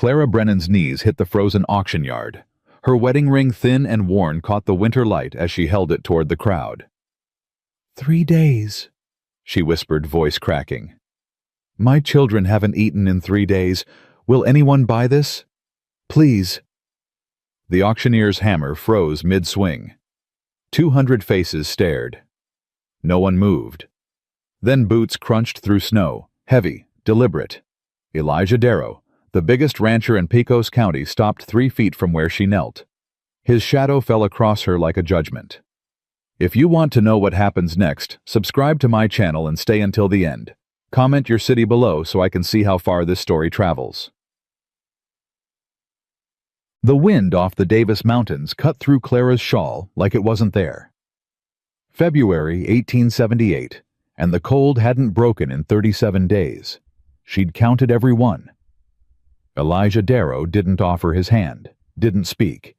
Clara Brennan's knees hit the frozen auction yard. Her wedding ring, thin and worn, caught the winter light as she held it toward the crowd. 3 days, she whispered, voice cracking. My children haven't eaten in 3 days. Will anyone buy this? Please. The auctioneer's hammer froze mid-swing. 200 faces stared. No one moved. Then boots crunched through snow, heavy, deliberate. Elijah Darrow, the biggest rancher in Pecos County, stopped 3 feet from where she knelt. His shadow fell across her like a judgment. If you want to know what happens next, subscribe to my channel and stay until the end. Comment your city below so I can see how far this story travels. The wind off the Davis Mountains cut through Clara's shawl like it wasn't there. February 1878, and the cold hadn't broken in 37 days. She'd counted every one. Elijah Darrow didn't offer his hand, didn't speak,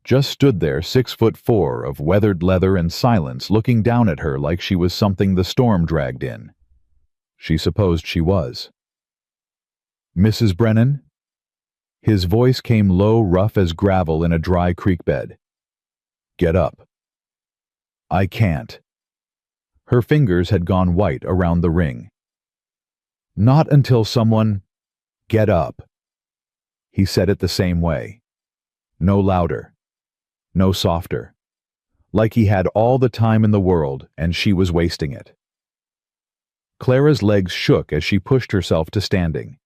just stood there 6'4" of weathered leather and silence, looking down at her like she was something the storm dragged in. She supposed she was. Mrs. Brennan? His voice came low, rough as gravel in a dry creek bed. Get up. I can't. Her fingers had gone white around the ring. Not until someone... Get up. He said it the same way. No louder. No softer. Like he had all the time in the world and she was wasting it. Clara's legs shook as she pushed herself to standing.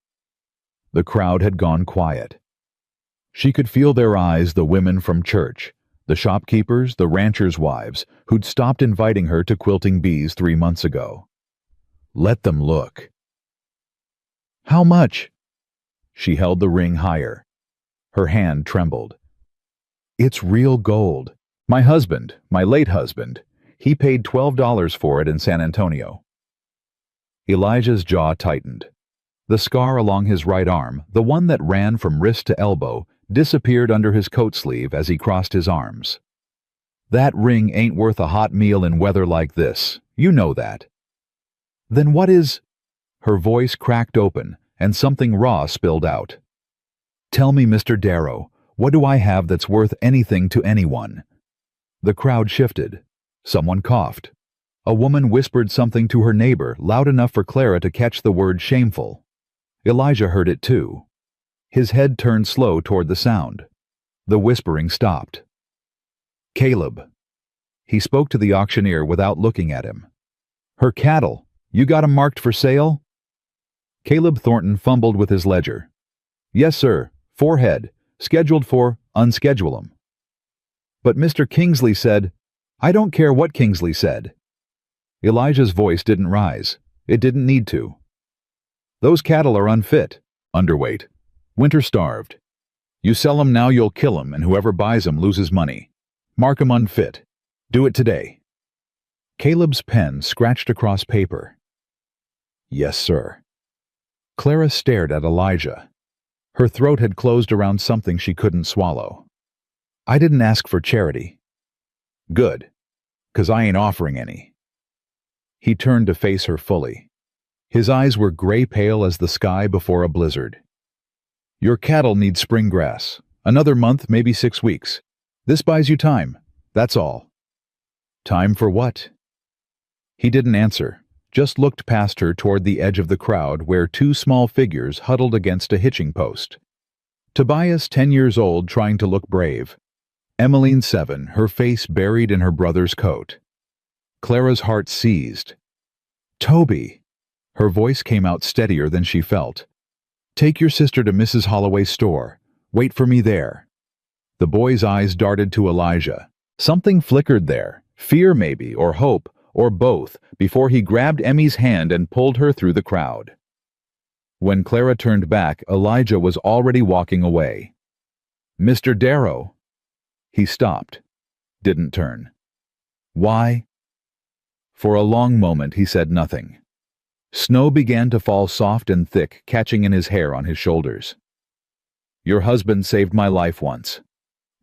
The crowd had gone quiet. She could feel their eyes, the women from church, the shopkeepers, the ranchers' wives, who'd stopped inviting her to Quilting Bees 3 months ago. Let them look. How much? She held the ring higher. Her hand trembled. It's real gold. My husband, my late husband, he paid $12 for it in San Antonio. Elijah's jaw tightened. The scar along his right arm, the one that ran from wrist to elbow, disappeared under his coat sleeve as he crossed his arms. That ring ain't worth a hot meal in weather like this. You know that. Then what is... Her voice cracked open, and something raw spilled out. Tell me, Mr. Darrow, what do I have that's worth anything to anyone? The crowd shifted. Someone coughed. A woman whispered something to her neighbor, loud enough for Clara to catch the word shameful. Elijah heard it too. His head turned slow toward the sound. The whispering stopped. Caleb. He spoke to the auctioneer without looking at him. Her cattle. You got 'em marked for sale? Caleb Thornton fumbled with his ledger. Yes, sir. 4 head. Scheduled for unschedule 'em. But Mr. Kingsley said, I don't care what Kingsley said. Elijah's voice didn't rise. It didn't need to. Those cattle are unfit, underweight, winter-starved. You sell 'em now, you'll kill 'em, and whoever buys 'em loses money. Mark 'em unfit. Do it today. Caleb's pen scratched across paper. Yes, sir. Clara stared at Elijah. Her throat had closed around something she couldn't swallow. I didn't ask for charity. Good, 'cause I ain't offering any. He turned to face her fully. His eyes were gray-pale as the sky before a blizzard. Your cattle need spring grass. Another month, maybe 6 weeks. This buys you time. That's all. Time for what? He didn't answer, just looked past her toward the edge of the crowd where 2 small figures huddled against a hitching post. Tobias, 10 years old, trying to look brave. Emmeline, 7, her face buried in her brother's coat. Clara's heart seized. Toby! Her voice came out steadier than she felt. Take your sister to Mrs. Holloway's store. Wait for me there. The boy's eyes darted to Elijah. Something flickered there, fear maybe, or hope, or both, before he grabbed Emmy's hand and pulled her through the crowd. When Clara turned back, Elijah was already walking away. Mr. Darrow. He stopped. Didn't turn. Why? For a long moment he said nothing. Snow began to fall soft and thick, catching in his hair on his shoulders. Your husband saved my life once.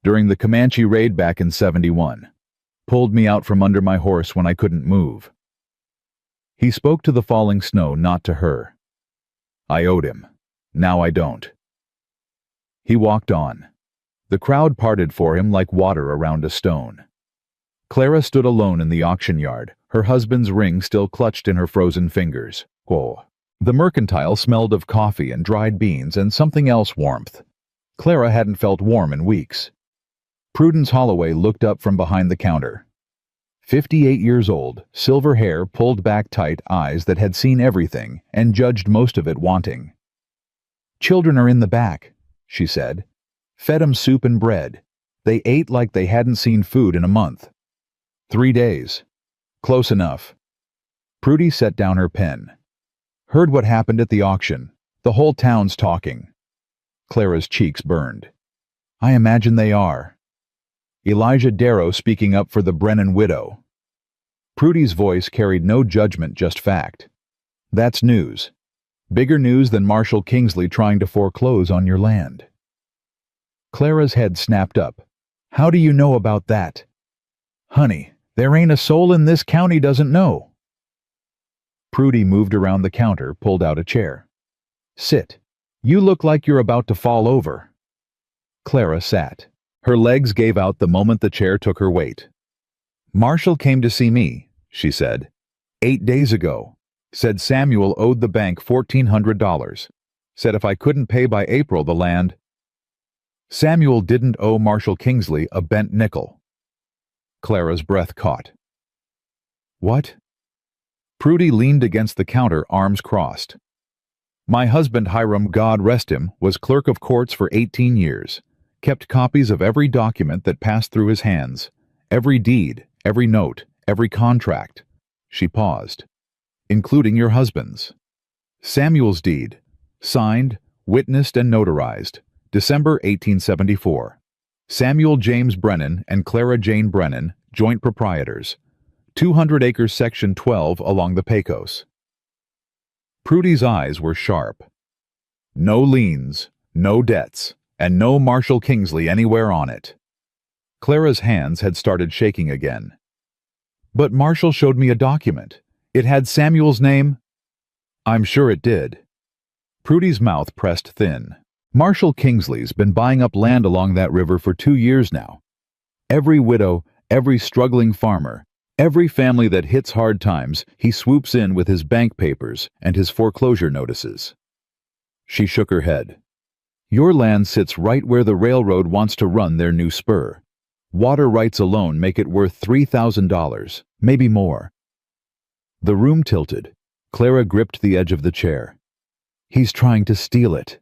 During the Comanche raid back in '71. Pulled me out from under my horse when I couldn't move. He spoke to the falling snow, not to her. I owed him. Now I don't. He walked on. The crowd parted for him like water around a stone. Clara stood alone in the auction yard, her husband's ring still clutched in her frozen fingers. Whoa. The mercantile smelled of coffee and dried beans and something else warmth. Clara hadn't felt warm in weeks. Prudence Holloway looked up from behind the counter. 58 years old, silver hair pulled back tight, eyes that had seen everything and judged most of it wanting. "Children are in the back," she said. "Fed 'em soup and bread. They ate like they hadn't seen food in a month. 3 days. Close enough." Prudy set down her pen. "Heard what happened at the auction. The whole town's talking." Clara's cheeks burned. "I imagine they are." Elijah Darrow speaking up for the Brennan widow. Prudy's voice carried no judgment, just fact. "That's news. Bigger news than Marshall Kingsley trying to foreclose on your land." Clara's head snapped up. "How do you know about that?" "Honey, there ain't a soul in this county doesn't know." Prudy moved around the counter, pulled out a chair. "Sit. You look like you're about to fall over." Clara sat. Her legs gave out the moment the chair took her weight. "Marshall came to see me," she said. 8 days ago. Said Samuel owed the bank $1,400. Said if I couldn't pay by April, the land—" Samuel didn't owe Marshall Kingsley a bent nickel. Clara's breath caught. "What?" Prudy leaned against the counter, arms crossed. "My husband Hiram, God rest him, was clerk of courts for 18 years. Kept copies of every document that passed through his hands. Every deed, every note, every contract." She paused. "Including your husband's. Samuel's deed. Signed, witnessed, and notarized. December 1874. Samuel James Brennan and Clara Jane Brennan, joint proprietors. 200 acres, Section 12 along the Pecos." Prudy's eyes were sharp. No liens, no debts, and no Marshall Kingsley anywhere on it. Clara's hands had started shaking again. "But Marshall showed me a document. It had Samuel's name." "I'm sure it did." Prudy's mouth pressed thin. "Marshall Kingsley's been buying up land along that river for 2 years now. Every widow, every struggling farmer, every family that hits hard times, he swoops in with his bank papers and his foreclosure notices." She shook her head. "Your land sits right where the railroad wants to run their new spur. Water rights alone make it worth $3,000, maybe more." The room tilted. Clara gripped the edge of the chair. "He's trying to steal it.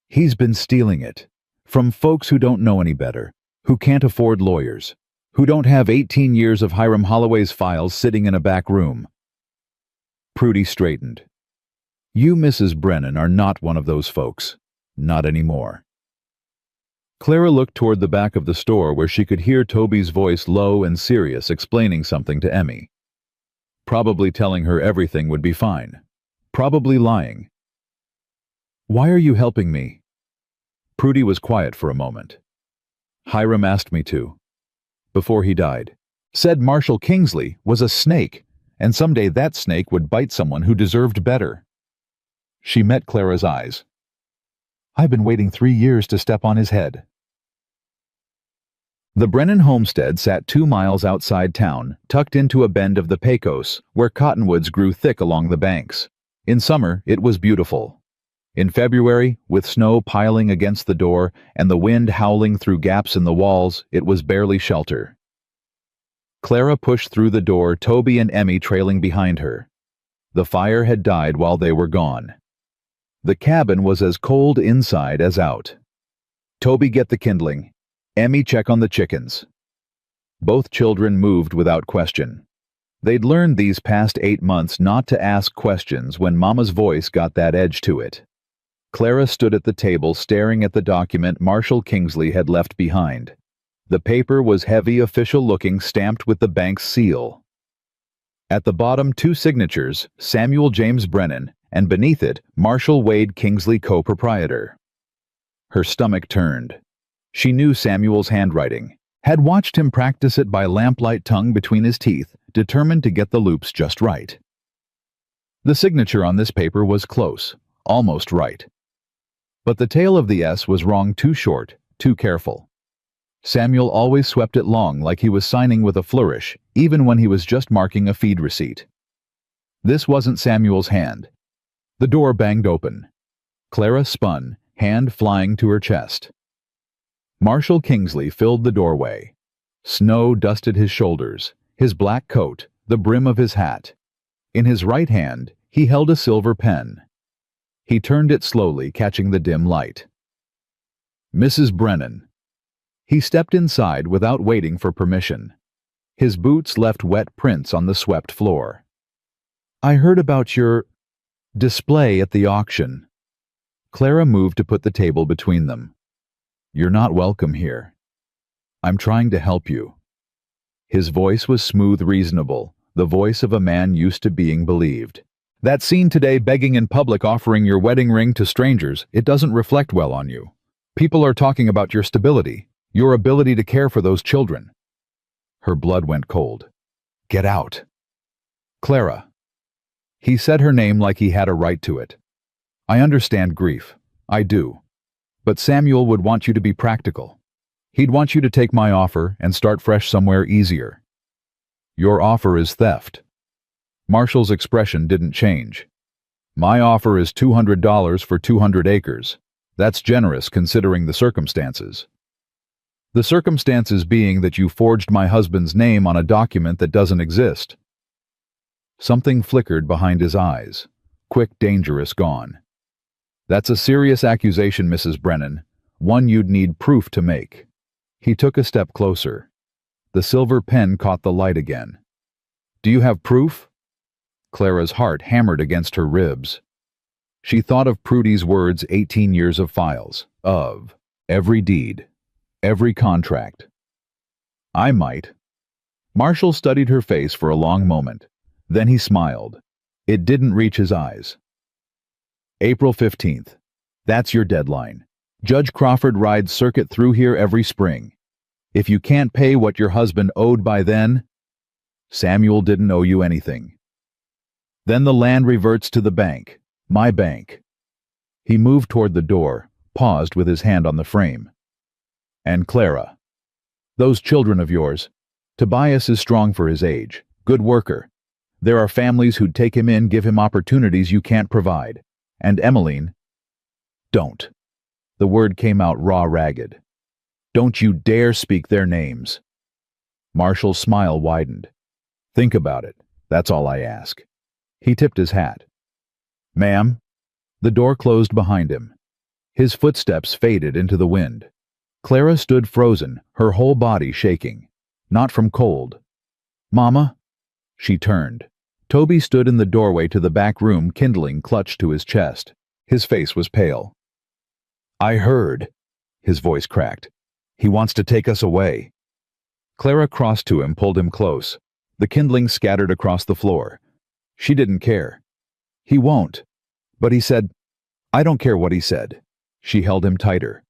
He's been stealing it. From folks who don't know any better, who can't afford lawyers, who don't have 18 years of Hiram Holloway's files sitting in a back room." Prudy straightened. "You, Mrs. Brennan, are not one of those folks. Not anymore." Clara looked toward the back of the store where she could hear Toby's voice, low and serious, explaining something to Emmy. Probably telling her everything would be fine. Probably lying. "Why are you helping me?" Prudy was quiet for a moment. "Hiram asked me to. Before he died. Said Marshall Kingsley was a snake, and someday that snake would bite someone who deserved better." She met Clara's eyes. "I've been waiting 3 years to step on his head." The Brennan homestead sat 2 miles outside town, tucked into a bend of the Pecos, where cottonwoods grew thick along the banks. In summer, it was beautiful. In February, with snow piling against the door and the wind howling through gaps in the walls, it was barely shelter. Clara pushed through the door, Toby and Emmy trailing behind her. The fire had died while they were gone. The cabin was as cold inside as out. "Toby, get the kindling. Emmy, check on the chickens." Both children moved without question. They'd learned these past 8 months not to ask questions when Mama's voice got that edge to it. Clara stood at the table staring at the document Marshall Kingsley had left behind. The paper was heavy, official-looking, stamped with the bank's seal. At the bottom, 2 signatures, Samuel James Brennan, and beneath it, Marshall Wade Kingsley, co-proprietor. Her stomach turned. She knew Samuel's handwriting, had watched him practice it by lamplight, tongue between his teeth, determined to get the loops just right. The signature on this paper was close, almost right. But the tail of the S was wrong, too short, too careful. Samuel always swept it long like he was signing with a flourish, even when he was just marking a feed receipt. This wasn't Samuel's hand. The door banged open. Clara spun, hand flying to her chest. Marshal Kingsley filled the doorway. Snow dusted his shoulders, his black coat, the brim of his hat. In his right hand, he held a silver pen. He turned it slowly, catching the dim light. Mrs. Brennan. He stepped inside without waiting for permission. His boots left wet prints on the swept floor. I heard about your display at the auction. Clara moved to put the table between them. You're not welcome here. I'm trying to help you. His voice was smooth, reasonable, the voice of a man used to being believed. That scene today, begging in public, offering your wedding ring to strangers, it doesn't reflect well on you. People are talking about your stability, your ability to care for those children. Her blood went cold. Get out. Clara. He said her name like he had a right to it. I understand grief. I do. But Samuel would want you to be practical. He'd want you to take my offer and start fresh somewhere easier. Your offer is theft. Marshall's expression didn't change. My offer is $200 for 200 acres. That's generous considering the circumstances. The circumstances being that you forged my husband's name on a document that doesn't exist. Something flickered behind his eyes. Quick, dangerous, gone. That's a serious accusation, Mrs. Brennan. One you'd need proof to make. He took a step closer. The silver pen caught the light again. Do you have proof? Clara's heart hammered against her ribs. She thought of Prudy's words, 18 years of files, of every deed, every contract. I might. Marshall studied her face for a long moment. Then he smiled. It didn't reach his eyes. April 15th. That's your deadline. Judge Crawford rides circuit through here every spring. If you can't pay what your husband owed by then, Samuel didn't owe you anything. Then the land reverts to the bank, my bank. He moved toward the door, paused with his hand on the frame. And Clara. Those children of yours. Tobias is strong for his age, good worker. There are families who'd take him in, give him opportunities you can't provide. And Emmeline. Don't. The word came out raw, ragged. Don't you dare speak their names. Marshall's smile widened. Think about it. That's all I ask. He tipped his hat. Ma'am. The door closed behind him. His footsteps faded into the wind. Clara stood frozen, her whole body shaking. Not from cold. Mama? She turned. Toby stood in the doorway to the back room, kindling clutched to his chest. His face was pale. I heard. His voice cracked. He wants to take us away. Clara crossed to him, pulled him close. The kindling scattered across the floor. She didn't care. He won't. But he said, I don't care what he said. She held him tighter.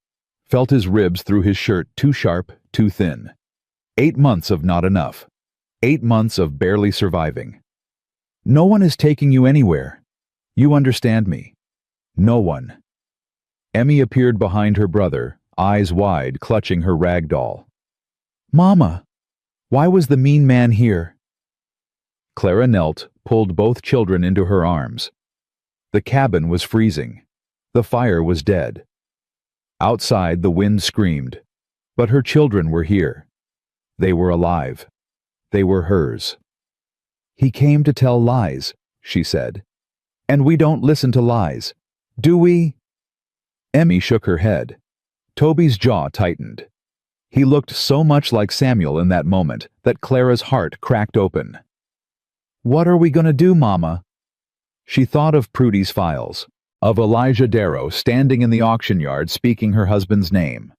Felt his ribs through his shirt, too sharp, too thin. 8 months of not enough. 8 months of barely surviving. No one is taking you anywhere. You understand me. No one. Emmy appeared behind her brother, eyes wide, clutching her rag doll. Mama! Why was the mean man here? Clara knelt, pulled both children into her arms. The cabin was freezing. The fire was dead. Outside, the wind screamed. But her children were here. They were alive. They were hers. He came to tell lies, she said. And we don't listen to lies. Do we? Emmy shook her head. Toby's jaw tightened. He looked so much like Samuel in that moment that Clara's heart cracked open. What are we going to do, Mama? She thought of Prudy's files, of Elijah Darrow standing in the auction yard speaking her husband's name,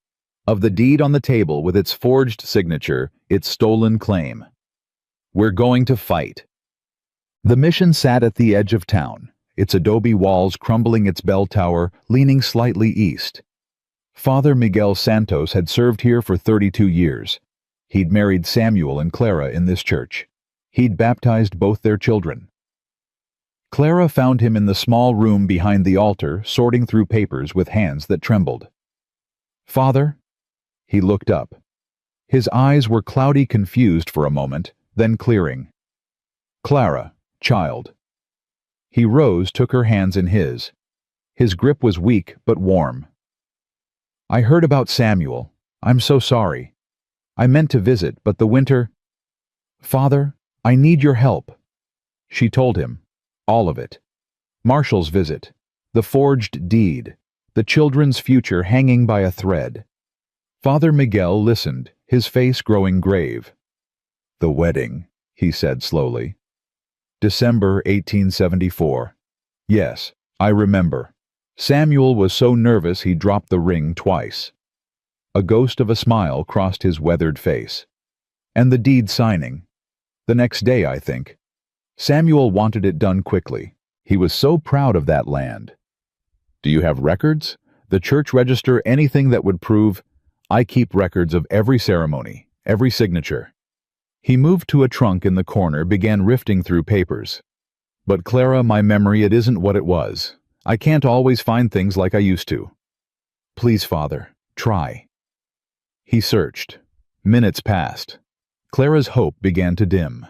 of the deed on the table with its forged signature, its stolen claim. We're going to fight. The mission sat at the edge of town, its adobe walls crumbling, its bell tower leaning slightly east. Father Miguel Santos had served here for 32 years. He'd married Samuel and Clara in this church. He'd baptized both their children. Clara found him in the small room behind the altar, sorting through papers with hands that trembled. "Father?" He looked up. His eyes were cloudy, confused for a moment, then clearing. "Clara, child." He rose, took her hands in his. His grip was weak but warm. "I heard about Samuel. I'm so sorry. I meant to visit, but the winter—" "Father, I need your help." She told him. All of it. Marshall's visit. The forged deed. The children's future hanging by a thread. Father Miguel listened, his face growing grave. "The wedding," he said slowly. "December 1874. Yes, I remember. Samuel was so nervous he dropped the ring twice." A ghost of a smile crossed his weathered face. "And the deed signing. The next day, I think. Samuel wanted it done quickly. He was so proud of that land." "Do you have records? The church register, anything that would prove—" "I keep records of every ceremony, every signature." He moved to a trunk in the corner, began rifting through papers. "But Clara, my memory, it isn't what it was. I can't always find things like I used to." "Please, Father, try." He searched. Minutes passed. Clara's hope began to dim.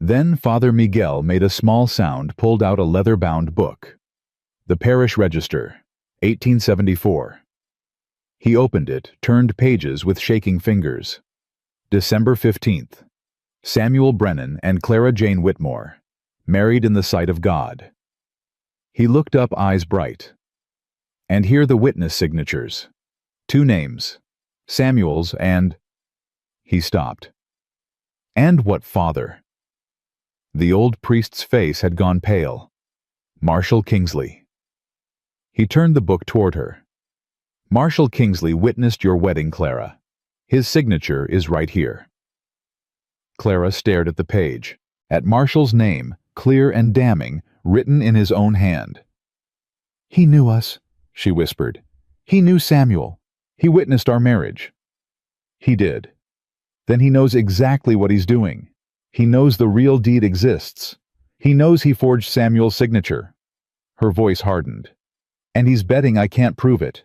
Then Father Miguel made a small sound, pulled out a leather-bound book. The Parish Register, 1874. He opened it, turned pages with shaking fingers. December 15th. Samuel Brennan and Clara Jane Whitmore, married in the sight of God. He looked up, eyes bright. And here the witness signatures. 2 names. Samuel's and— He stopped. "And what father?" The old priest's face had gone pale. "Marshall Kingsley." He turned the book toward her. "Marshall Kingsley witnessed your wedding, Clara. His signature is right here." Clara stared at the page, at Marshall's name, clear and damning, written in his own hand. "He knew us," she whispered. "He knew Samuel. He witnessed our marriage." "He did. Then he knows exactly what he's doing. He knows the real deed exists. He knows he forged Samuel's signature." Her voice hardened. "And he's betting I can't prove it."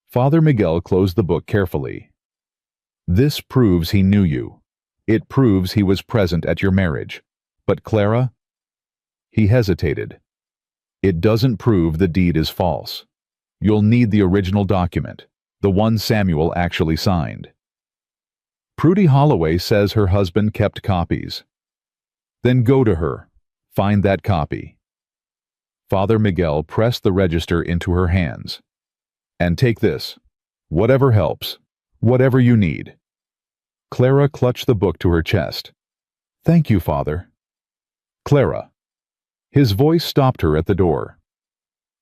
Father Miguel closed the book carefully. "This proves he knew you. It proves he was present at your marriage. But Clara?" He hesitated. "It doesn't prove the deed is false. You'll need the original document, the one Samuel actually signed." "Prudy Holloway says her husband kept copies." "Then go to her. Find that copy." Father Miguel pressed the register into her hands. "And take this. Whatever helps. Whatever you need." Clara clutched the book to her chest. "Thank you, Father." "Clara." His voice stopped her at the door.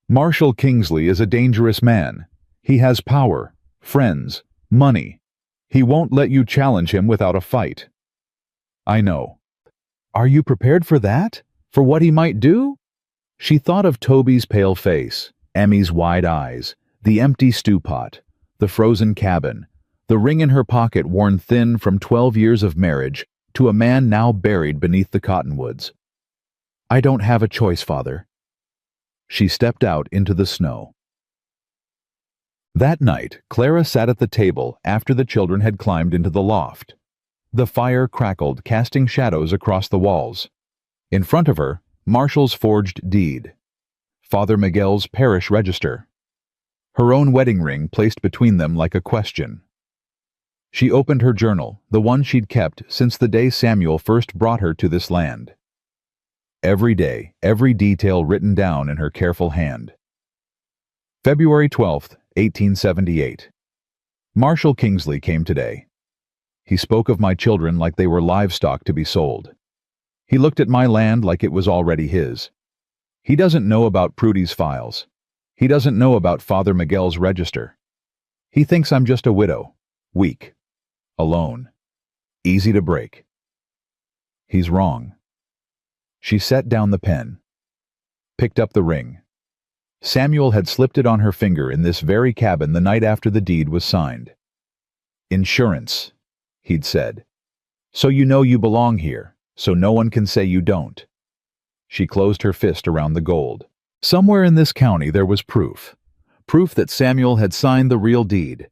"Marshall Kingsley is a dangerous man. He has power, friends, money. He won't let you challenge him without a fight." "I know." "Are you prepared for that? For what he might do?" She thought of Toby's pale face, Emmy's wide eyes, the empty stew pot, the frozen cabin, the ring in her pocket worn thin from 12 years of marriage to a man now buried beneath the cottonwoods. "I don't have a choice, Father." She stepped out into the snow. That night, Clara sat at the table after the children had climbed into the loft. The fire crackled, casting shadows across the walls. In front of her, Marshall's forged deed. Father Miguel's parish register. Her own wedding ring placed between them like a question. She opened her journal, the one she'd kept since the day Samuel first brought her to this land. Every day, every detail written down in her careful hand. February 12th, 1878. Marshall Kingsley came today. He spoke of my children like they were livestock to be sold. He looked at my land like it was already his. He doesn't know about Prudy's files. He doesn't know about Father Miguel's register. He thinks I'm just a widow, weak, alone, easy to break. He's wrong. She set down the pen, picked up the ring. Samuel had slipped it on her finger in this very cabin the night after the deed was signed. "Insurance," he'd said. "So you know you belong here, so no one can say you don't." She closed her fist around the gold. Somewhere in this county there was proof. Proof that Samuel had signed the real deed.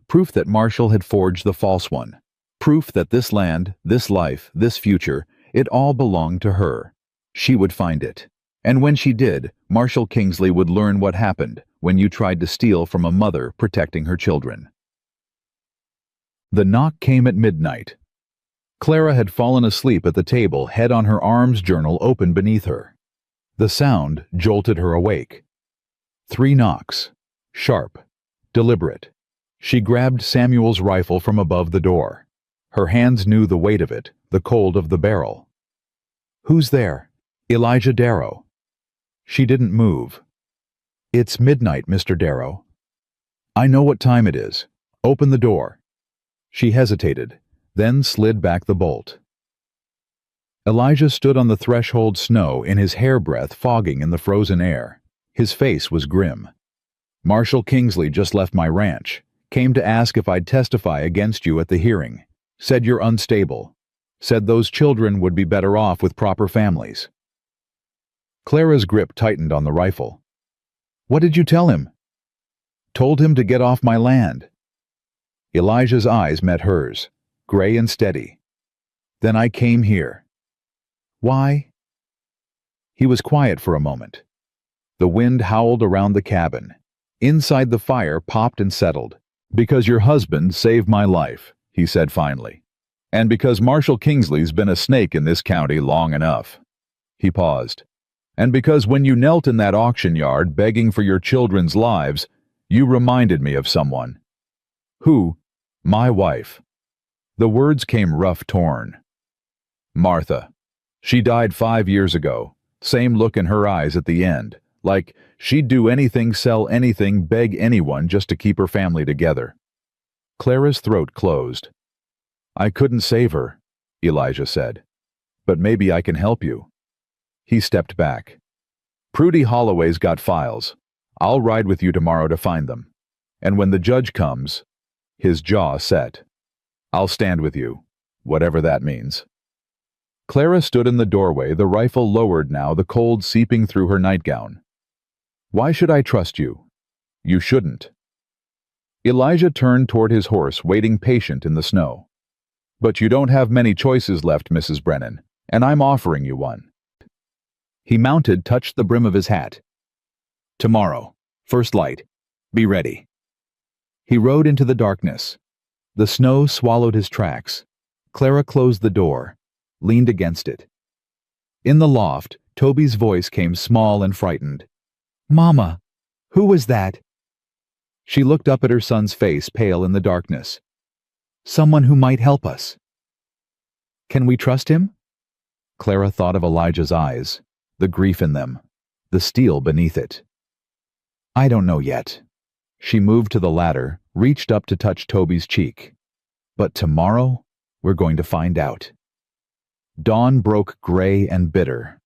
Proof that Marshall had forged the false one. Proof that this land, this life, this future, it all belonged to her. She would find it. And when she did, Marshall Kingsley would learn what happened when you tried to steal from a mother protecting her children. The knock came at midnight. Clara had fallen asleep at the table, head on her arms, journal open beneath her. The sound jolted her awake. 3 knocks. Sharp. Deliberate. She grabbed Samuel's rifle from above the door. Her hands knew the weight of it, the cold of the barrel. "Who's there?" "Elijah Darrow." She didn't move. "It's midnight, Mr. Darrow." "I know what time it is. Open the door." She hesitated, then slid back the bolt. Elijah stood on the threshold, snow in his hairbreadth fogging in the frozen air. His face was grim. "Marshall Kingsley just left my ranch. Came to ask if I'd testify against you at the hearing. Said you're unstable. Said those children would be better off with proper families." Clara's grip tightened on the rifle. "What did you tell him?" "Told him to get off my land." Elijah's eyes met hers, gray and steady. "Then I came here." "Why?" He was quiet for a moment. The wind howled around the cabin. Inside the fire popped and settled. "Because your husband saved my life," he said finally. "And because Marshall Kingsley's been a snake in this county long enough." He paused. "And because when you knelt in that auction yard begging for your children's lives, you reminded me of someone." "Who?" "My wife." The words came rough torn. "Martha. She died 5 years ago. Same look in her eyes at the end. Like she'd do anything, sell anything, beg anyone just to keep her family together." Clara's throat closed. "I couldn't save her," Elijah said. "But maybe I can help you." He stepped back. "Prudy Holloway's got files. I'll ride with you tomorrow to find them. And when the judge comes," his jaw set, "I'll stand with you, whatever that means." Clara stood in the doorway, the rifle lowered now, the cold seeping through her nightgown. "Why should I trust you?" "You shouldn't." Elijah turned toward his horse, waiting patient in the snow. "But you don't have many choices left, Mrs. Brennan, and I'm offering you one." He mounted, touched the brim of his hat. "Tomorrow, first light. Be ready." He rode into the darkness. The snow swallowed his tracks. Clara closed the door, leaned against it. In the loft, Toby's voice came small and frightened. "Mama, who was that?" She looked up at her son's face, pale in the darkness. "Someone who might help us." "Can we trust him?" Clara thought of Elijah's eyes, the grief in them, the steel beneath it. "I don't know yet." She moved to the ladder, reached up to touch Toby's cheek. "But tomorrow, we're going to find out." Dawn broke gray and bitter.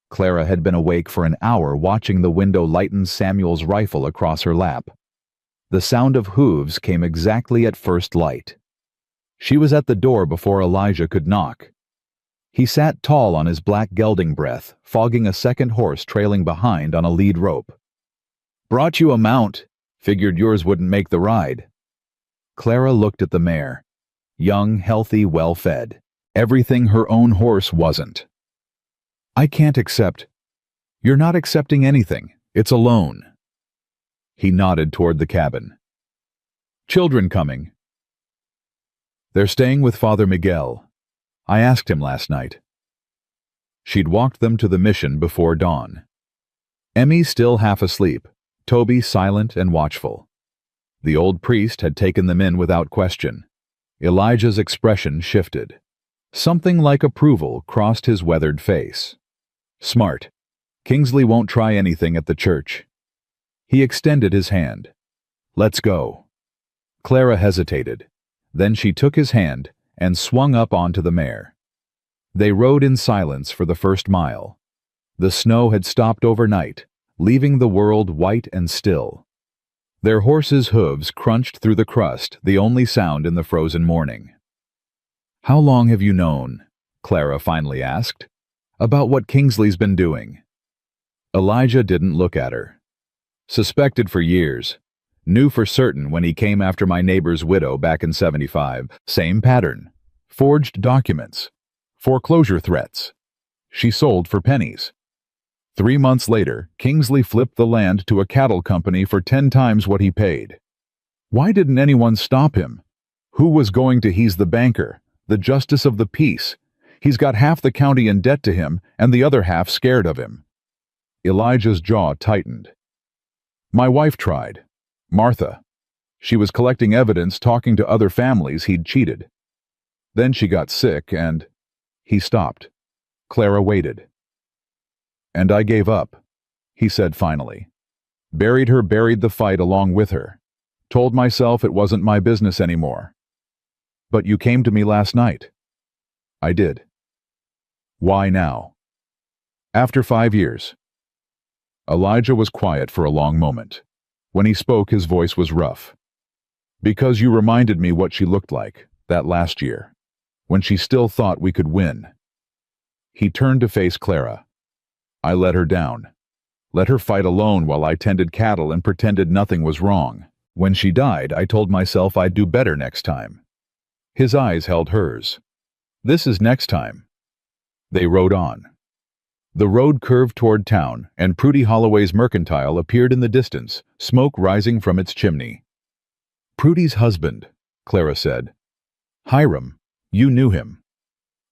Clara had been awake for an hour watching the window lighten Samuel's rifle across her lap. The sound of hooves came exactly at first light. She was at the door before Elijah could knock. He sat tall on his black gelding breath, fogging a second horse trailing behind on a lead rope. "Brought you a mount. Figured yours wouldn't make the ride." Clara looked at the mare. Young, healthy, well-fed. Everything her own horse wasn't. "I can't accept." "You're not accepting anything. It's a loan." He nodded toward the cabin. "Children coming?" "They're staying with Father Miguel. I asked him last night." She'd walked them to the mission before dawn. Emmy still half asleep, Toby silent and watchful. The old priest had taken them in without question. Elijah's expression shifted. Something like approval crossed his weathered face. "Smart. Kingsley won't try anything at the church." He extended his hand. "Let's go." Clara hesitated. Then she took his hand and swung up onto the mare. They rode in silence for the first mile. The snow had stopped overnight, leaving the world white and still. Their horses' hooves crunched through the crust, the only sound in the frozen morning. "How long have you known?" Clara finally asked. About what Kingsley's been doing. Elijah didn't look at her. Suspected for years. Knew for certain when he came after my neighbor's widow back in '75. Same pattern. Forged documents. Foreclosure threats. She sold for pennies. 3 months later, Kingsley flipped the land to a cattle company for 10 times what he paid. Why didn't anyone stop him? Who was going to he's the banker, the justice of the peace? He's got half the county in debt to him and the other half scared of him. Elijah's jaw tightened. My wife tried. Martha. She was collecting evidence, talking to other families he'd cheated. Then she got sick and... He stopped. Clara waited. And I gave up, he said finally. Buried the fight along with her. Told myself it wasn't my business anymore. But you came to me last night. I did. Why now? After 5 years. Elijah was quiet for a long moment. When he spoke, his voice was rough. Because you reminded me what she looked like, that last year, when she still thought we could win. He turned to face Clara. I let her down. Let her fight alone while I tended cattle and pretended nothing was wrong. When she died, I told myself I'd do better next time. His eyes held hers. This is next time. They rode on. The road curved toward town, and Prudy Holloway's mercantile appeared in the distance, smoke rising from its chimney. Prudy's husband, Clara said. Hiram, you knew him.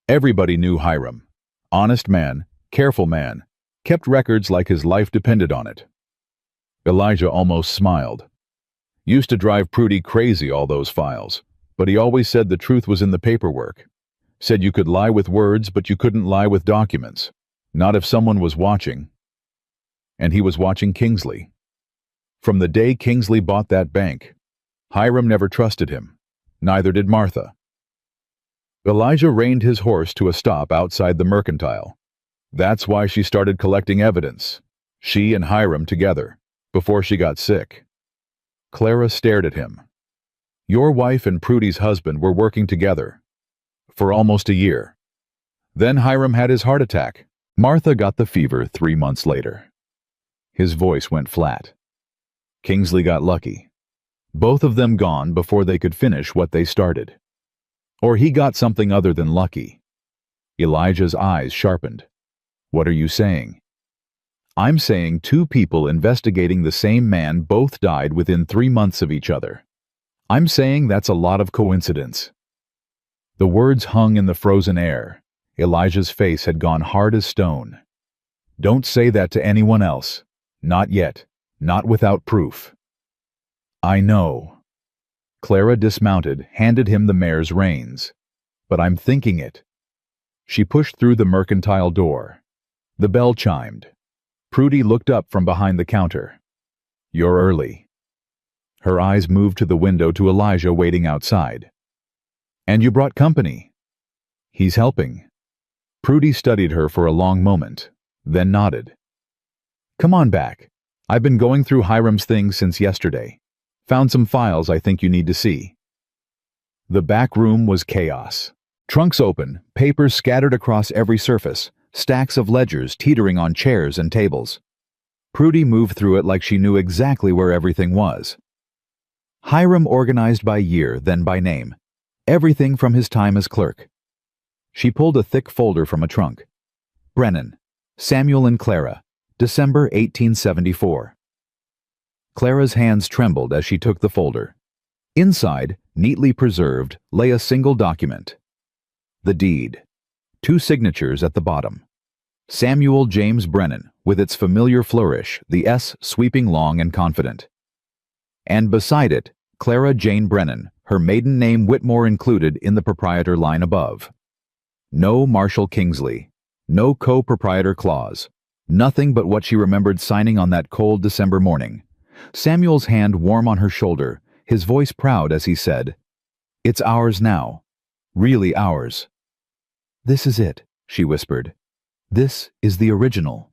Everybody knew Hiram. Honest man, careful man, kept records like his life depended on it. Elijah almost smiled. Used to drive Prudy crazy, all those files, but he always said the truth was in the paperwork. Said you could lie with words, but you couldn't lie with documents. Not if someone was watching. And he was watching Kingsley. From the day Kingsley bought that bank, Hiram never trusted him. Neither did Martha. Elijah reined his horse to a stop outside the mercantile. That's why she started collecting evidence. She and Hiram together, before she got sick. Clara stared at him. Your wife and Prudy's husband were working together. For almost a year. Then Hiram had his heart attack. Martha got the fever 3 months later. His voice went flat. Kingsley got lucky. Both of them gone before they could finish what they started. Or he got something other than lucky. Elijah's eyes sharpened. What are you saying? I'm saying 2 people investigating the same man both died within 3 months of each other. I'm saying that's a lot of coincidence. The words hung in the frozen air. Elijah's face had gone hard as stone. Don't say that to anyone else. Not yet. Not without proof. I know. Clara dismounted, handed him the mare's reins. But I'm thinking it. She pushed through the mercantile door. The bell chimed. Prudy looked up from behind the counter. You're early. Her eyes moved to the window to Elijah waiting outside. And you brought company. He's helping. Prudy studied her for a long moment, then nodded. Come on back. I've been going through Hiram's things since yesterday. Found some files I think you need to see. The back room was chaos. Trunks open, papers scattered across every surface, stacks of ledgers teetering on chairs and tables. Prudy moved through it like she knew exactly where everything was. Hiram organized by year, then by name. Everything from his time as clerk. She pulled a thick folder from a trunk. Brennan, Samuel and Clara, December 1874. Clara's hands trembled as she took the folder. Inside, neatly preserved, lay a single document. The deed. 2 signatures at the bottom. Samuel James Brennan, with its familiar flourish, the S sweeping long and confident. And beside it, Clara Jane Brennan, her maiden name Whitmore included in the proprietor line above. No Marshall Kingsley. No co-proprietor clause. Nothing but what she remembered signing on that cold December morning. Samuel's hand warm on her shoulder, his voice proud as he said, It's ours now. Really ours. This is it, she whispered. This is the original.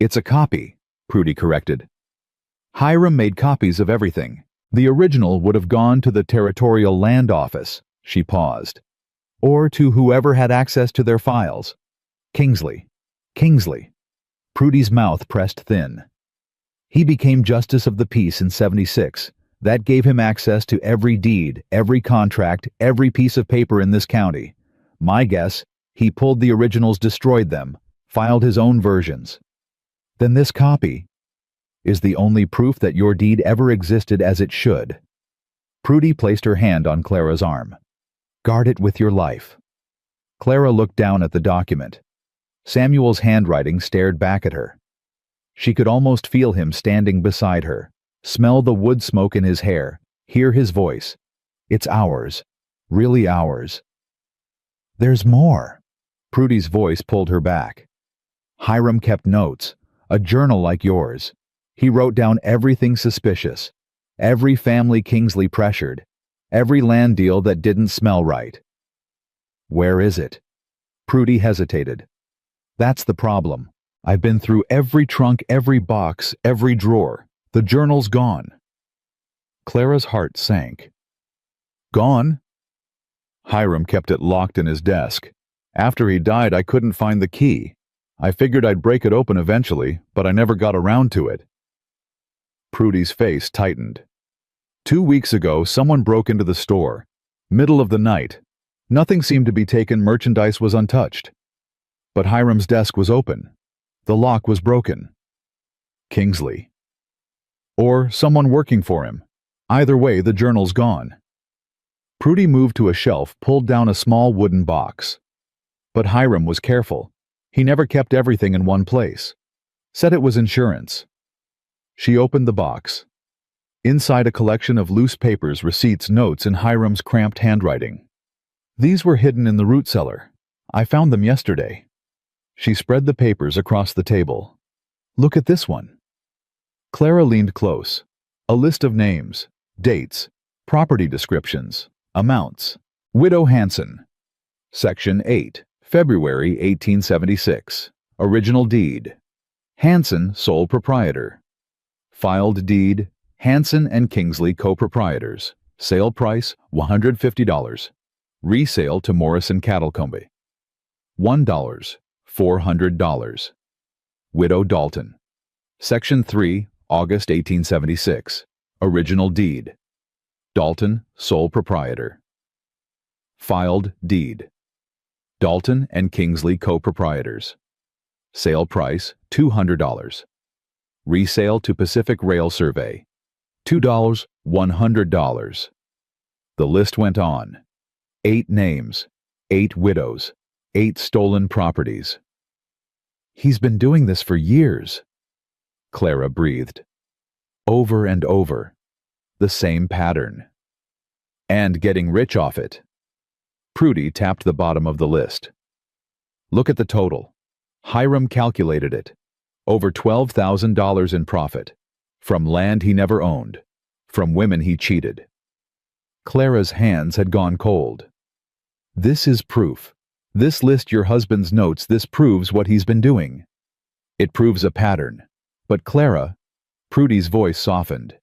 It's a copy, Prudy corrected. Hiram made copies of everything. The original would have gone to the Territorial Land Office, she paused, or to whoever had access to their files. Kingsley. Kingsley. Prudy's mouth pressed thin. He became Justice of the Peace in '76. That gave him access to every deed, every contract, every piece of paper in this county. My guess, he pulled the originals, destroyed them, filed his own versions. Then this copy is the only proof that your deed ever existed as it should. Prudy placed her hand on Clara's arm. Guard it with your life. Clara looked down at the document. Samuel's handwriting stared back at her. She could almost feel him standing beside her, smell the wood smoke in his hair, hear his voice. It's ours. Really ours. There's more. Prudy's voice pulled her back. Hiram kept notes, a journal like yours. He wrote down everything suspicious, every family Kingsley pressured, every land deal that didn't smell right. Where is it? Prudy hesitated. That's the problem. I've been through every trunk, every box, every drawer. The journal's gone. Clara's heart sank. Gone? Hiram kept it locked in his desk. After he died, I couldn't find the key. I figured I'd break it open eventually, but I never got around to it. Prudy's face tightened. 2 weeks ago, someone broke into the store. Middle of the night. Nothing seemed to be taken, merchandise was untouched. But Hiram's desk was open. The lock was broken. Kingsley. Or someone working for him. Either way, the journal's gone. Prudy moved to a shelf, pulled down a small wooden box. But Hiram was careful. He never kept everything in one place. Said it was insurance. She opened the box. Inside, a collection of loose papers, receipts, notes in Hiram's cramped handwriting. These were hidden in the root cellar. I found them yesterday. She spread the papers across the table. Look at this one. Clara leaned close. A list of names, dates, property descriptions, amounts. Widow Hanson. Section 8, February 1876. Original deed. Hanson, sole proprietor. Filed deed, Hanson and Kingsley co-proprietors. Sale price, $150. Resale to Morrison Cattle Company. $1. $400. Widow Dalton. Section 3, August 1876. Original deed. Dalton, sole proprietor. Filed deed. Dalton and Kingsley co-proprietors. Sale price, $200. Resale to Pacific Rail Survey. $2, $100. The list went on. 8 names, 8 widows, 8 stolen properties. He's been doing this for years. Clara breathed. Over and over. The same pattern. And getting rich off it. Prudy tapped the bottom of the list. Look at the total. Hiram calculated it. Over $12,000 in profit. From land he never owned. From women he cheated. Clara's hands had gone cold. This is proof. This list, your husband's notes, this proves what he's been doing. It proves a pattern. But Clara, Prudy's voice softened.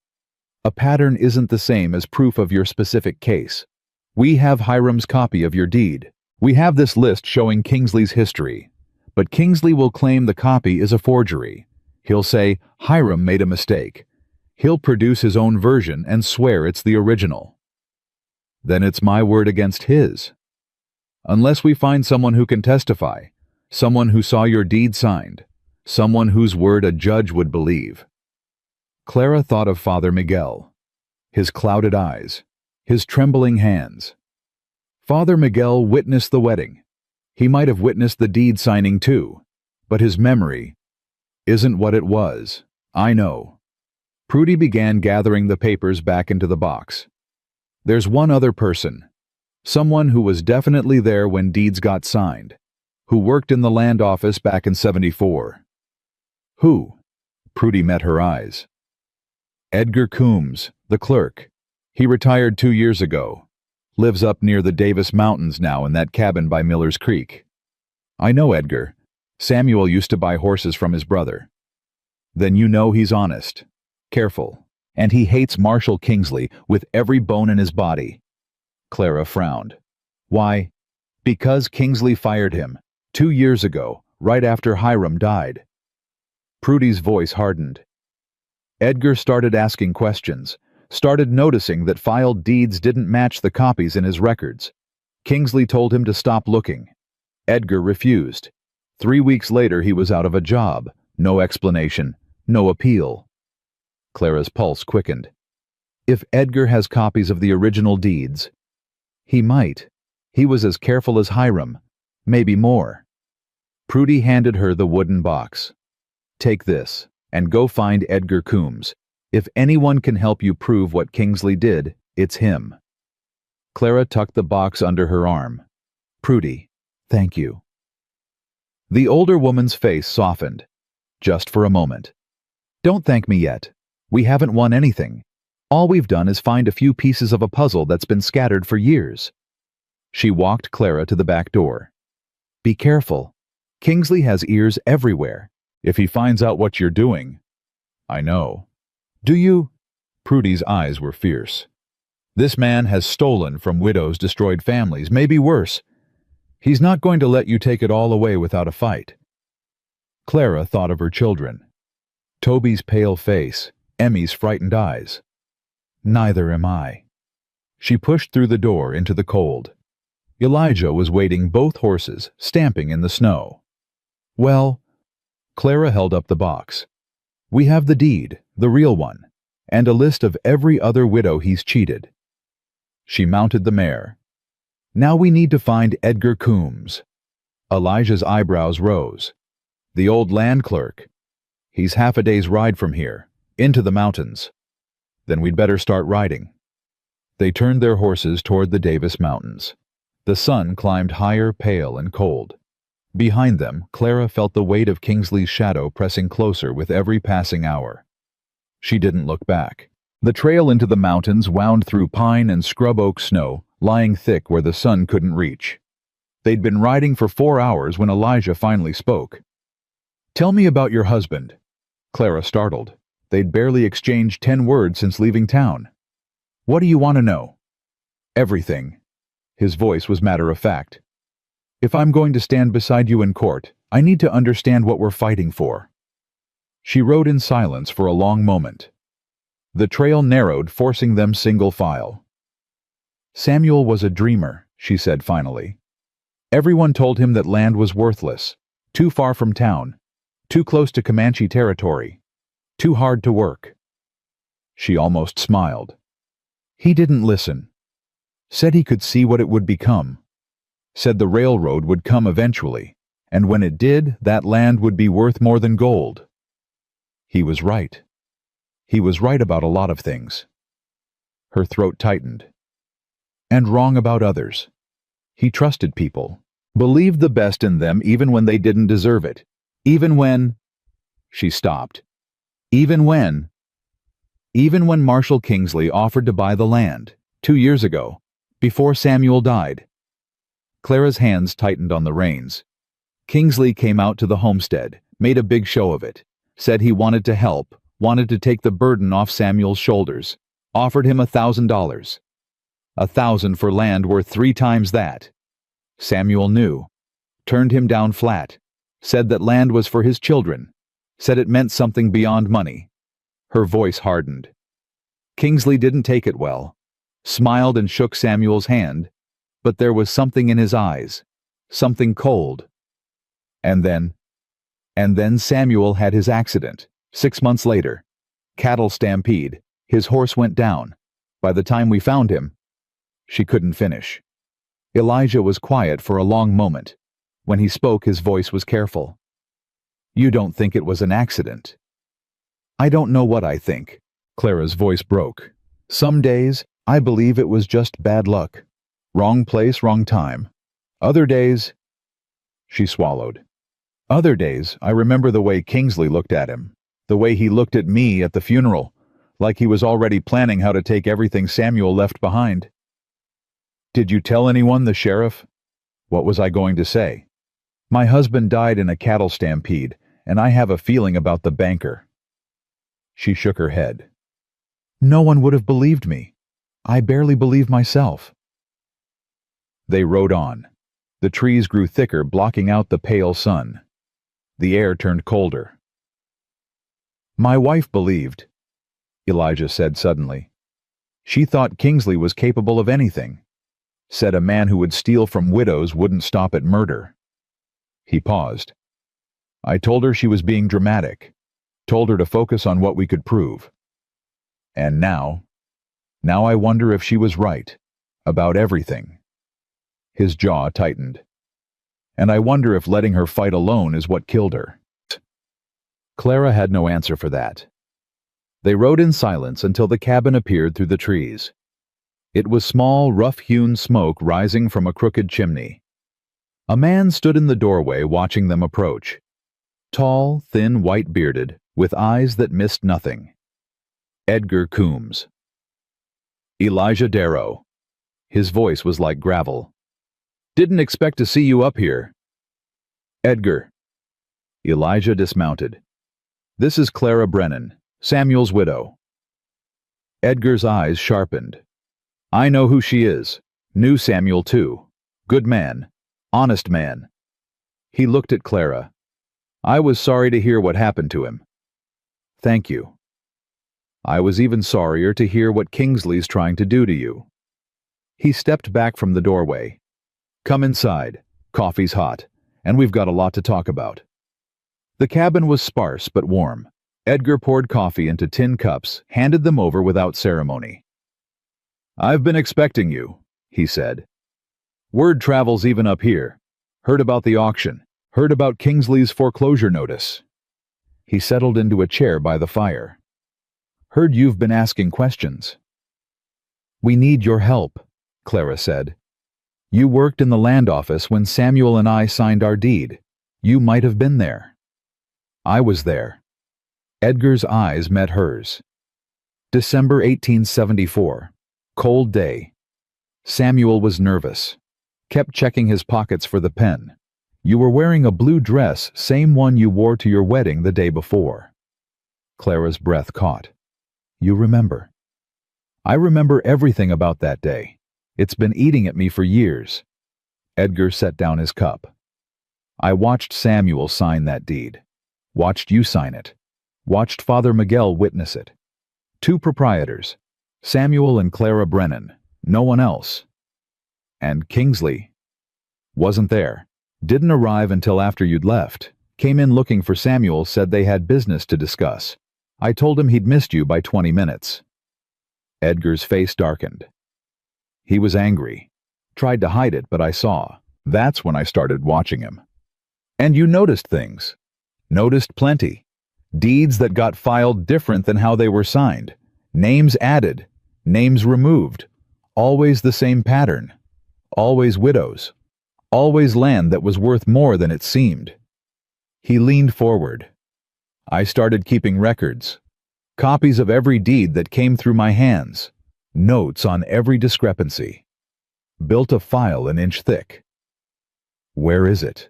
A pattern isn't the same as proof of your specific case. We have Hiram's copy of your deed. We have this list showing Kingsley's history. But Kingsley will claim the copy is a forgery. He'll say Hiram made a mistake. He'll produce his own version and swear it's the original. Then it's my word against his. Unless we find someone who can testify, someone who saw your deed signed, someone whose word a judge would believe. Clara thought of Father Miguel, his clouded eyes, his trembling hands. Father Miguel witnessed the wedding. He might have witnessed the deed signing too, but his memory isn't what it was. I know. Prudy began gathering the papers back into the box. There's one other person. Someone who was definitely there when deeds got signed, who worked in the land office back in '74. Who? Prudy met her eyes. Edgar Coombs, the clerk. He retired 2 years ago. Lives up near the Davis Mountains now in that cabin by Miller's Creek. I know Edgar. Samuel used to buy horses from his brother. Then you know he's honest, careful, and he hates Marshall Kingsley with every bone in his body. Clara frowned. Why? Because Kingsley fired him 2 years ago, right after Hiram died. Prudy's voice hardened. Edgar started asking questions, started noticing that filed deeds didn't match the copies in his records. Kingsley told him to stop looking. Edgar refused. 3 weeks later he was out of a job. No explanation, no appeal. Clara's pulse quickened. If Edgar has copies of the original deeds, he might. He was as careful as Hiram, maybe more. Prudy handed her the wooden box. Take this, and go find Edgar Coombs. If anyone can help you prove what Kingsley did, it's him. Clara tucked the box under her arm. Prudy, thank you. The older woman's face softened. Just for a moment. Don't thank me yet. We haven't won anything. All we've done is find a few pieces of a puzzle that's been scattered for years. She walked Clara to the back door. Be careful. Kingsley has ears everywhere. If he finds out what you're doing. I know. Do you? Prudy's eyes were fierce. This man has stolen from widows, destroyed families, maybe worse. He's not going to let you take it all away without a fight. Clara thought of her children. Toby's pale face, Emmy's frightened eyes. Neither am I. She pushed through the door into the cold. Elijah was waiting both horses, stamping in the snow. Well, Clara held up the box. We have the deed, the real one, and a list of every other widow he's cheated. She mounted the mare. Now we need to find Edgar Coombs. Elijah's eyebrows rose. The old land clerk. He's half a day's ride from here, into the mountains. Then we'd better start riding. They turned their horses toward the Davis Mountains. The sun climbed higher, pale and cold. Behind them, Clara felt the weight of Kingsley's shadow pressing closer with every passing hour. She didn't look back. The trail into the mountains wound through pine and scrub oak snow, lying thick where the sun couldn't reach. They'd been riding for 4 hours when Elijah finally spoke. Tell me about your husband. Clara startled. They'd barely exchanged 10 words since leaving town. What do you want to know? Everything. His voice was matter of fact. If I'm going to stand beside you in court, I need to understand what we're fighting for. She rode in silence for a long moment. The trail narrowed, forcing them single file. Samuel was a dreamer, she said finally. Everyone told him that land was worthless, too far from town, too close to Comanche territory, too hard to work. She almost smiled. He didn't listen. Said he could see what it would become. Said the railroad would come eventually, and when it did, that land would be worth more than gold. He was right. He was right about a lot of things. Her throat tightened. And wrong about others. He trusted people, believed the best in them even when they didn't deserve it, even when... She stopped. Even when Marshall Kingsley offered to buy the land, 2 years ago, before Samuel died. Clara's hands tightened on the reins. Kingsley came out to the homestead, made a big show of it, said he wanted to help, wanted to take the burden off Samuel's shoulders, offered him $1,000. $1,000 for land worth 3 times that. Samuel knew, turned him down flat, said that land was for his children, said it meant something beyond money. Her voice hardened. Kingsley didn't take it well, smiled and shook Samuel's hand, but there was something in his eyes, something cold. And then Samuel had his accident, 6 months later. Cattle stampede, his horse went down. By the time we found him, she couldn't finish. Elijah was quiet for a long moment. When he spoke, his voice was careful. You don't think it was an accident? I don't know what I think. Clara's voice broke. Some days, I believe it was just bad luck. Wrong place, wrong time. Other days... She swallowed. Other days, I remember the way Kingsley looked at him, the way he looked at me at the funeral, like he was already planning how to take everything Samuel left behind. Did you tell anyone, the sheriff? What was I going to say? My husband died in a cattle stampede, and I have a feeling about the banker. She shook her head. No one would have believed me. I barely believe myself. They rode on. The trees grew thicker, blocking out the pale sun. The air turned colder. "My wife believed," Elijah said suddenly. "She thought Kingsley was capable of anything. Said a man who would steal from widows wouldn't stop at murder." He paused. "I told her she was being dramatic. Told her to focus on what we could prove. And now I wonder if she was right. About everything." His jaw tightened. "And I wonder if letting her fight alone is what killed her." Clara had no answer for that. They rode in silence until the cabin appeared through the trees. It was small, rough-hewn smoke rising from a crooked chimney. A man stood in the doorway watching them approach. Tall, thin, white-bearded, with eyes that missed nothing. Edgar Coombs. "Elijah Darrow." His voice was like gravel. "Didn't expect to see you up here." "Edgar." Elijah dismounted. "This is Clara Brennan, Samuel's widow." Edgar's eyes sharpened. "I know who she is. Knew Samuel too. Good man. Honest man." He looked at Clara. "I was sorry to hear what happened to him." "Thank you." "I was even sorrier to hear what Kingsley's trying to do to you." He stepped back from the doorway. "Come inside. Coffee's hot, and we've got a lot to talk about." The cabin was sparse but warm. Edgar poured coffee into tin cups, handed them over without ceremony. "I've been expecting you," he said. "Word travels even up here. Heard about the auction. Heard about Kingsley's foreclosure notice." He settled into a chair by the fire. "Heard you've been asking questions." "We need your help," Clara said. "You worked in the land office when Samuel and I signed our deed. You might have been there." "I was there." Edgar's eyes met hers. December 1874. Cold day. Samuel was nervous. Kept checking his pockets for the pen. You were wearing a blue dress, same one you wore to your wedding the day before. Clara's breath caught. "You remember." "I remember everything about that day. It's been eating at me for years." Edgar set down his cup. "I watched Samuel sign that deed. Watched you sign it. Watched Father Miguel witness it. 2 proprietors, Samuel and Clara Brennan, no one else. And Kingsley wasn't there. Didn't arrive until after you'd left. Came in looking for Samuel, said they had business to discuss. I told him he'd missed you by 20 minutes. Edgar's face darkened. He was angry. Tried to hide it, but I saw. That's when I started watching him. And you noticed things. Noticed plenty. Deeds that got filed different than how they were signed. Names added. Names removed. Always the same pattern. Always widows. Always land that was worth more than it seemed. He leaned forward. I started keeping records. Copies of every deed that came through my hands. Notes on every discrepancy. Built a file an inch thick. Where is it?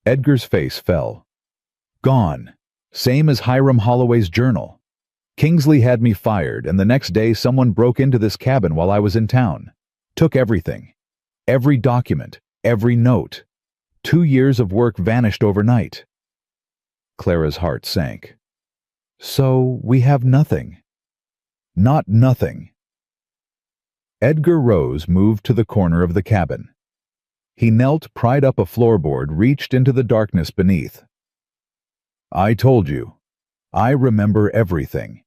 Edgar's face fell. Gone. Same as Hiram Holloway's journal. Kingsley had me fired, and the next day someone broke into this cabin while I was in town. Took everything. Every document. Every note. 2 years of work vanished overnight. Clara's heart sank. So we have nothing. Not nothing. Edgar Rose moved to the corner of the cabin. He knelt, pried up a floorboard, reached into the darkness beneath. I told you. I remember everything.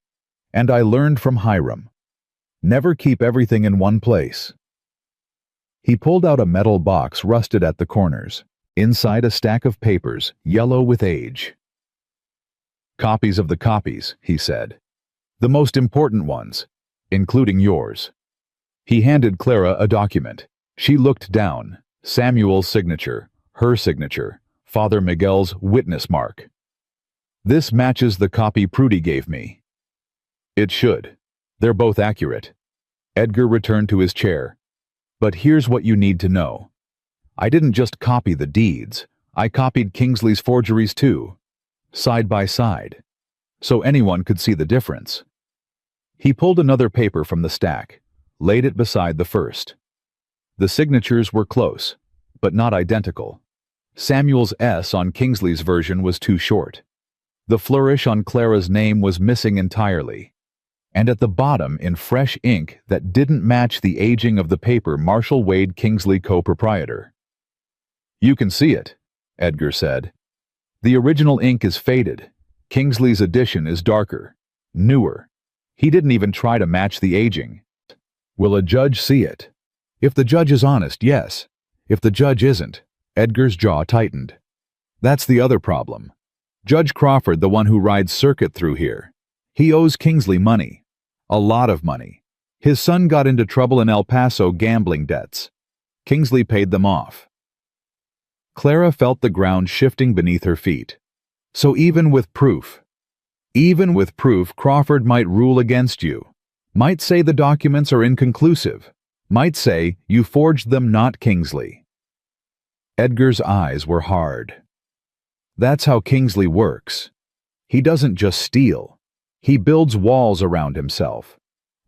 And I learned from Hiram. Never keep everything in one place. He pulled out a metal box rusted at the corners. Inside a stack of papers, yellow with age. Copies of the copies, he said. The most important ones, including yours. He handed Clara a document. She looked down. Samuel's signature, her signature, Father Miguel's witness mark. This matches the copy Prudy gave me. It should. They're both accurate. Edgar returned to his chair. But here's what you need to know. I didn't just copy the deeds. I copied Kingsley's forgeries too. Side by side. So anyone could see the difference. He pulled another paper from the stack, laid it beside the first. The signatures were close, but not identical. Samuel's S on Kingsley's version was too short. The flourish on Clara's name was missing entirely. And at the bottom, in fresh ink that didn't match the aging of the paper, Marshall Wade Kingsley, co-proprietor. "You can see it," Edgar said. "The original ink is faded. Kingsley's edition is darker, newer. He didn't even try to match the aging." "Will a judge see it?" "If the judge is honest, yes. If the judge isn't," Edgar's jaw tightened. "That's the other problem. Judge Crawford, the one who rides circuit through here, he owes Kingsley money. A lot of money. His son got into trouble in El Paso, gambling debts. Kingsley paid them off." Clara felt the ground shifting beneath her feet. "So even with proof, Crawford might rule against you. Might say the documents are inconclusive. Might say you forged them, not Kingsley." Edgar's eyes were hard. "That's how Kingsley works. He doesn't just steal. He builds walls around himself.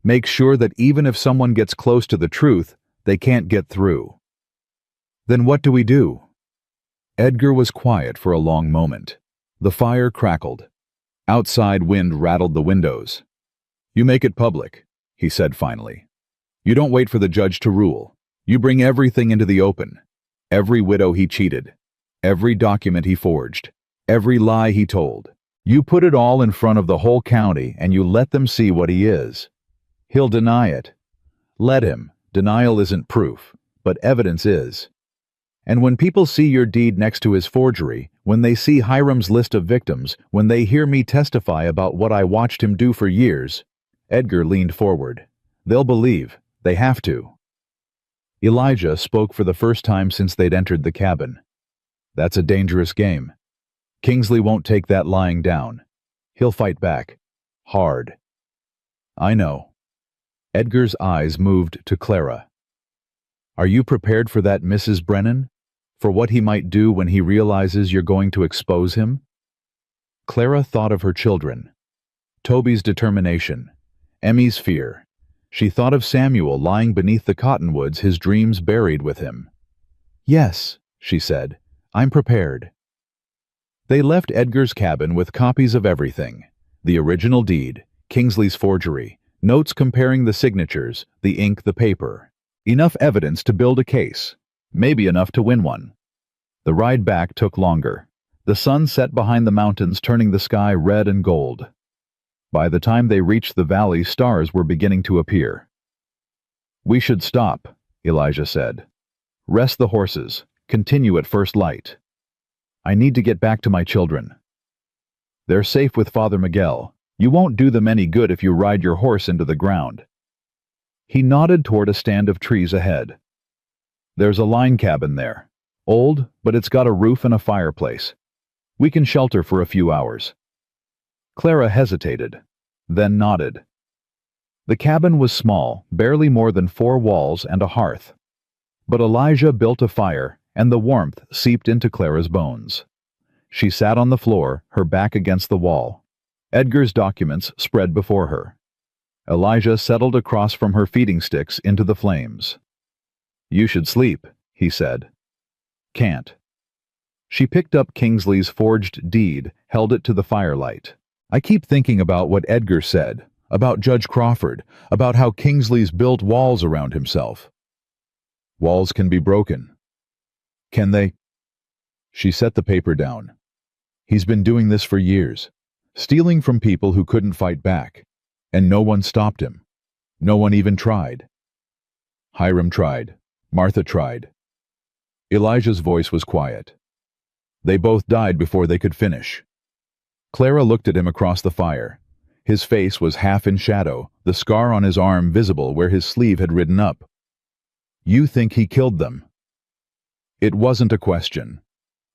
Makes sure that even if someone gets close to the truth, they can't get through." "Then what do we do?" Edgar was quiet for a long moment. The fire crackled. Outside wind rattled the windows. "You make it public," he said finally. "You don't wait for the judge to rule. You bring everything into the open. Every widow he cheated. Every document he forged. Every lie he told. You put it all in front of the whole county and you let them see what he is. He'll deny it. Let him. Denial isn't proof, but evidence is. And when people see your deed next to his forgery, when they see Hiram's list of victims, when they hear me testify about what I watched him do for years," Edgar leaned forward, "they'll believe. They have to." Elijah spoke for the first time since they'd entered the cabin. "That's a dangerous game. Kingsley won't take that lying down. He'll fight back. Hard." "I know." Edgar's eyes moved to Clara. "Are you prepared for that, Mrs. Brennan? For what he might do when he realizes you're going to expose him?" Clara thought of her children. Toby's determination. Emmy's fear. She thought of Samuel lying beneath the cottonwoods, his dreams buried with him. "Yes," she said, "I'm prepared." They left Edgar's cabin with copies of everything. The original deed, Kingsley's forgery, notes comparing the signatures, the ink, the paper. Enough evidence to build a case. Maybe enough to win one. The ride back took longer. The sun set behind the mountains, turning the sky red and gold. By the time they reached the valley, stars were beginning to appear. "We should stop," Elijah said. "Rest the horses. Continue at first light. I need to get back to my children. They're safe with Father Miguel. You won't do them any good if you ride your horse into the ground." He nodded toward a stand of trees ahead. "There's a line cabin there. Old, but it's got a roof and a fireplace. We can shelter for a few hours." Clara hesitated, then nodded. The cabin was small, barely more than 4 walls and a hearth. But Elijah built a fire, and the warmth seeped into Clara's bones. She sat on the floor, her back against the wall. Edgar's documents spread before her. Elijah settled across from her feeding sticks into the flames. "You should sleep," he said. "Can't." She picked up Kingsley's forged deed, held it to the firelight. "I keep thinking about what Edgar said, about Judge Crawford, about how Kingsley's built walls around himself." "Walls can be broken." "Can they?" She set the paper down. "He's been doing this for years, stealing from people who couldn't fight back, and no one stopped him. No one even tried. Hiram tried. Martha tried." Elijah's voice was quiet. "They both died before they could finish." Clara looked at him across the fire. His face was half in shadow, the scar on his arm visible where his sleeve had ridden up. "You think he killed them?" It wasn't a question.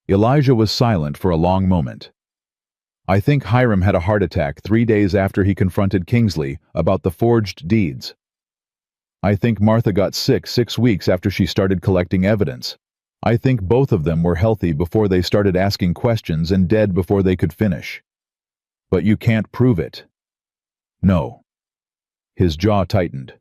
Elijah was silent for a long moment. "I think Hiram had a heart attack 3 days after he confronted Kingsley about the forged deeds. I think Martha got sick 6 weeks after she started collecting evidence. I think both of them were healthy before they started asking questions and dead before they could finish. But you can't prove it." "No." His jaw tightened.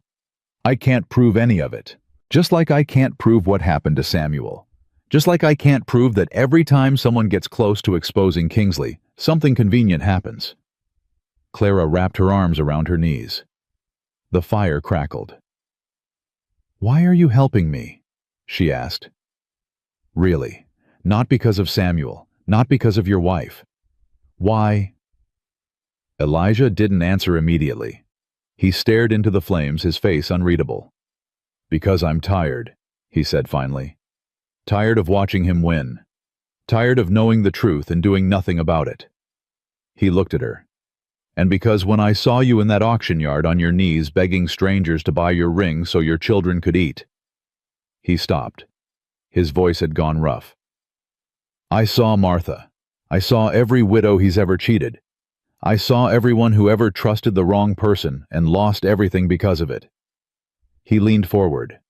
"I can't prove any of it. Just like I can't prove what happened to Samuel. Just like I can't prove that every time someone gets close to exposing Kingsley, something convenient happens. Clara wrapped her arms around her knees. The fire crackled. "Why are you helping me?" she asked. "Really, not because of Samuel, not because of your wife. Why?" Elijah didn't answer immediately. He stared into the flames, his face unreadable. "Because I'm tired," he said finally. "Tired of watching him win. Tired of knowing the truth and doing nothing about it." He looked at her. "And because when I saw you in that auction yard on your knees begging strangers to buy your ring so your children could eat." He stopped. His voice had gone rough. "I saw Martha. I saw every widow he's ever cheated. I saw everyone who ever trusted the wrong person and lost everything because of it." He leaned forward.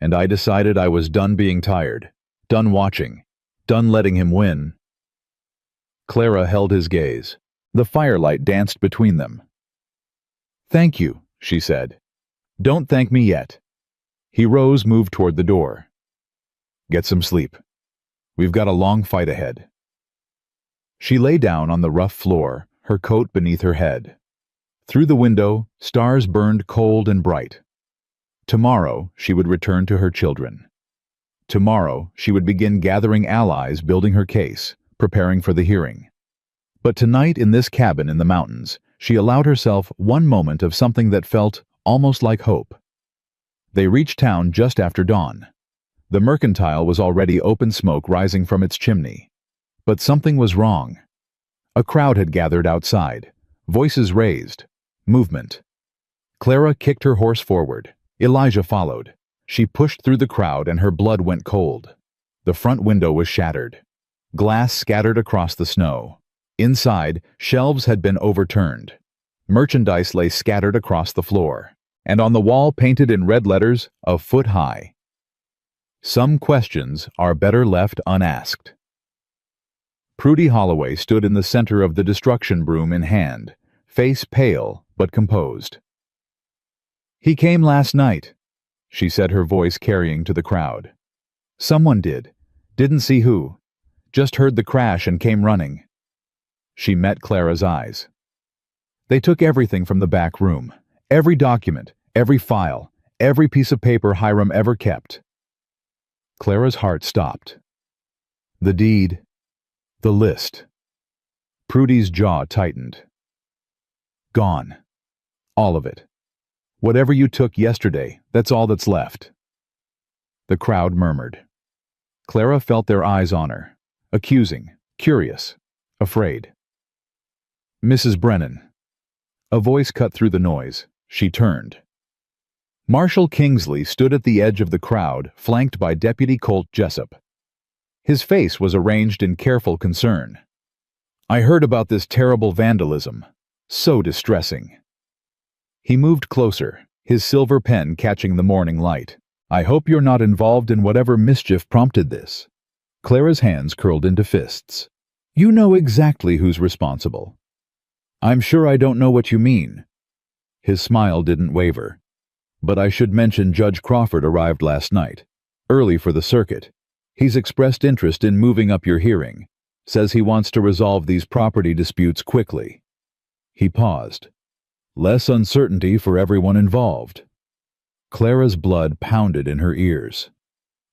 "And I decided I was done being tired, done watching, done letting him win." Clara held his gaze. The firelight danced between them. "Thank you," she said. "Don't thank me yet." He rose, moved toward the door. "Get some sleep. We've got a long fight ahead." She lay down on the rough floor, her coat beneath her head. Through the window, stars burned cold and bright. Tomorrow, she would return to her children. Tomorrow, she would begin gathering allies, building her case, preparing for the hearing. But tonight in this cabin in the mountains, she allowed herself one moment of something that felt almost like hope. They reached town just after dawn. The mercantile was already open smoke rising from its chimney. But something was wrong. A crowd had gathered outside, voices raised, movement. Clara kicked her horse forward. Elijah followed. She pushed through the crowd and her blood went cold. The front window was shattered. Glass scattered across the snow. Inside, shelves had been overturned. Merchandise lay scattered across the floor, and on the wall painted in red letters, a foot high. "Some questions are better left unasked." Prudy Holloway stood in the center of the destruction broom in hand, face pale but composed. "He came last night," she said, her voice carrying to the crowd. "Someone did. Didn't see who. Just heard the crash and came running." She met Clara's eyes. "They took everything from the back room. Every document, every file, every piece of paper Hiram ever kept." Clara's heart stopped. The deed, the list. Prudy's jaw tightened. "Gone. All of it. Whatever you took yesterday, that's all that's left." The crowd murmured. Clara felt their eyes on her, accusing, curious, afraid. "Mrs. Brennan." A voice cut through the noise. She turned. Marshal Kingsley stood at the edge of the crowd, flanked by Deputy Colt Jessup. His face was arranged in careful concern. "I heard about this terrible vandalism. So distressing." He moved closer, his silver pen catching the morning light. "I hope you're not involved in whatever mischief prompted this." Clara's hands curled into fists. "You know exactly who's responsible." "I'm sure I don't know what you mean." His smile didn't waver. "But I should mention Judge Crawford arrived last night, early for the circuit. He's expressed interest in moving up your hearing. Says he wants to resolve these property disputes quickly." He paused. "Less uncertainty for everyone involved." Clara's blood pounded in her ears.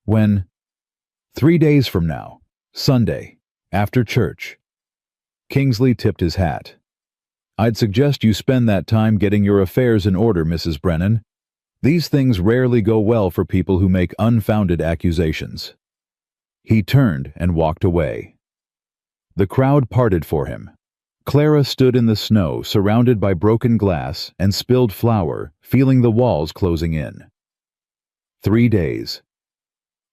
"When?" "3 days from now. Sunday. After church." Kingsley tipped his hat. "I'd suggest you spend that time getting your affairs in order, Mrs. Brennan. These things rarely go well for people who make unfounded accusations." He turned and walked away. The crowd parted for him. Clara stood in the snow, surrounded by broken glass and spilled flour, feeling the walls closing in. 3 days.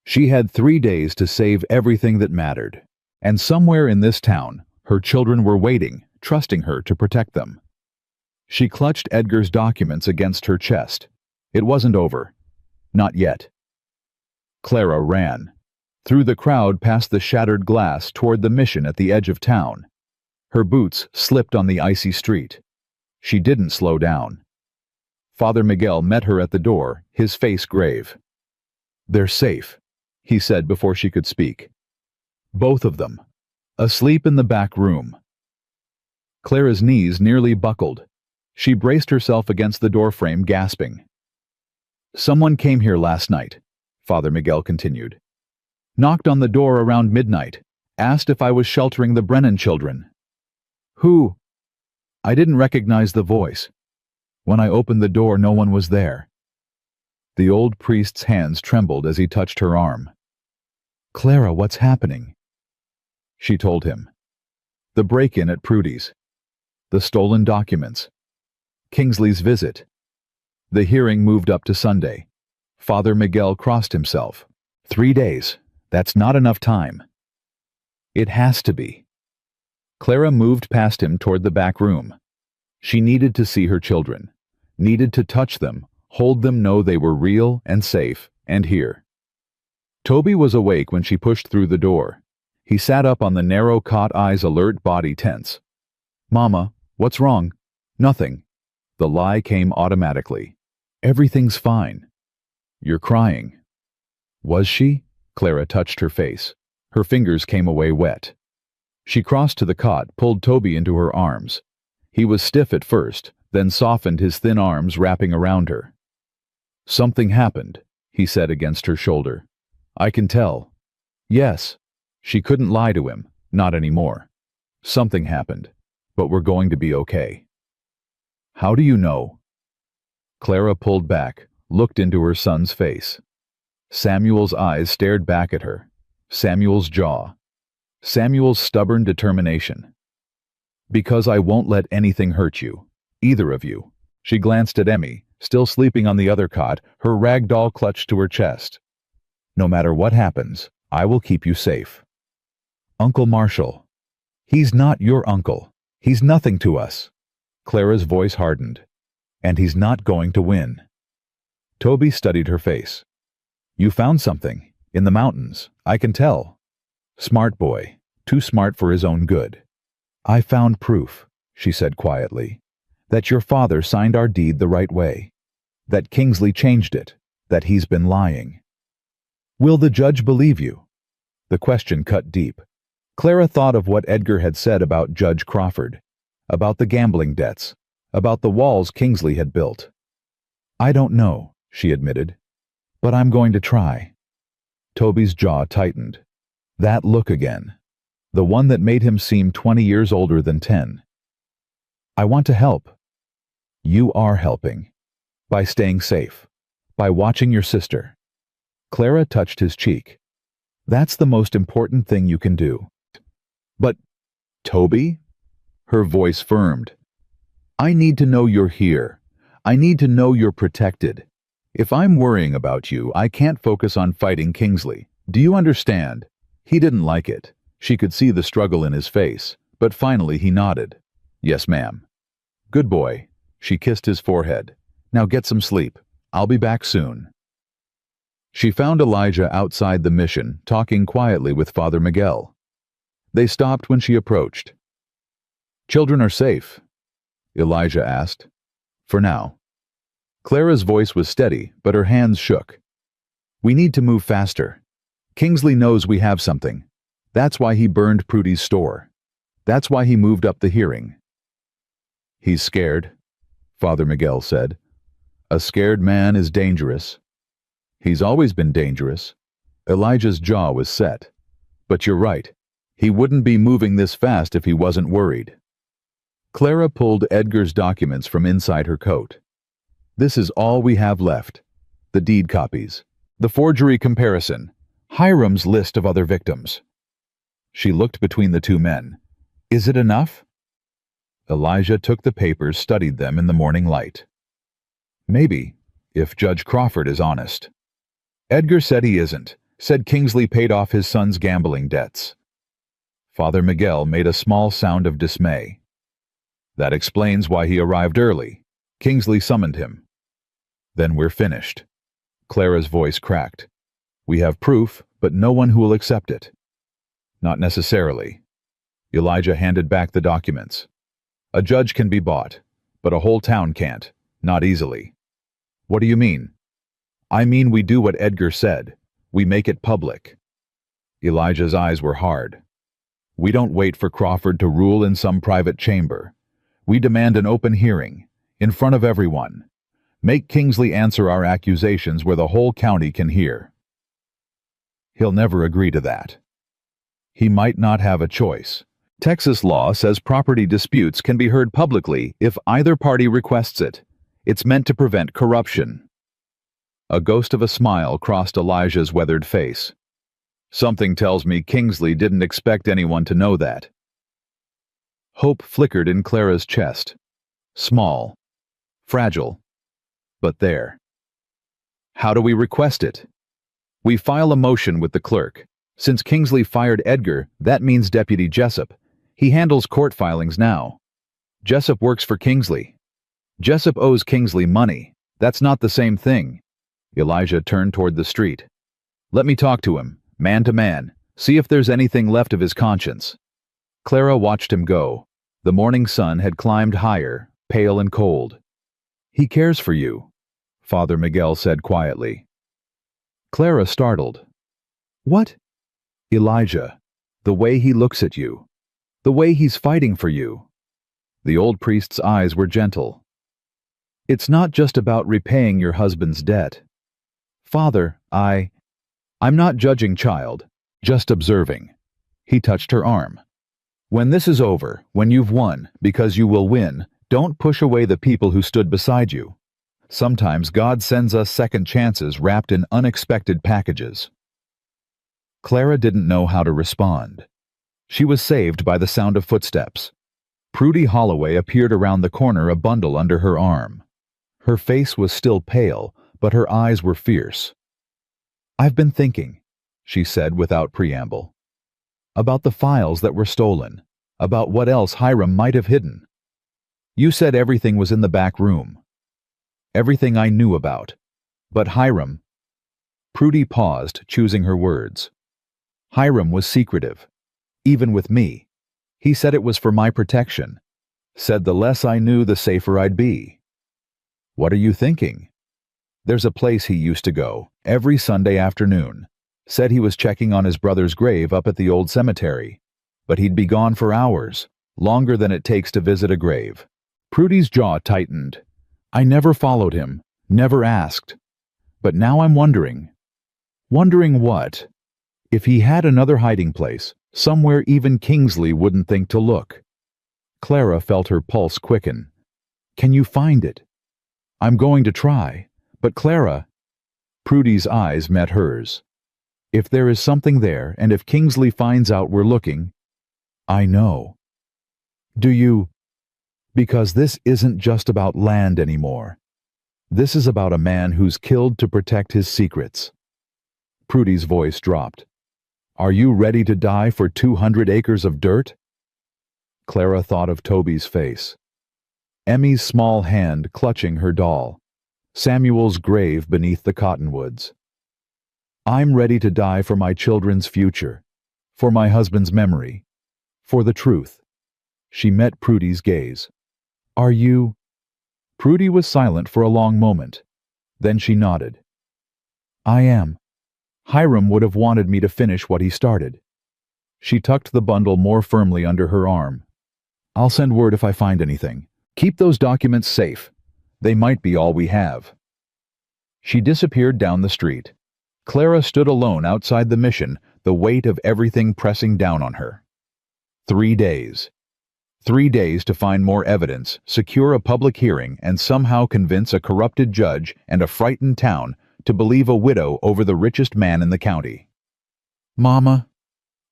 She had 3 days to save everything that mattered. And somewhere in this town, her children were waiting, trusting her to protect them. She clutched Edgar's documents against her chest. It wasn't over. Not yet. Clara ran. Through the crowd past the shattered glass toward the mission at the edge of town. Her boots slipped on the icy street. She didn't slow down. Father Miguel met her at the door, his face grave. "They're safe," he said before she could speak. Both of them. Asleep in the back room. Clara's knees nearly buckled. She braced herself against the doorframe, gasping. Someone came here last night, Father Miguel continued. Knocked on the door around midnight, asked if I was sheltering the Brennan children. Who? I didn't recognize the voice. When I opened the door, no one was there. The old priest's hands trembled as he touched her arm. Clara, what's happening? She told him. The break-in at Prudy's. The stolen documents. Kingsley's visit. The hearing moved up to Sunday. Father Miguel crossed himself. 3 days. That's not enough time. It has to be. Clara moved past him toward the back room. She needed to see her children. Needed to touch them, hold them, know they were real and safe and here. Toby was awake when she pushed through the door. He sat up on the narrow cot, eyes alert, body tense. Mama, what's wrong? Nothing. The lie came automatically. Everything's fine. You're crying. Was she? Clara touched her face. Her fingers came away wet. She crossed to the cot, pulled Toby into her arms. He was stiff at first, then softened, his thin arms wrapping around her. Something happened, he said against her shoulder. I can tell. Yes. She couldn't lie to him, not anymore. Something happened, but we're going to be okay. How do you know? Clara pulled back, looked into her son's face. Samuel's eyes stared back at her. Samuel's jaw. Samuel's stubborn determination. Because I won't let anything hurt you. Either of you. She glanced at Emmy, still sleeping on the other cot, her rag doll clutched to her chest. No matter what happens, I will keep you safe. Uncle Marshall. He's not your uncle. He's nothing to us. Clara's voice hardened. And he's not going to win. Toby studied her face. You found something. In the mountains. I can tell. Smart boy. Too smart for his own good. I found proof, she said quietly, that your father signed our deed the right way. That Kingsley changed it. That he's been lying. Will the judge believe you? The question cut deep. Clara thought of what Edgar had said about Judge Crawford, about the gambling debts, about the walls Kingsley had built. I don't know, she admitted, but I'm going to try. Toby's jaw tightened. That look again. The one that made him seem 20 years older than 10. I want to help. You are helping. By staying safe. By watching your sister. Clara touched his cheek. That's the most important thing you can do. But, Toby? Her voice firmed. I need to know you're here. I need to know you're protected. If I'm worrying about you, I can't focus on fighting Kingsley. Do you understand? He didn't like it. She could see the struggle in his face, but finally he nodded. Yes, ma'am. Good boy. She kissed his forehead. Now get some sleep. I'll be back soon. She found Elijah outside the mission, talking quietly with Father Miguel. They stopped when she approached. Children are safe? Elijah asked. For now. Clara's voice was steady, but her hands shook. We need to move faster. Kingsley knows we have something. That's why he burned Prudy's store. That's why he moved up the hearing. He's scared, Father Miguel said. A scared man is dangerous. He's always been dangerous. Elijah's jaw was set. But you're right. He wouldn't be moving this fast if he wasn't worried. Clara pulled Edgar's documents from inside her coat. This is all we have left. The deed copies. The forgery comparison. Hiram's list of other victims. She looked between the two men. Is it enough? Elijah took the papers, studied them in the morning light. Maybe, if Judge Crawford is honest. Edgar said he isn't. Said Kingsley paid off his son's gambling debts. Father Miguel made a small sound of dismay. That explains why he arrived early. Kingsley summoned him. Then we're finished. Clara's voice cracked. We have proof, but no one who will accept it. Not necessarily. Elijah handed back the documents. A judge can be bought, but a whole town can't. Not easily. What do you mean? I mean we do what Edgar said. We make it public." Elijah's eyes were hard. "We don't wait for Crawford to rule in some private chamber. We demand an open hearing, in front of everyone. Make Kingsley answer our accusations where the whole county can hear." He'll never agree to that. He might not have a choice. Texas law says property disputes can be heard publicly if either party requests it. It's meant to prevent corruption. A ghost of a smile crossed Elijah's weathered face. "Something tells me Kingsley didn't expect anyone to know that." Hope flickered in Clara's chest. Small, fragile, but there. "How do we request it?" "We file a motion with the clerk. Since Kingsley fired Edgar, that means Deputy Jessup. He handles court filings now. Jessup works for Kingsley. Jessup owes Kingsley money. That's not the same thing." Elijah turned toward the street. "Let me talk to him, man to man, see if there's anything left of his conscience." Clara watched him go. The morning sun had climbed higher, pale and cold. "He cares for you," Father Miguel said quietly. Clara startled. "What?" "Elijah, the way he looks at you, the way he's fighting for you." The old priest's eyes were gentle. "It's not just about repaying your husband's debt. Father, I'm not judging, child, just observing." He touched her arm. "When this is over, when you've won, because you will win, don't push away the people who stood beside you. Sometimes God sends us second chances wrapped in unexpected packages." Clara didn't know how to respond. She was saved by the sound of footsteps. Prudy Holloway appeared around the corner, a bundle under her arm. Her face was still pale, but her eyes were fierce. "I've been thinking," she said without preamble, "about the files that were stolen, about what else Hiram might have hidden. You said everything was in the back room. Everything I knew about. But Hiram—" Prudy paused, choosing her words. "Hiram was secretive, even with me. He said it was for my protection. Said the less I knew, the safer I'd be." "What are you thinking?" "There's a place he used to go, every Sunday afternoon. Said he was checking on his brother's grave up at the old cemetery. But he'd be gone for hours, longer than it takes to visit a grave." Prudy's jaw tightened. "I never followed him, never asked. But now I'm wondering." "Wondering what?" "If he had another hiding place, somewhere even Kingsley wouldn't think to look." Clara felt her pulse quicken. "Can you find it?" "I'm going to try. But Clara—" Prudy's eyes met hers. "If there is something there, and if Kingsley finds out we're looking—" "I know." "Do you—" "Because this isn't just about land anymore. This is about a man who's killed to protect his secrets." Prudy's voice dropped. "Are you ready to die for 200 acres of dirt?" Clara thought of Toby's face. Emmy's small hand clutching her doll. Samuel's grave beneath the cottonwoods. "I'm ready to die for my children's future, for my husband's memory, for the truth." She met Prudy's gaze. "Are you—" Prudy was silent for a long moment. Then she nodded. "I am. Hiram would have wanted me to finish what he started." She tucked the bundle more firmly under her arm. "I'll send word if I find anything. Keep those documents safe. They might be all we have." She disappeared down the street. Clara stood alone outside the mission, the weight of everything pressing down on her. 3 days. 3 days to find more evidence, secure a public hearing, and somehow convince a corrupted judge and a frightened town to believe a widow over the richest man in the county. "Mama."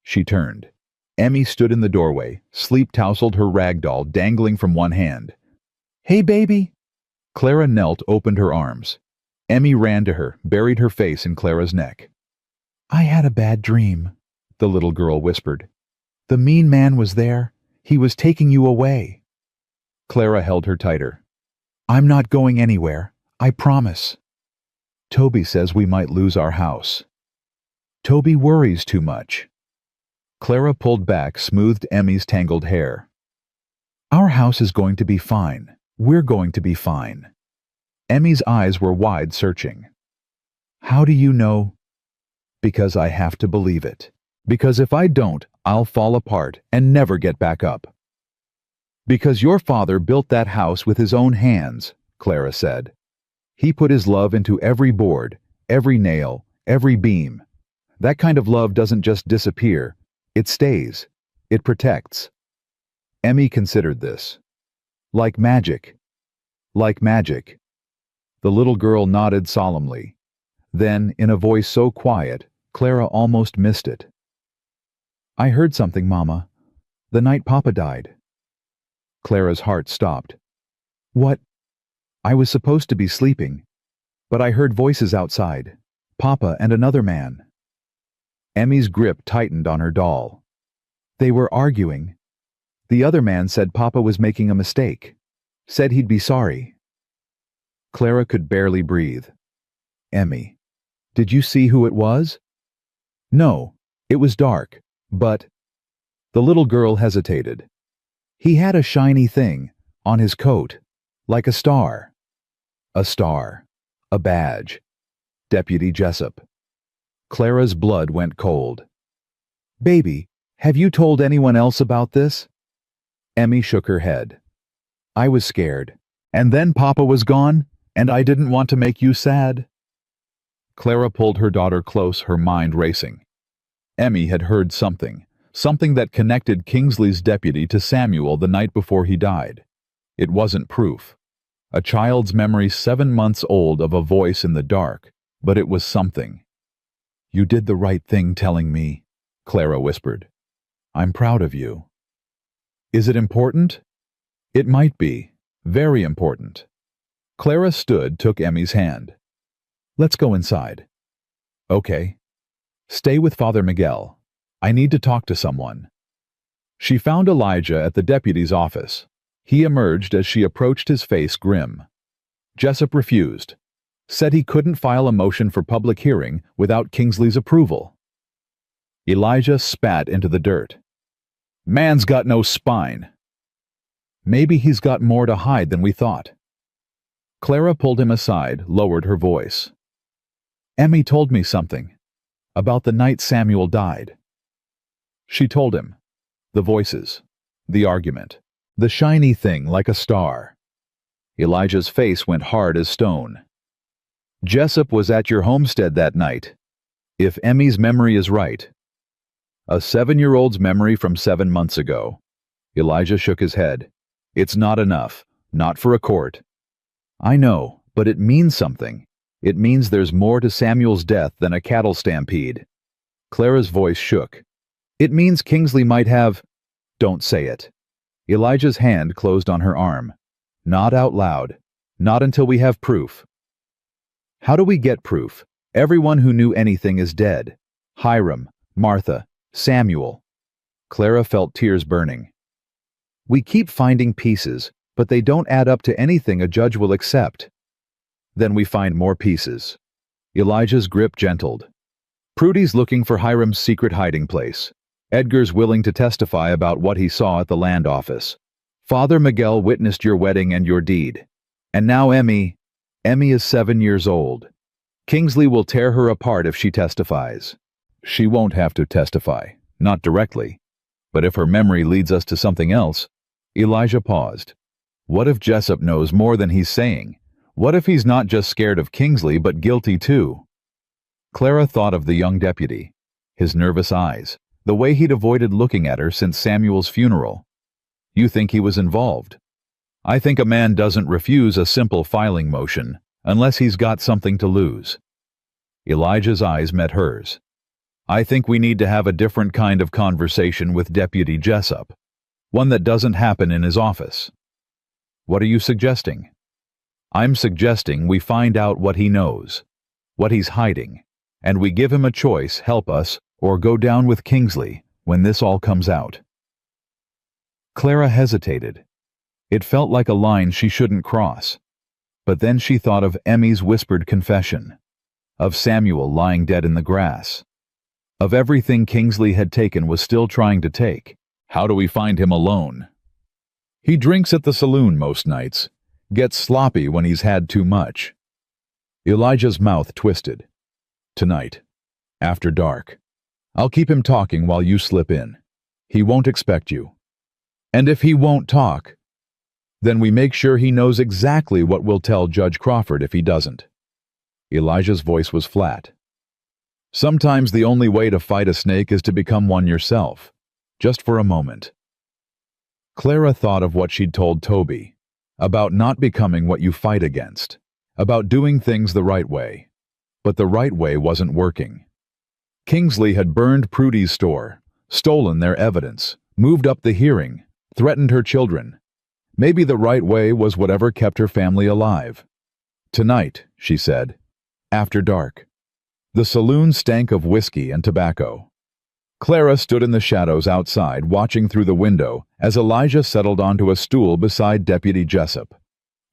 She turned. Emmy stood in the doorway, sleep-tousled, her rag doll dangling from one hand. "Hey, baby." Clara knelt, opened her arms. Emmy ran to her, buried her face in Clara's neck. "I had a bad dream," the little girl whispered. "The mean man was there. He was taking you away." Clara held her tighter. "I'm not going anywhere. I promise." "Toby says we might lose our house." "Toby worries too much." Clara pulled back, smoothed Emmy's tangled hair. "Our house is going to be fine. We're going to be fine." Emmy's eyes were wide, searching. "How do you know?" Because I have to believe it. Because if I don't, I'll fall apart and never get back up. Because your father built that house with his own hands, Clara said. He put his love into every board, every nail, every beam. That kind of love doesn't just disappear. It stays. It protects. Emmy considered this. Like magic. Like magic. The little girl nodded solemnly. Then, in a voice so quiet, Clara almost missed it. I heard something, Mama. The night Papa died. Clara's heart stopped. What? I was supposed to be sleeping, but I heard voices outside. Papa and another man. Emmy's grip tightened on her doll. They were arguing. The other man said Papa was making a mistake. Said he'd be sorry. Clara could barely breathe. Emmy, did you see who it was? No, it was dark, but... The little girl hesitated. He had a shiny thing on his coat, like a star. A star. A badge. Deputy Jessup. Clara's blood went cold. Baby, have you told anyone else about this? Emmy shook her head. I was scared. And then Papa was gone, and I didn't want to make you sad. Clara pulled her daughter close, her mind racing. Emmy had heard something that connected Kingsley's deputy to Samuel the night before he died. It wasn't proof. A child's memory 7 months old of a voice in the dark, but it was something. You did the right thing telling me, Clara whispered. I'm proud of you. Is it important? It might be. Very important. Clara stood, took Emmy's hand. Let's go inside. Okay. Stay with Father Miguel. I need to talk to someone. She found Elijah at the deputy's office. He emerged as she approached, his face grim. Jessup refused. Said he couldn't file a motion for public hearing without Kingsley's approval. Elijah spat into the dirt. Man's got no spine. Maybe he's got more to hide than we thought. Clara pulled him aside, lowered her voice. Emmy told me something. About the night Samuel died. She told him. The voices. The argument. The shiny thing like a star. Elijah's face went hard as stone. Jessup was at your homestead that night. If Emmy's memory is right. A 7-year-old's memory from 7 months ago. Elijah shook his head. It's not enough. Not for a court. I know, but it means something. It means there's more to Samuel's death than a cattle stampede. Clara's voice shook. It means Kingsley might have... Don't say it. Elijah's hand closed on her arm. Not out loud. Not until we have proof. How do we get proof? Everyone who knew anything is dead. Hiram, Martha, Samuel. Clara felt tears burning. We keep finding pieces, but they don't add up to anything a judge will accept. Then we find more pieces. Elijah's grip gentled. Prudy's looking for Hiram's secret hiding place. Edgar's willing to testify about what he saw at the land office. Father Miguel witnessed your wedding and your deed. And now Emmy is 7 years old. Kingsley will tear her apart if she testifies. She won't have to testify, not directly. But if her memory leads us to something else... Elijah paused. What if Jessup knows more than he's saying? What if he's not just scared of Kingsley but guilty too? Clara thought of the young deputy. His nervous eyes. The way he'd avoided looking at her since Samuel's funeral. You think he was involved? I think a man doesn't refuse a simple filing motion unless he's got something to lose. Elijah's eyes met hers. I think we need to have a different kind of conversation with Deputy Jessup. One that doesn't happen in his office. What are you suggesting? I'm suggesting we find out what he knows, what he's hiding, and we give him a choice, help us, or go down with Kingsley when this all comes out. Clara hesitated. It felt like a line she shouldn't cross. But then she thought of Emmy's whispered confession, of Samuel lying dead in the grass, of everything Kingsley had taken was still trying to take. How do we find him alone? He drinks at the saloon most nights, gets sloppy when he's had too much. Elijah's mouth twisted. Tonight. After dark. I'll keep him talking while you slip in. He won't expect you. And if he won't talk, then we make sure he knows exactly what we'll tell Judge Crawford if he doesn't. Elijah's voice was flat. Sometimes the only way to fight a snake is to become one yourself, just for a moment. Clara thought of what she'd told Toby, about not becoming what you fight against, about doing things the right way. But the right way wasn't working. Kingsley had burned Prudy's store, stolen their evidence, moved up the hearing, threatened her children. Maybe the right way was whatever kept her family alive. Tonight, she said, after dark. The saloon stank of whiskey and tobacco. Clara stood in the shadows outside, watching through the window as Elijah settled onto a stool beside Deputy Jessup.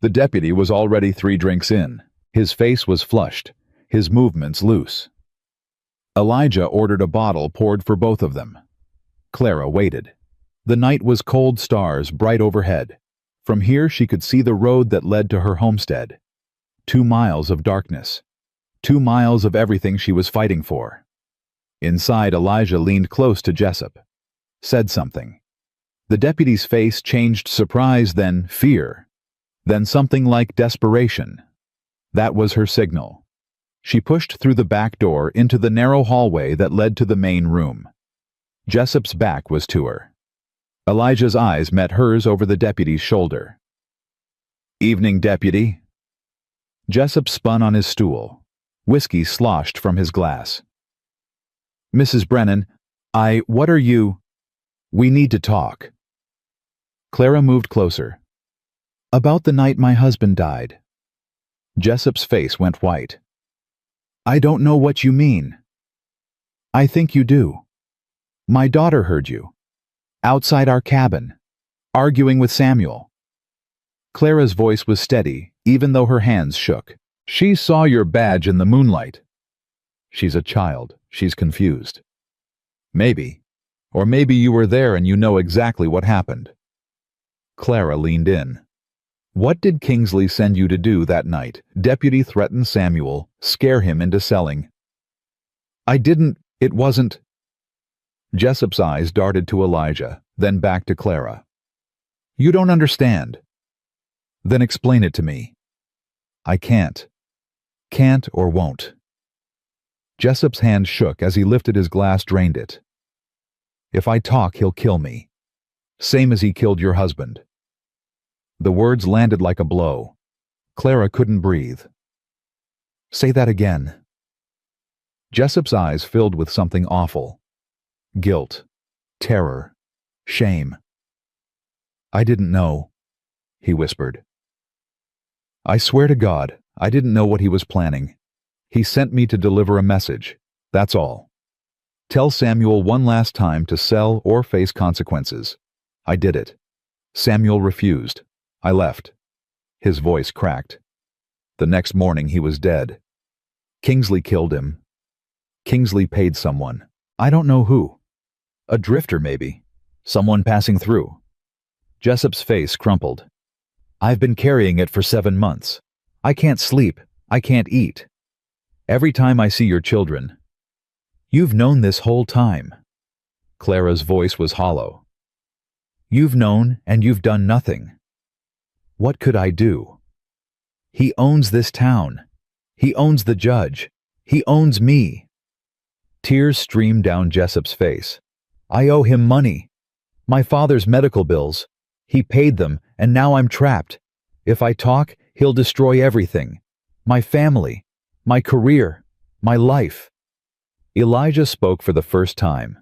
The deputy was already 3 drinks in. His face was flushed, his movements loose. Elijah ordered a bottle poured for both of them. Clara waited. The night was cold stars bright overhead. From here she could see the road that led to her homestead. 2 miles of darkness. 2 miles of everything she was fighting for. Inside, Elijah leaned close to Jessup. Said something. The deputy's face changed surprise, then fear. Then something like desperation. That was her signal. She pushed through the back door into the narrow hallway that led to the main room. Jessup's back was to her. Elijah's eyes met hers over the deputy's shoulder. "Evening, deputy." Jessup spun on his stool. Whiskey sloshed from his glass. "Mrs. Brennan, what are you—" "We need to talk." Clara moved closer. "About the night my husband died." Jessup's face went white. "I don't know what you mean." "I think you do. My daughter heard you. Outside our cabin. Arguing with Samuel." Clara's voice was steady, even though her hands shook. "She saw your badge in the moonlight." She's a child. She's confused. "Maybe. Or maybe you were there and you know exactly what happened." Clara leaned in. "What did Kingsley send you to do that night? Deputy threaten Samuel, scare him into selling." "I didn't. It wasn't." Jessup's eyes darted to Elijah, then back to Clara. "You don't understand." "Then explain it to me." "I can't. Can't or won't." Jessup's hand shook as he lifted his glass, drained it. "If I talk, he'll kill me. Same as he killed your husband." The words landed like a blow. Clara couldn't breathe. "Say that again." Jessup's eyes filled with something awful. Guilt, terror, shame. "I didn't know," he whispered. "I swear to God, I didn't know what he was planning. He sent me to deliver a message, that's all. Tell Samuel one last time to sell or face consequences. I did it. Samuel refused. I left." His voice cracked. "The next morning he was dead. Kingsley killed him. Kingsley paid someone. I don't know who. A drifter, maybe. Someone passing through." Jessup's face crumpled. "I've been carrying it for 7 months. I can't sleep. I can't eat. Every time I see your children." "You've known this whole time." Clara's voice was hollow. "You've known and you've done nothing. What could I do? He owns this town. He owns the judge. He owns me." Tears streamed down Jessup's face. "I owe him money. My father's medical bills. He paid them, and now I'm trapped. If I talk, he'll destroy everything. My family, my career, my life." Elijah spoke for the first time.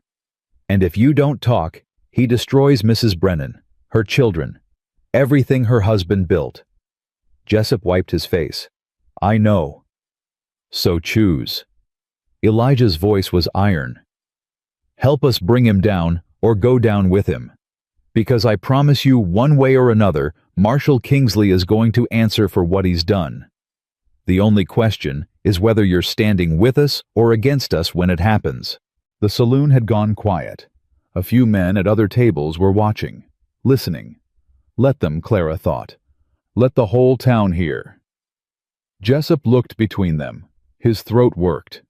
"And if you don't talk, he destroys Mrs. Brennan, her children, everything her husband built." Jessup wiped his face. "I know. So choose." Elijah's voice was iron. "Help us bring him down, or go down with him. Because I promise you, one way or another, Marshal Kingsley is going to answer for what he's done. The only question is whether you're standing with us or against us when it happens." The saloon had gone quiet. A few men at other tables were watching, listening. Let them, Clara thought. Let the whole town hear. Jessup looked between them. His throat worked.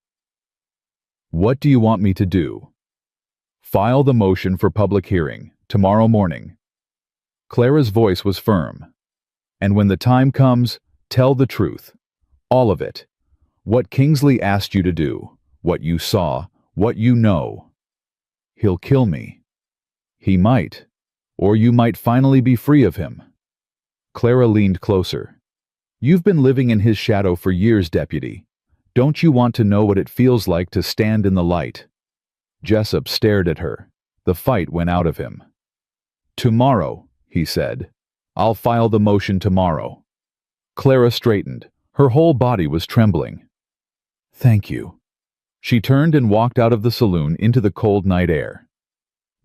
What do you want me to do? File the motion for public hearing, tomorrow morning. Clara's voice was firm. And when the time comes, tell the truth. All of it. What Kingsley asked you to do, what you saw, what you know. He'll kill me. He might. Or you might finally be free of him. Clara leaned closer. You've been living in his shadow for years, Deputy. Don't you want to know what it feels like to stand in the light? Jessup stared at her. The fight went out of him. Tomorrow, he said. I'll file the motion tomorrow. Clara straightened. Her whole body was trembling. Thank you. She turned and walked out of the saloon into the cold night air.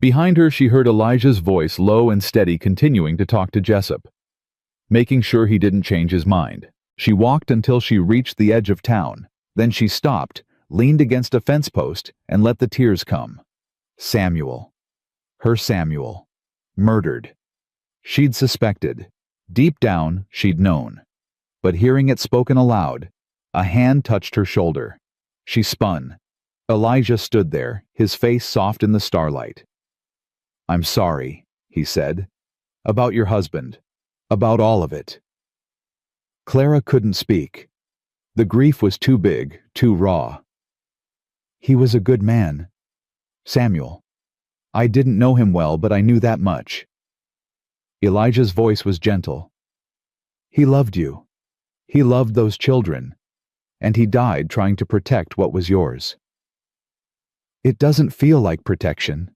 Behind her she heard Elijah's voice, low and steady, continuing to talk to Jessup. Making sure he didn't change his mind, she walked until she reached the edge of town. Then she stopped, leaned against a fence post, and let the tears come. Samuel. Her Samuel. Murdered. She'd suspected. Deep down, she'd known. But hearing it spoken aloud, a hand touched her shoulder. She spun. Elijah stood there, his face soft in the starlight. I'm sorry, he said. About your husband. About all of it. Clara couldn't speak. The grief was too big, too raw. He was a good man. Samuel. I didn't know him well, but I knew that much. Elijah's voice was gentle. He loved you. He loved those children. And he died trying to protect what was yours. It doesn't feel like protection.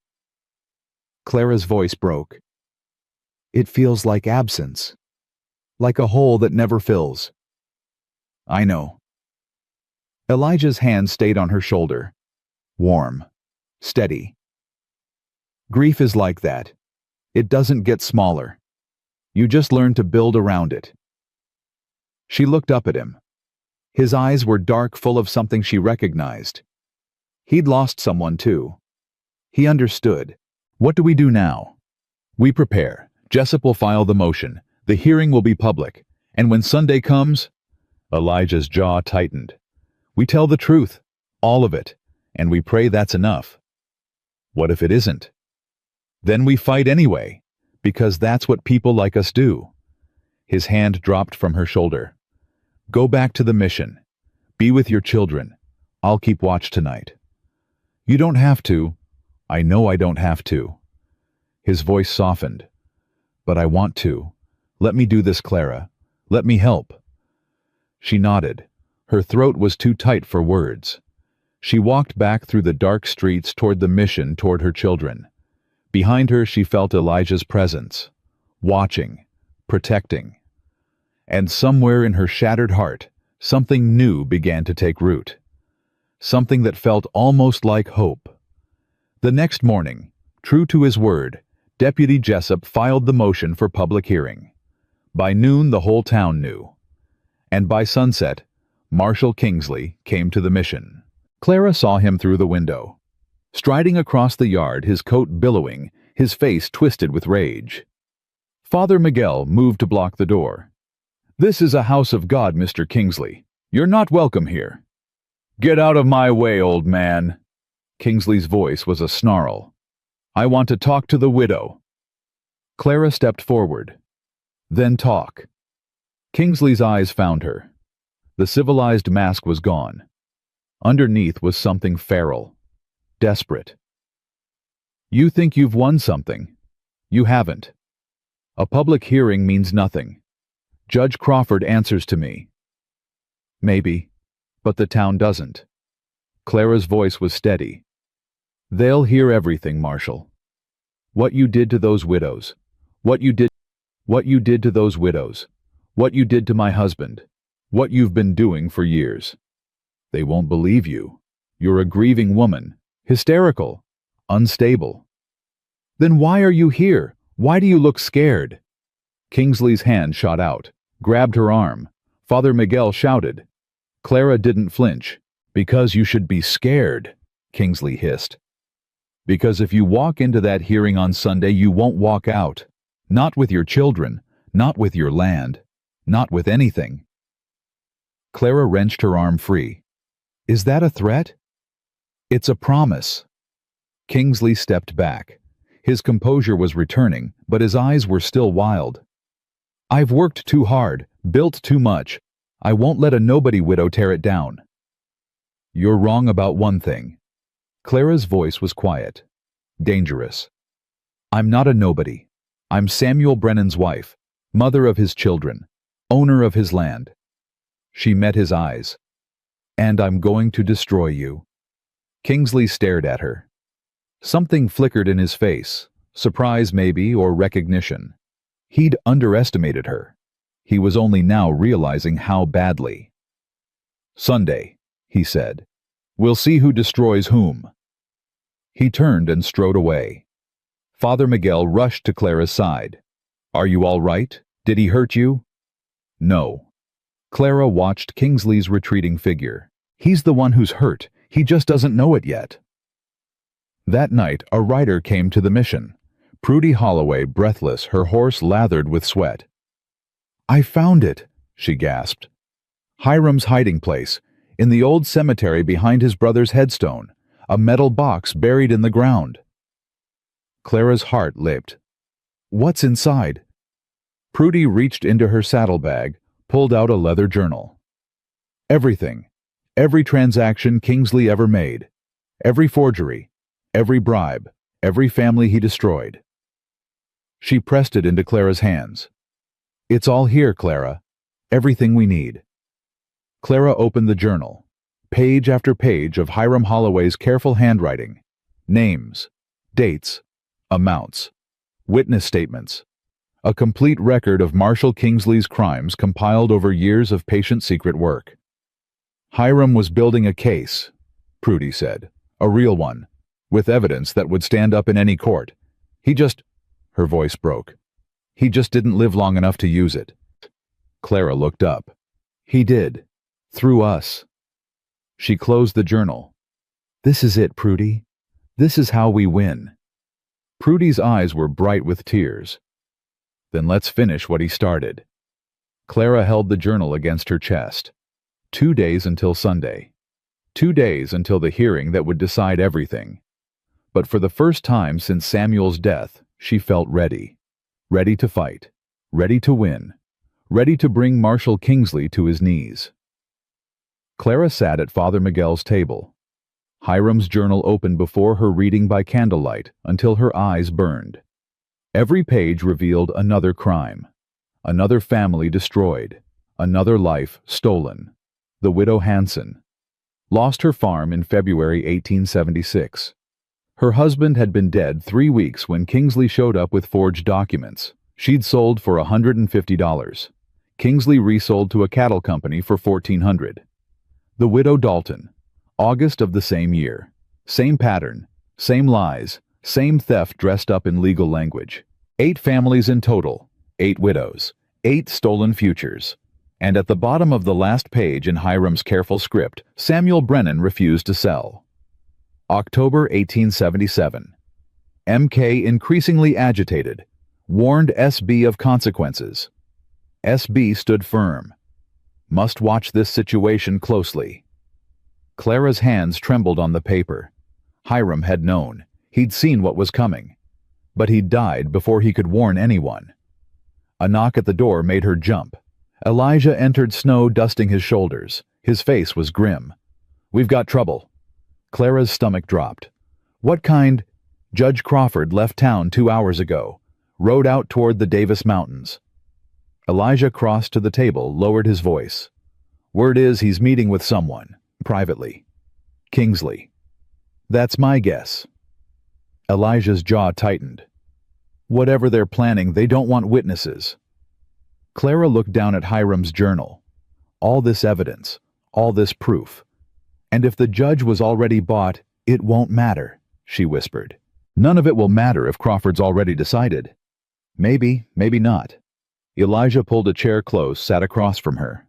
Clara's voice broke. It feels like absence. Like a hole that never fills. I know. Elijah's hand stayed on her shoulder. Warm. Steady. Grief is like that. It doesn't get smaller. You just learn to build around it. She looked up at him. His eyes were dark, full of something she recognized. He'd lost someone too. He understood. What do we do now? We prepare. Jessup will file the motion. The hearing will be public. And when Sunday comes... Elijah's jaw tightened. We tell the truth. All of it. And we pray that's enough. What if it isn't? Then we fight anyway. Because that's what people like us do. His hand dropped from her shoulder. Go back to the mission. Be with your children. I'll keep watch tonight. You don't have to. I know I don't have to. His voice softened. But I want to. Let me do this, Clara. Let me help. She nodded. Her throat was too tight for words. She walked back through the dark streets toward the mission, toward her children. Behind her she felt Elijah's presence. Watching. Protecting. And somewhere in her shattered heart, something new began to take root. Something that felt almost like hope. The next morning, true to his word, Deputy Jessup filed the motion for public hearing. By noon, the whole town knew. And by sunset, Marshal Kingsley came to the mission. Clara saw him through the window. Striding across the yard, his coat billowing, his face twisted with rage. Father Miguel moved to block the door. This is a house of God, Mr. Kingsley. You're not welcome here. Get out of my way, old man. Kingsley's voice was a snarl. I want to talk to the widow. Clara stepped forward. Then talk. Kingsley's eyes found her. The civilized mask was gone. Underneath was something feral, desperate. You think you've won something. You haven't. A public hearing means nothing. Judge Crawford answers to me. Maybe, but the town doesn't. Clara's voice was steady. They'll hear everything, Marshal. What you did to those widows. What you did to those widows. What you did to my husband. What you've been doing for years. They won't believe you. You're a grieving woman. Hysterical. Unstable. Then why are you here? Why do you look scared? Kingsley's hand shot out, grabbed her arm. Father Miguel shouted. Clara didn't flinch. Because you should be scared, Kingsley hissed. Because if you walk into that hearing on Sunday, you won't walk out. Not with your children, not with your land, not with anything. Clara wrenched her arm free. Is that a threat? It's a promise. Kingsley stepped back. His composure was returning, but his eyes were still wild. I've worked too hard, built too much. I won't let a nobody widow tear it down. You're wrong about one thing. Clara's voice was quiet, dangerous. I'm not a nobody. I'm Samuel Brennan's wife, mother of his children, owner of his land. She met his eyes. And I'm going to destroy you. Kingsley stared at her. Something flickered in his face, surprise maybe, or recognition. He'd underestimated her. He was only now realizing how badly. Sunday, he said. We'll see who destroys whom. He turned and strode away. Father Miguel rushed to Clara's side. Are you all right? Did he hurt you? No. Clara watched Kingsley's retreating figure. He's the one who's hurt. He just doesn't know it yet. That night, a rider came to the mission. Prudy Holloway, breathless, her horse lathered with sweat. I found it, she gasped. Hiram's hiding place, in the old cemetery behind his brother's headstone, a metal box buried in the ground. Clara's heart leaped. What's inside? Prudy reached into her saddlebag, pulled out a leather journal. Everything. Every transaction Kingsley ever made. Every forgery. Every bribe. Every family he destroyed. She pressed it into Clara's hands. It's all here, Clara. Everything we need. Clara opened the journal. Page after page of Hiram Holloway's careful handwriting. Names. Dates. Amounts. Witness statements. A complete record of Marshall Kingsley's crimes compiled over years of patient secret work. Hiram was building a case, Prudy said. A real one. With evidence that would stand up in any court. Her voice broke. He just didn't live long enough to use it. Clara looked up. He did. Through us. She closed the journal. This is it, Prudy. This is how we win. Prudy's eyes were bright with tears. Then let's finish what he started. Clara held the journal against her chest. 2 days until Sunday. 2 days until the hearing that would decide everything. But for the first time since Samuel's death, she felt ready. Ready to fight. Ready to win. Ready to bring Marshall Kingsley to his knees. Clara sat at Father Miguel's table. Hiram's journal opened before her, reading by candlelight until her eyes burned. Every page revealed another crime. Another family destroyed. Another life stolen. The widow Hanson. Lost her farm in February 1876. Her husband had been dead 3 weeks when Kingsley showed up with forged documents. She'd sold for $150. Kingsley resold to a cattle company for $1,400. The widow Dalton. August of the same year. Same pattern. Same lies. Same theft dressed up in legal language. 8 families in total. 8 widows. 8 stolen futures. And at the bottom of the last page in Hiram's careful script, Samuel Brennan refused to sell. October 1877. MK increasingly agitated. Warned SB of consequences. SB stood firm. Must watch this situation closely. Clara's hands trembled on the paper. Hiram had known. He'd seen what was coming. But he'd died before he could warn anyone. A knock at the door made her jump. Elijah entered, snow dusting his shoulders. His face was grim. We've got trouble. Clara's stomach dropped. What kind? Judge Crawford left town 2 hours ago. Rode out toward the Davis Mountains. Elijah crossed to the table, lowered his voice. Word is he's meeting with someone, privately. Kingsley. That's my guess. Elijah's jaw tightened. Whatever they're planning, they don't want witnesses. Clara looked down at Hiram's journal. All this evidence, all this proof. And if the judge was already bought, it won't matter, she whispered. None of it will matter if Crawford's already decided. Maybe, maybe not. Elijah pulled a chair close, sat across from her.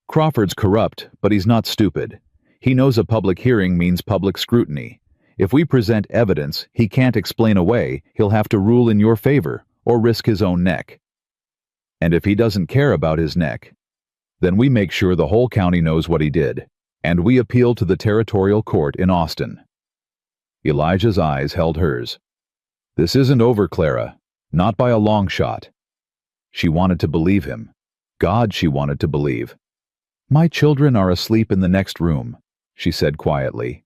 Crawford's corrupt, but he's not stupid. He knows a public hearing means public scrutiny. If we present evidence he can't explain away, he'll have to rule in your favor or risk his own neck. And if he doesn't care about his neck, then we make sure the whole county knows what he did. And we appeal to the territorial court in Austin." Elijah's eyes held hers. "This isn't over, Clara. Not by a long shot." She wanted to believe him. God, she wanted to believe. "My children are asleep in the next room," she said quietly.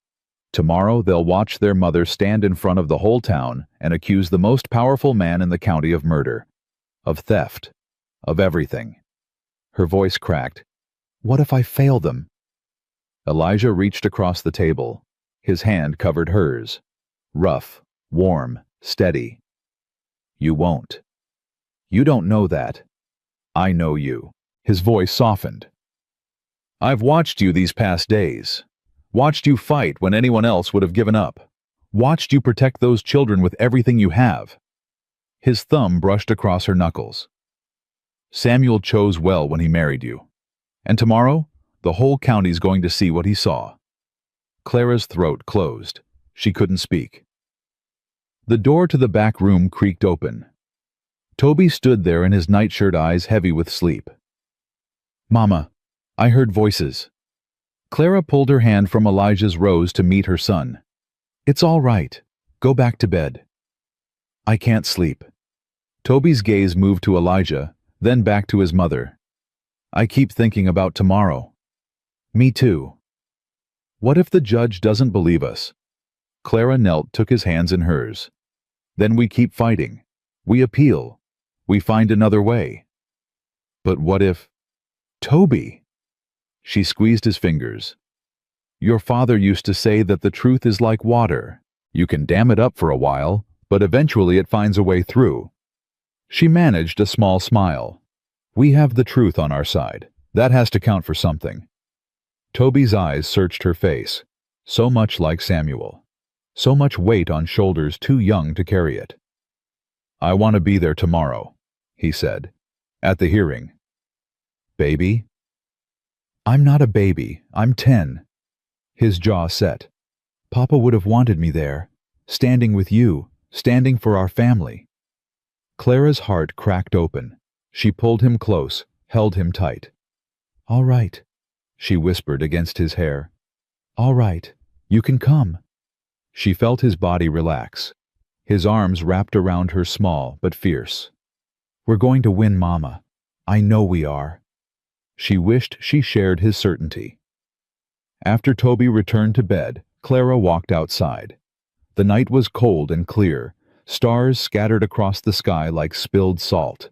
"Tomorrow they'll watch their mother stand in front of the whole town and accuse the most powerful man in the county of murder, of theft, of everything." Her voice cracked. "What if I fail them?" Elijah reached across the table. His hand covered hers. Rough, warm, steady. "You won't. You don't know that. I know you." His voice softened. "I've watched you these past days. Watched you fight when anyone else would have given up. Watched you protect those children with everything you have." His thumb brushed across her knuckles. "Samuel chose well when he married you. And tomorrow, the whole county's going to see what he saw." Clara's throat closed. She couldn't speak. The door to the back room creaked open. Toby stood there in his nightshirt, eyes heavy with sleep. "Mama, I heard voices." Clara pulled her hand from Elijah's rose to meet her son. "It's all right. Go back to bed." "I can't sleep." Toby's gaze moved to Elijah, then back to his mother. "I keep thinking about tomorrow." "Me too." "What if the judge doesn't believe us?" Clara knelt, took his hands in hers. "Then we keep fighting. We appeal. We find another way." "But what if—" "Toby!" She squeezed his fingers. "Your father used to say that the truth is like water. You can dam it up for a while, but eventually it finds a way through." She managed a small smile. "We have the truth on our side. That has to count for something." Toby's eyes searched her face. So much like Samuel. So much weight on shoulders too young to carry it. "I want to be there tomorrow," he said. "At the hearing." "Baby?" "I'm not a baby. I'm 10. His jaw set. "Papa would have wanted me there, standing with you, standing for our family." Clara's heart cracked open. She pulled him close, held him tight. "All right," she whispered against his hair. "All right, you can come." She felt his body relax. His arms wrapped around her, small but fierce. "We're going to win, Mama. I know we are." She wished she shared his certainty. After Toby returned to bed, Clara walked outside. The night was cold and clear, stars scattered across the sky like spilled salt.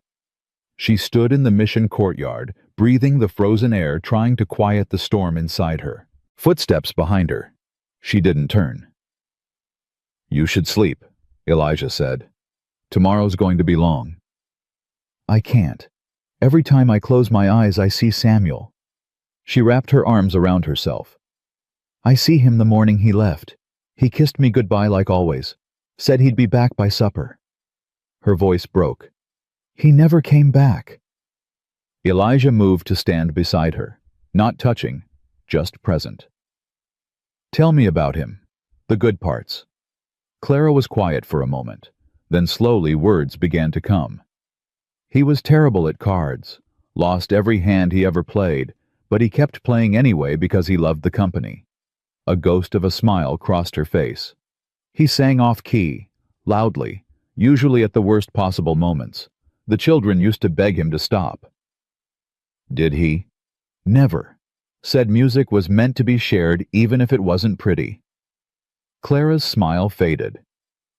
She stood in the mission courtyard, breathing the frozen air, trying to quiet the storm inside her. Footsteps behind her. She didn't turn. "You should sleep," Elijah said. "Tomorrow's going to be long." "I can't. Every time I close my eyes I see Samuel." She wrapped her arms around herself. "I see him the morning he left. He kissed me goodbye like always. Said he'd be back by supper." Her voice broke. "He never came back." Elijah moved to stand beside her, not touching, just present. "Tell me about him. The good parts." Clara was quiet for a moment. Then slowly words began to come. "He was terrible at cards, lost every hand he ever played, but he kept playing anyway because he loved the company." A ghost of a smile crossed her face. "He sang off-key, loudly, usually at the worst possible moments. The children used to beg him to stop." "Did he?" "Never. Said music was meant to be shared even if it wasn't pretty." Clara's smile faded.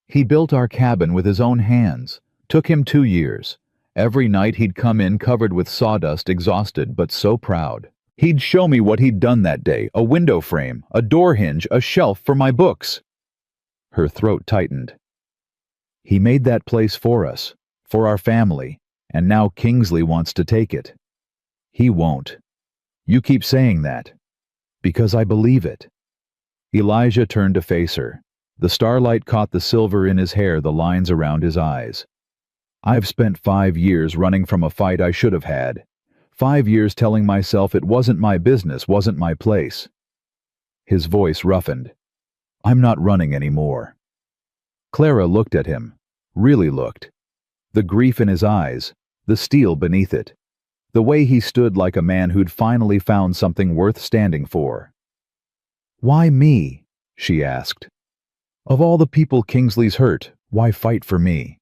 "He built our cabin with his own hands. Took him 2 years. Every night he'd come in covered with sawdust, exhausted but so proud. He'd show me what he'd done that day, a window frame, a door hinge, a shelf for my books." Her throat tightened. "He made that place for us, for our family, and now Kingsley wants to take it." "He won't. You keep saying that." "Because I believe it." Elijah turned to face her. The starlight caught the silver in his hair, the lines around his eyes. "I've spent 5 years running from a fight I should have had. 5 years telling myself it wasn't my business, wasn't my place." His voice roughened. "I'm not running anymore." Clara looked at him, really looked. The grief in his eyes, the steel beneath it. The way he stood like a man who'd finally found something worth standing for. "Why me?" she asked. "Of all the people Kingsley's hurt, why fight for me?"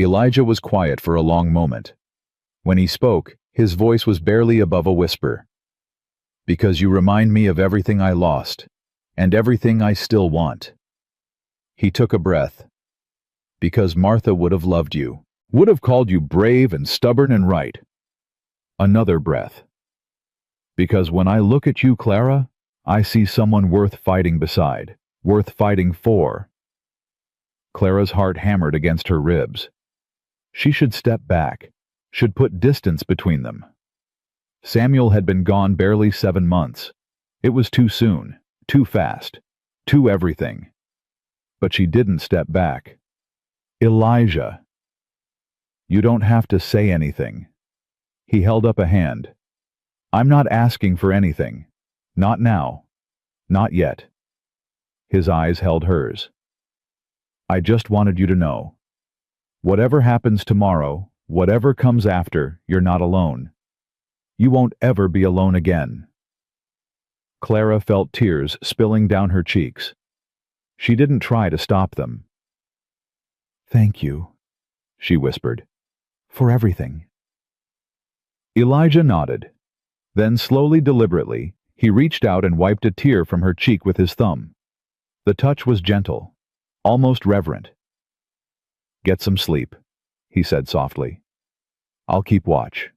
Elijah was quiet for a long moment. When he spoke, his voice was barely above a whisper. "Because you remind me of everything I lost, and everything I still want." He took a breath. "Because Martha would have loved you, would have called you brave and stubborn and right." Another breath. "Because when I look at you, Clara, I see someone worth fighting beside, worth fighting for." Clara's heart hammered against her ribs. She should step back, should put distance between them. Samuel had been gone barely 7 months. It was too soon, too fast, too everything. But she didn't step back. "Elijah." "You don't have to say anything." He held up a hand. "I'm not asking for anything. Not now. Not yet." His eyes held hers. "I just wanted you to know. Whatever happens tomorrow, whatever comes after, you're not alone. You won't ever be alone again." Clara felt tears spilling down her cheeks. She didn't try to stop them. "Thank you," she whispered, "for everything." Elijah nodded. Then slowly, deliberately, he reached out and wiped a tear from her cheek with his thumb. The touch was gentle, almost reverent. "Get some sleep," he said softly. "I'll keep watch."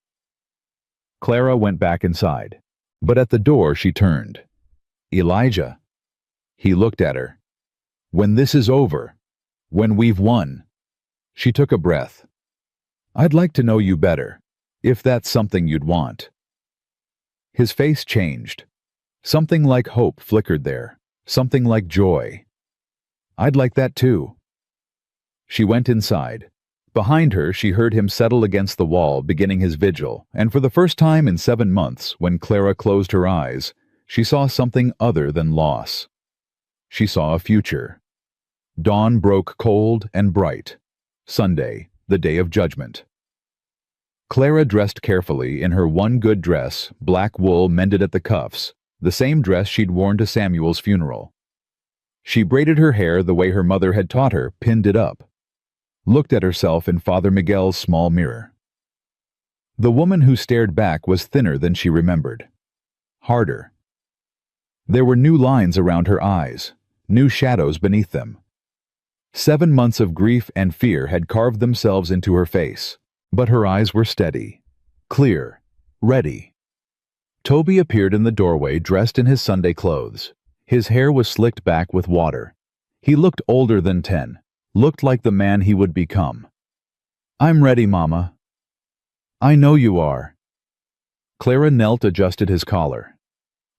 Clara went back inside, but at the door she turned. "Elijah." He looked at her. "When this is over, when we've won." She took a breath. "I'd like to know you better, if that's something you'd want." His face changed. Something like hope flickered there, something like joy. "I'd like that too." She went inside. Behind her, she heard him settle against the wall, beginning his vigil, and for the first time in 7 months, when Clara closed her eyes, she saw something other than loss. She saw a future. Dawn broke cold and bright. Sunday, the day of judgment. Clara dressed carefully in her one good dress, black wool mended at the cuffs, the same dress she'd worn to Samuel's funeral. She braided her hair the way her mother had taught her, pinned it up. Looked at herself in Father Miguel's small mirror. The woman who stared back was thinner than she remembered. Harder. There were new lines around her eyes, new shadows beneath them. 7 months of grief and fear had carved themselves into her face, but her eyes were steady, clear, ready. Toby appeared in the doorway dressed in his Sunday clothes. His hair was slicked back with water. He looked older than 10, looked like the man he would become. "I'm ready, Mama." "I know you are." Clara knelt, adjusted his collar.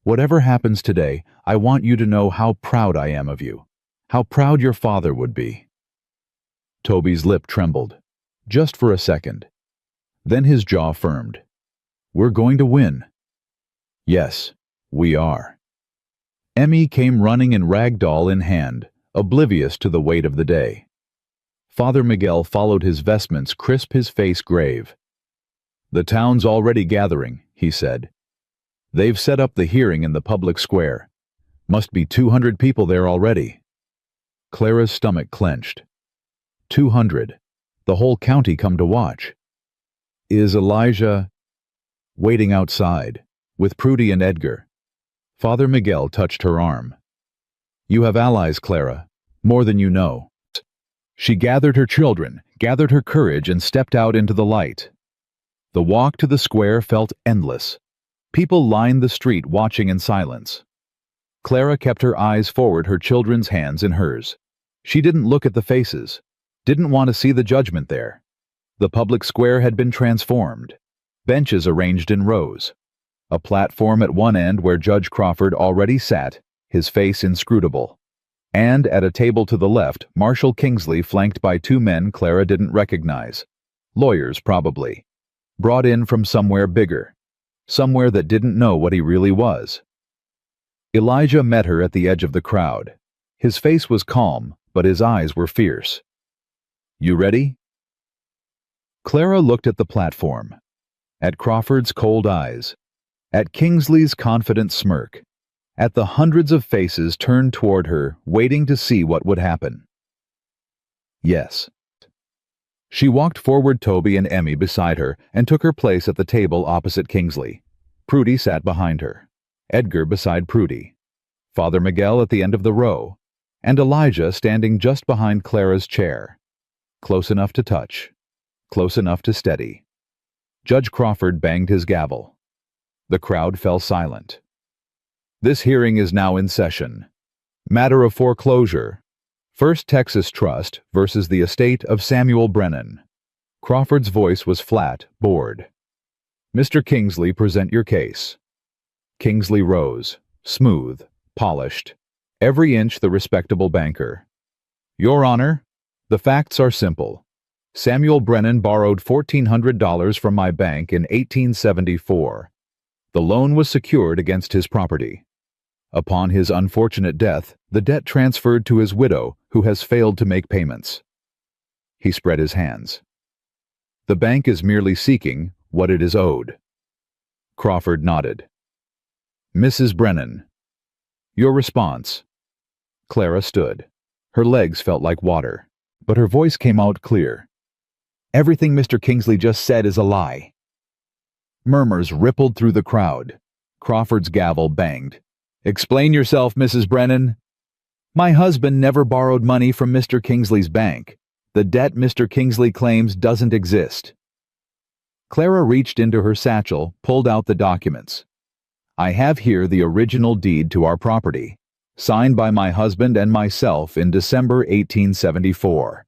"Whatever happens today, I want you to know how proud I am of you, how proud your father would be." Toby's lip trembled, just for a second. Then his jaw firmed. "We're going to win." "Yes, we are." Emmy came running in rag doll in hand, oblivious to the weight of the day. Father Miguel followed his vestments crisp, his face grave. "The town's already gathering," he said. "They've set up the hearing in the public square. Must be 200 people there already." Clara's stomach clenched. 200. The whole county come to watch. "Is Elijah—" "Waiting outside, with Prudy and Edgar." Father Miguel touched her arm. "You have allies, Clara, more than you know." She gathered her children, gathered her courage, and stepped out into the light. The walk to the square felt endless. People lined the street watching in silence. Clara kept her eyes forward, her children's hands in hers. She didn't look at the faces, didn't want to see the judgment there. The public square had been transformed. Benches arranged in rows. A platform at one end where Judge Crawford already sat, his face inscrutable. And at a table to the left, Marshal Kingsley flanked by 2 men Clara didn't recognize. Lawyers, probably. Brought in from somewhere bigger. Somewhere that didn't know what he really was. Elijah met her at the edge of the crowd. His face was calm, but his eyes were fierce. "You ready?" Clara looked at the platform. At Crawford's cold eyes. At Kingsley's confident smirk. at the hundreds of faces turned toward her, waiting to see what would happen. Yes. She walked forward, Toby and Emmy beside her, and took her place at the table opposite Kingsley. Prudy sat behind her, Edgar beside Prudy, Father Miguel at the end of the row, and Elijah standing just behind Clara's chair. Close enough to touch, close enough to steady. Judge Crawford banged his gavel. The crowd fell silent. This hearing is now in session. Matter of foreclosure. First Texas Trust versus the estate of Samuel Brennan. Crawford's voice was flat, bored. Mr. Kingsley, present your case. Kingsley rose, smooth, polished, every inch the respectable banker. Your Honor, the facts are simple. Samuel Brennan borrowed $1,400 from my bank in 1874. The loan was secured against his property. Upon his unfortunate death, the debt transferred to his widow, who has failed to make payments. He spread his hands. The bank is merely seeking what it is owed. Crawford nodded. Mrs. Brennan, your response. Clara stood. Her legs felt like water, but her voice came out clear. Everything Mr. Kingsley just said is a lie. Murmurs rippled through the crowd. Crawford's gavel banged. Explain yourself, Mrs. Brennan. My husband never borrowed money from Mr. Kingsley's bank. The debt Mr. Kingsley claims doesn't exist. Clara reached into her satchel, pulled out the documents. I have here the original deed to our property, signed by my husband and myself in December 1874.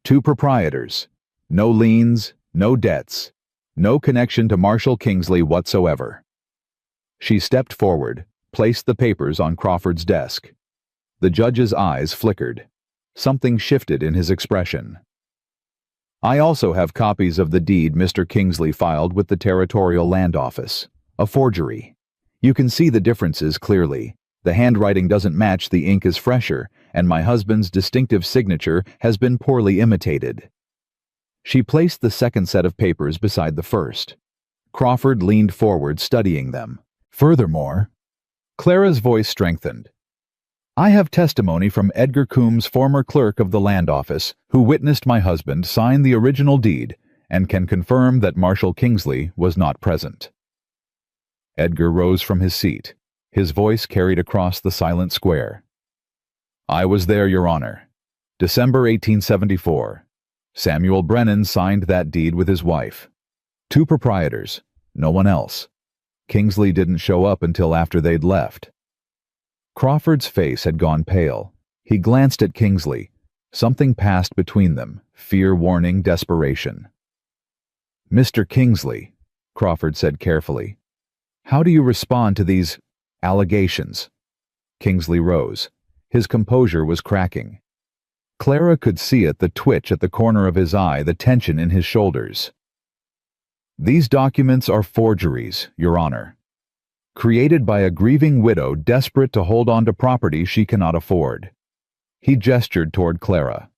2 proprietors, no liens, no debts, no connection to Marshall Kingsley whatsoever. She stepped forward, placed the papers on Crawford's desk. The judge's eyes flickered. Something shifted in his expression. I also have copies of the deed Mr. Kingsley filed with the Territorial Land Office. A forgery. You can see the differences clearly. The handwriting doesn't match, the ink is fresher, and my husband's distinctive signature has been poorly imitated. She placed the second set of papers beside the first. Crawford leaned forward, studying them. Furthermore, Clara's voice strengthened. I have testimony from Edgar Coombs, former clerk of the Land Office, who witnessed my husband sign the original deed and can confirm that Marshall Kingsley was not present. Edgar rose from his seat. His voice carried across the silent square. I was there, Your Honor. December 1874. Samuel Brennan signed that deed with his wife. 2 proprietors, no one else. Kingsley didn't show up until after they'd left. Crawford's face had gone pale. He glanced at Kingsley. Something passed between them, fear, warning, desperation. Mr. Kingsley, Crawford said carefully, how do you respond to these allegations? Kingsley rose. His composure was cracking. Clara could see it, the twitch at the corner of his eye, the tension in his shoulders. These documents are forgeries, Your Honor. Created by a grieving widow desperate to hold on to property she cannot afford. He gestured toward Clara.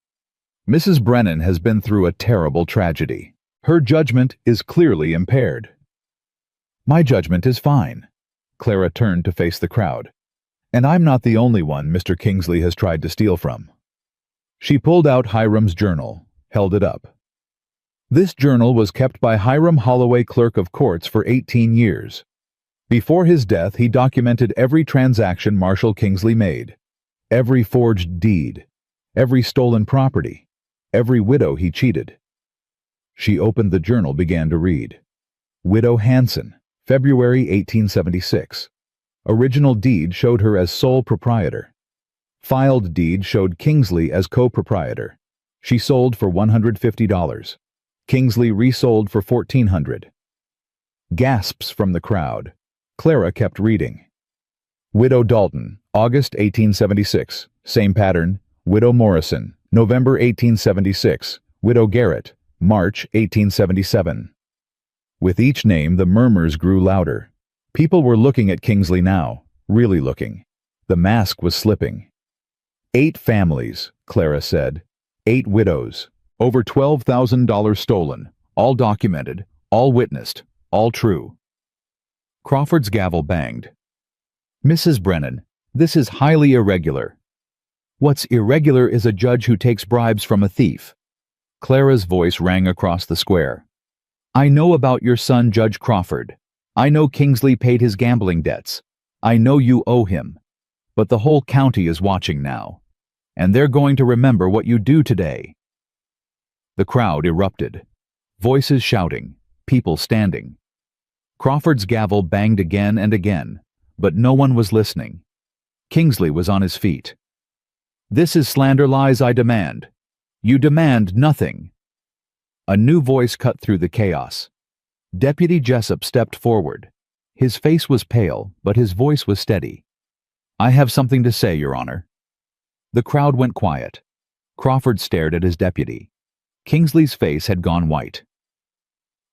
Mrs. Brennan has been through a terrible tragedy. Her judgment is clearly impaired. My judgment is fine. Clara turned to face the crowd. And I'm not the only one Mr. Kingsley has tried to steal from. She pulled out Hiram's journal, held it up. This journal was kept by Hiram Holloway, clerk of courts, for 18 years. Before his death, he documented every transaction Marshall Kingsley made, every forged deed, every stolen property, every widow he cheated. She opened the journal, began to read. Widow Hanson, February 1876. Original deed showed her as sole proprietor. Filed deed showed Kingsley as co-proprietor. She sold for $150. Kingsley resold for $1,400. Gasps from the crowd. Clara kept reading. Widow Dalton, August 1876. Same pattern. Widow Morrison, November 1876. Widow Garrett, March 1877. With each name, the murmurs grew louder. People were looking at Kingsley now, really looking. The mask was slipping. 8 families, Clara said. 8 widows. Over $12,000 stolen. All documented. All witnessed. All true. Crawford's gavel banged. Mrs. Brennan, this is highly irregular. What's irregular is a judge who takes bribes from a thief. Clara's voice rang across the square. I know about your son, Judge Crawford. I know Kingsley paid his gambling debts. I know you owe him. But the whole county is watching now. And they're going to remember what you do today. The crowd erupted. Voices shouting, people standing. Crawford's gavel banged again and again, but no one was listening. Kingsley was on his feet. This is slander lies I demand. You demand nothing. A new voice cut through the chaos. Deputy Jessup stepped forward. His face was pale, but his voice was steady. I have something to say, Your Honor. The crowd went quiet. Crawford stared at his deputy. Kingsley's face had gone white.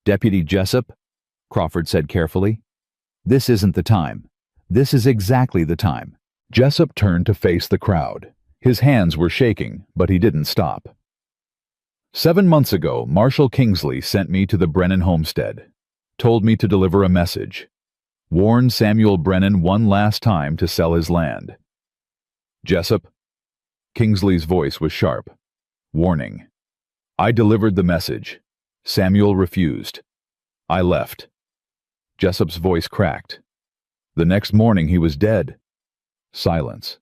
Deputy Jessup, Crawford said carefully, this isn't the time. This is exactly the time. Jessup turned to face the crowd. His hands were shaking, but he didn't stop. 7 months ago, Marshal Kingsley sent me to the Brennan homestead, told me to deliver a message, warned Samuel Brennan one last time to sell his land. Jessup, Kingsley's voice was sharp. Warning. I delivered the message. Samuel refused. I left. Jessup's voice cracked. The next morning he was dead. Silence.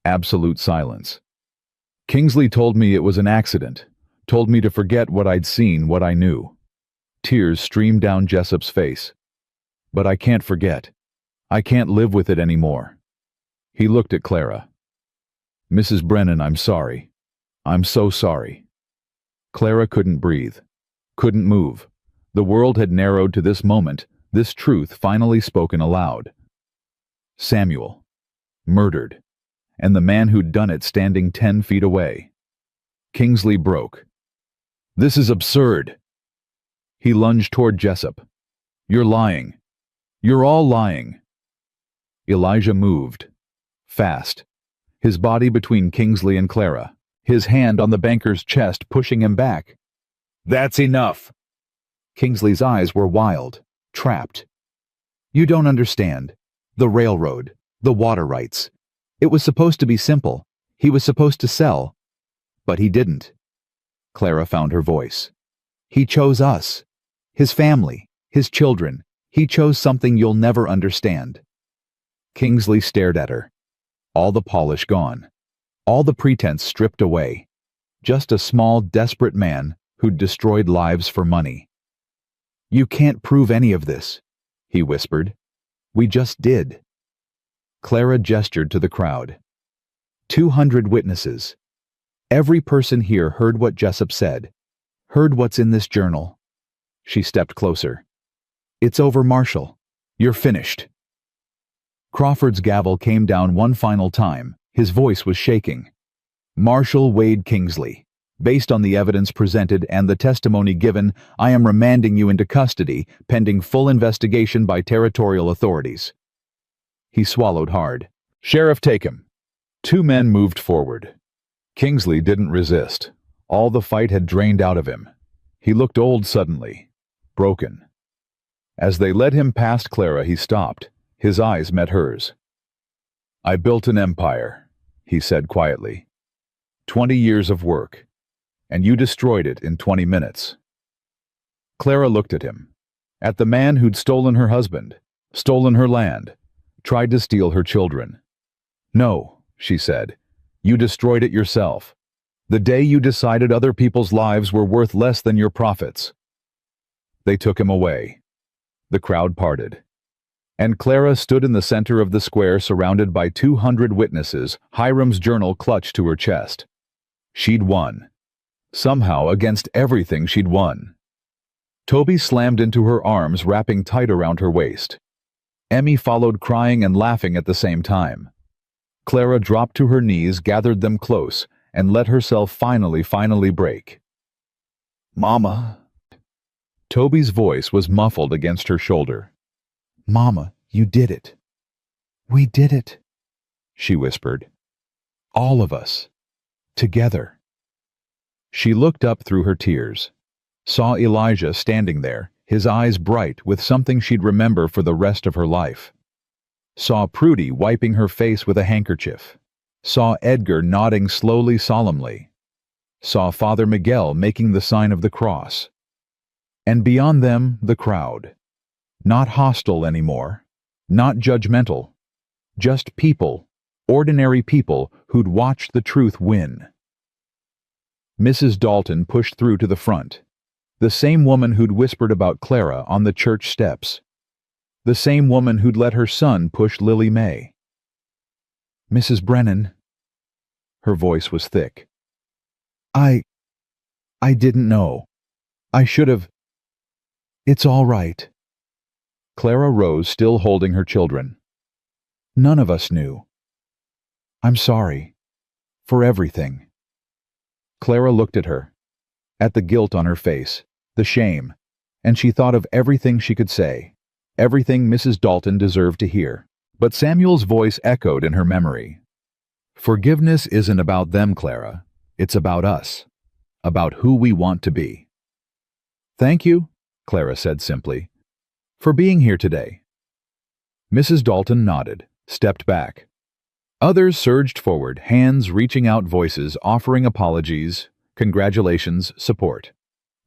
Absolute silence. Kingsley told me it was an accident, told me to forget what I'd seen, what I knew. Tears streamed down Jessup's face. But I can't forget. I can't live with it anymore. He looked at Clara. Mrs. Brennan, I'm sorry. I'm so sorry. Clara couldn't breathe, couldn't move. The world had narrowed to this moment, this truth finally spoken aloud. Samuel. Murdered. And the man who'd done it standing 10 feet away. Kingsley broke. This is absurd. He lunged toward Jessup. You're lying. You're all lying. Elijah moved. Fast. His body between Kingsley and Clara. His hand on the banker's chest pushing him back. That's enough. Kingsley's eyes were wild, trapped. You don't understand. The railroad, the water rights. It was supposed to be simple. He was supposed to sell. But he didn't. Clara found her voice. He chose us. His family, his children. He chose something you'll never understand. Kingsley stared at her. All the polish gone. All the pretense stripped away. Just a small, desperate man who'd destroyed lives for money. You can't prove any of this, he whispered. We just did. Clara gestured to the crowd. 200 witnesses. Every person here heard what Jessup said, heard what's in this journal. She stepped closer. It's over, Marshal. You're finished. Crawford's gavel came down one final time. His voice was shaking. Marshal Wade Kingsley, based on the evidence presented and the testimony given, I am remanding you into custody, pending full investigation by territorial authorities. He swallowed hard. Sheriff, take him. 2 men moved forward. Kingsley didn't resist. All the fight had drained out of him. He looked old suddenly, broken. As they led him past Clara, he stopped. His eyes met hers. I built an empire, he said quietly. 20 years of work, and you destroyed it in 20 minutes. Clara looked at him, at the man who'd stolen her husband, stolen her land, tried to steal her children. No, she said, you destroyed it yourself. The day you decided other people's lives were worth less than your profits. They took him away. The crowd parted. And Clara stood in the center of the square surrounded by 200 witnesses, Hiram's journal clutched to her chest. She'd won. Somehow, against everything, she'd won. Toby slammed into her arms, wrapping tight around her waist. Emmy followed, crying and laughing at the same time. Clara dropped to her knees, gathered them close, and let herself finally break. Mama. Toby's voice was muffled against her shoulder. Mama, you did it. We did it, she whispered. All of us. Together. She looked up through her tears, saw Elijah standing there, his eyes bright with something she'd remember for the rest of her life. saw Prudy wiping her face with a handkerchief, saw Edgar nodding slowly solemnly, saw Father Miguel making the sign of the cross. And beyond them, the crowd. Not hostile anymore, not judgmental, just people, ordinary people who'd watched the truth win. Mrs. Dalton pushed through to the front, the same woman who'd whispered about Clara on the church steps, the same woman who'd let her son push Lily May. "Mrs. Brennan." Her voice was thick. I didn't know. I should have. It's all right." Clara rose, still holding her children. "None of us knew. I'm sorry. For everything." Clara looked at her, at the guilt on her face, the shame, and she thought of everything she could say, everything Mrs. Dalton deserved to hear. But Samuel's voice echoed in her memory. "Forgiveness isn't about them, Clara. It's about us, about who we want to be." "Thank you," Clara said simply, "for being here today." Mrs. Dalton nodded, stepped back. Others surged forward, hands reaching out, voices offering apologies, congratulations, support.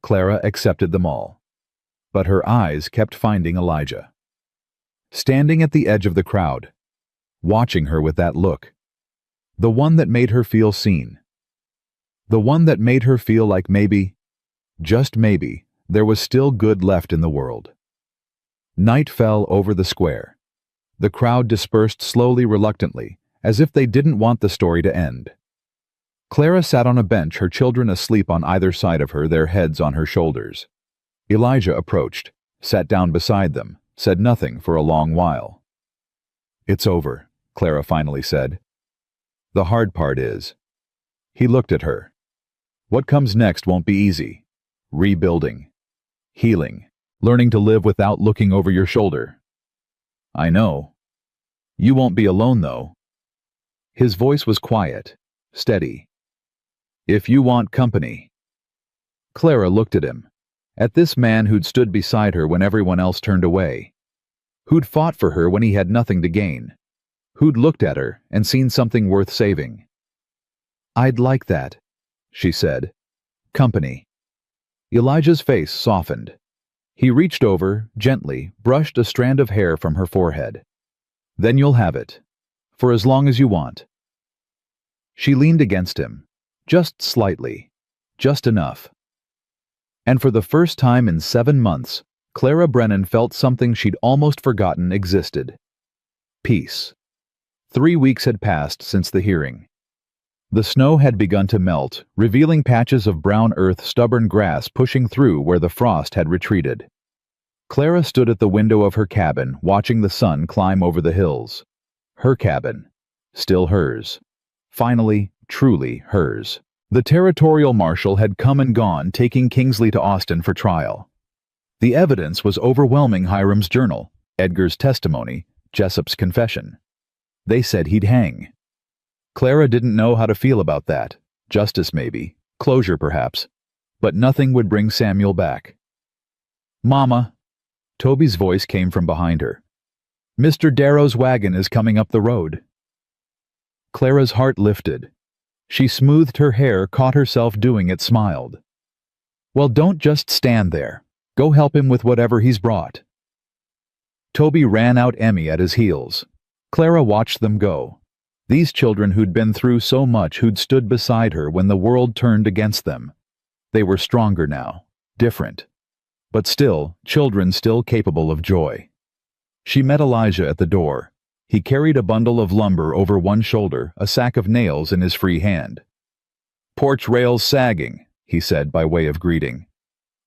Clara accepted them all. But her eyes kept finding Elijah. Standing at the edge of the crowd, watching her with that look. The one that made her feel seen. The one that made her feel like maybe, just maybe, there was still good left in the world. Night fell over the square. The crowd dispersed slowly, reluctantly, as if they didn't want the story to end. Clara sat on a bench, her children asleep on either side of her, their heads on her shoulders. Elijah approached, sat down beside them, said nothing for a long while. "It's over," Clara finally said. "The hard part is." He looked at her. "What comes next won't be easy. Rebuilding. Healing. Learning to live without looking over your shoulder." "I know. You won't be alone, though." His voice was quiet, steady. "If you want company." Clara looked at him, at this man who'd stood beside her when everyone else turned away, who'd fought for her when he had nothing to gain, who'd looked at her and seen something worth saving. "I'd like that," she said. "Company." Elijah's face softened. He reached over, gently, brushed a strand of hair from her forehead. "Then you'll have it. For as long as you want." She leaned against him, just slightly, just enough. And for the first time in 7 months, Clara Brennan felt something she'd almost forgotten existed. Peace. 3 weeks had passed since the hearing. The snow had begun to melt, revealing patches of brown earth, stubborn grass pushing through where the frost had retreated. Clara stood at the window of her cabin, watching the sun climb over the hills. Her cabin. Still hers. Finally, truly hers. The territorial marshal had come and gone, taking Kingsley to Austin for trial. The evidence was overwhelming: Hiram's journal, Edgar's testimony, Jessup's confession. They said he'd hang. Clara didn't know how to feel about that. Justice maybe, closure perhaps, but nothing would bring Samuel back. "Mama," Toby's voice came from behind her. "Mr. Darrow's wagon is coming up the road." Clara's heart lifted. She smoothed her hair, caught herself doing it, smiled. "Well, don't just stand there. Go help him with whatever he's brought." Toby ran out, Emmy at his heels. Clara watched them go. These children who'd been through so much, who'd stood beside her when the world turned against them. They were stronger now, different. But still, children still capable of joy. She met Elijah at the door. He carried a bundle of lumber over one shoulder, a sack of nails in his free hand. "Porch rails sagging," he said by way of greeting.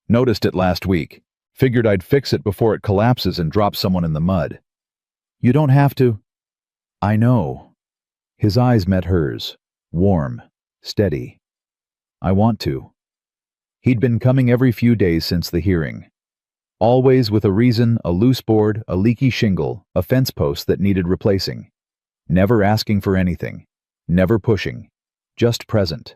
"Noticed it last week. Figured I'd fix it before it collapses and drops someone in the mud." "You don't have to." "I know." His eyes met hers, warm, steady. "I want to." He'd been coming every few days since the hearing. Always with a reason, a loose board, a leaky shingle, a fence post that needed replacing. Never asking for anything. Never pushing. Just present.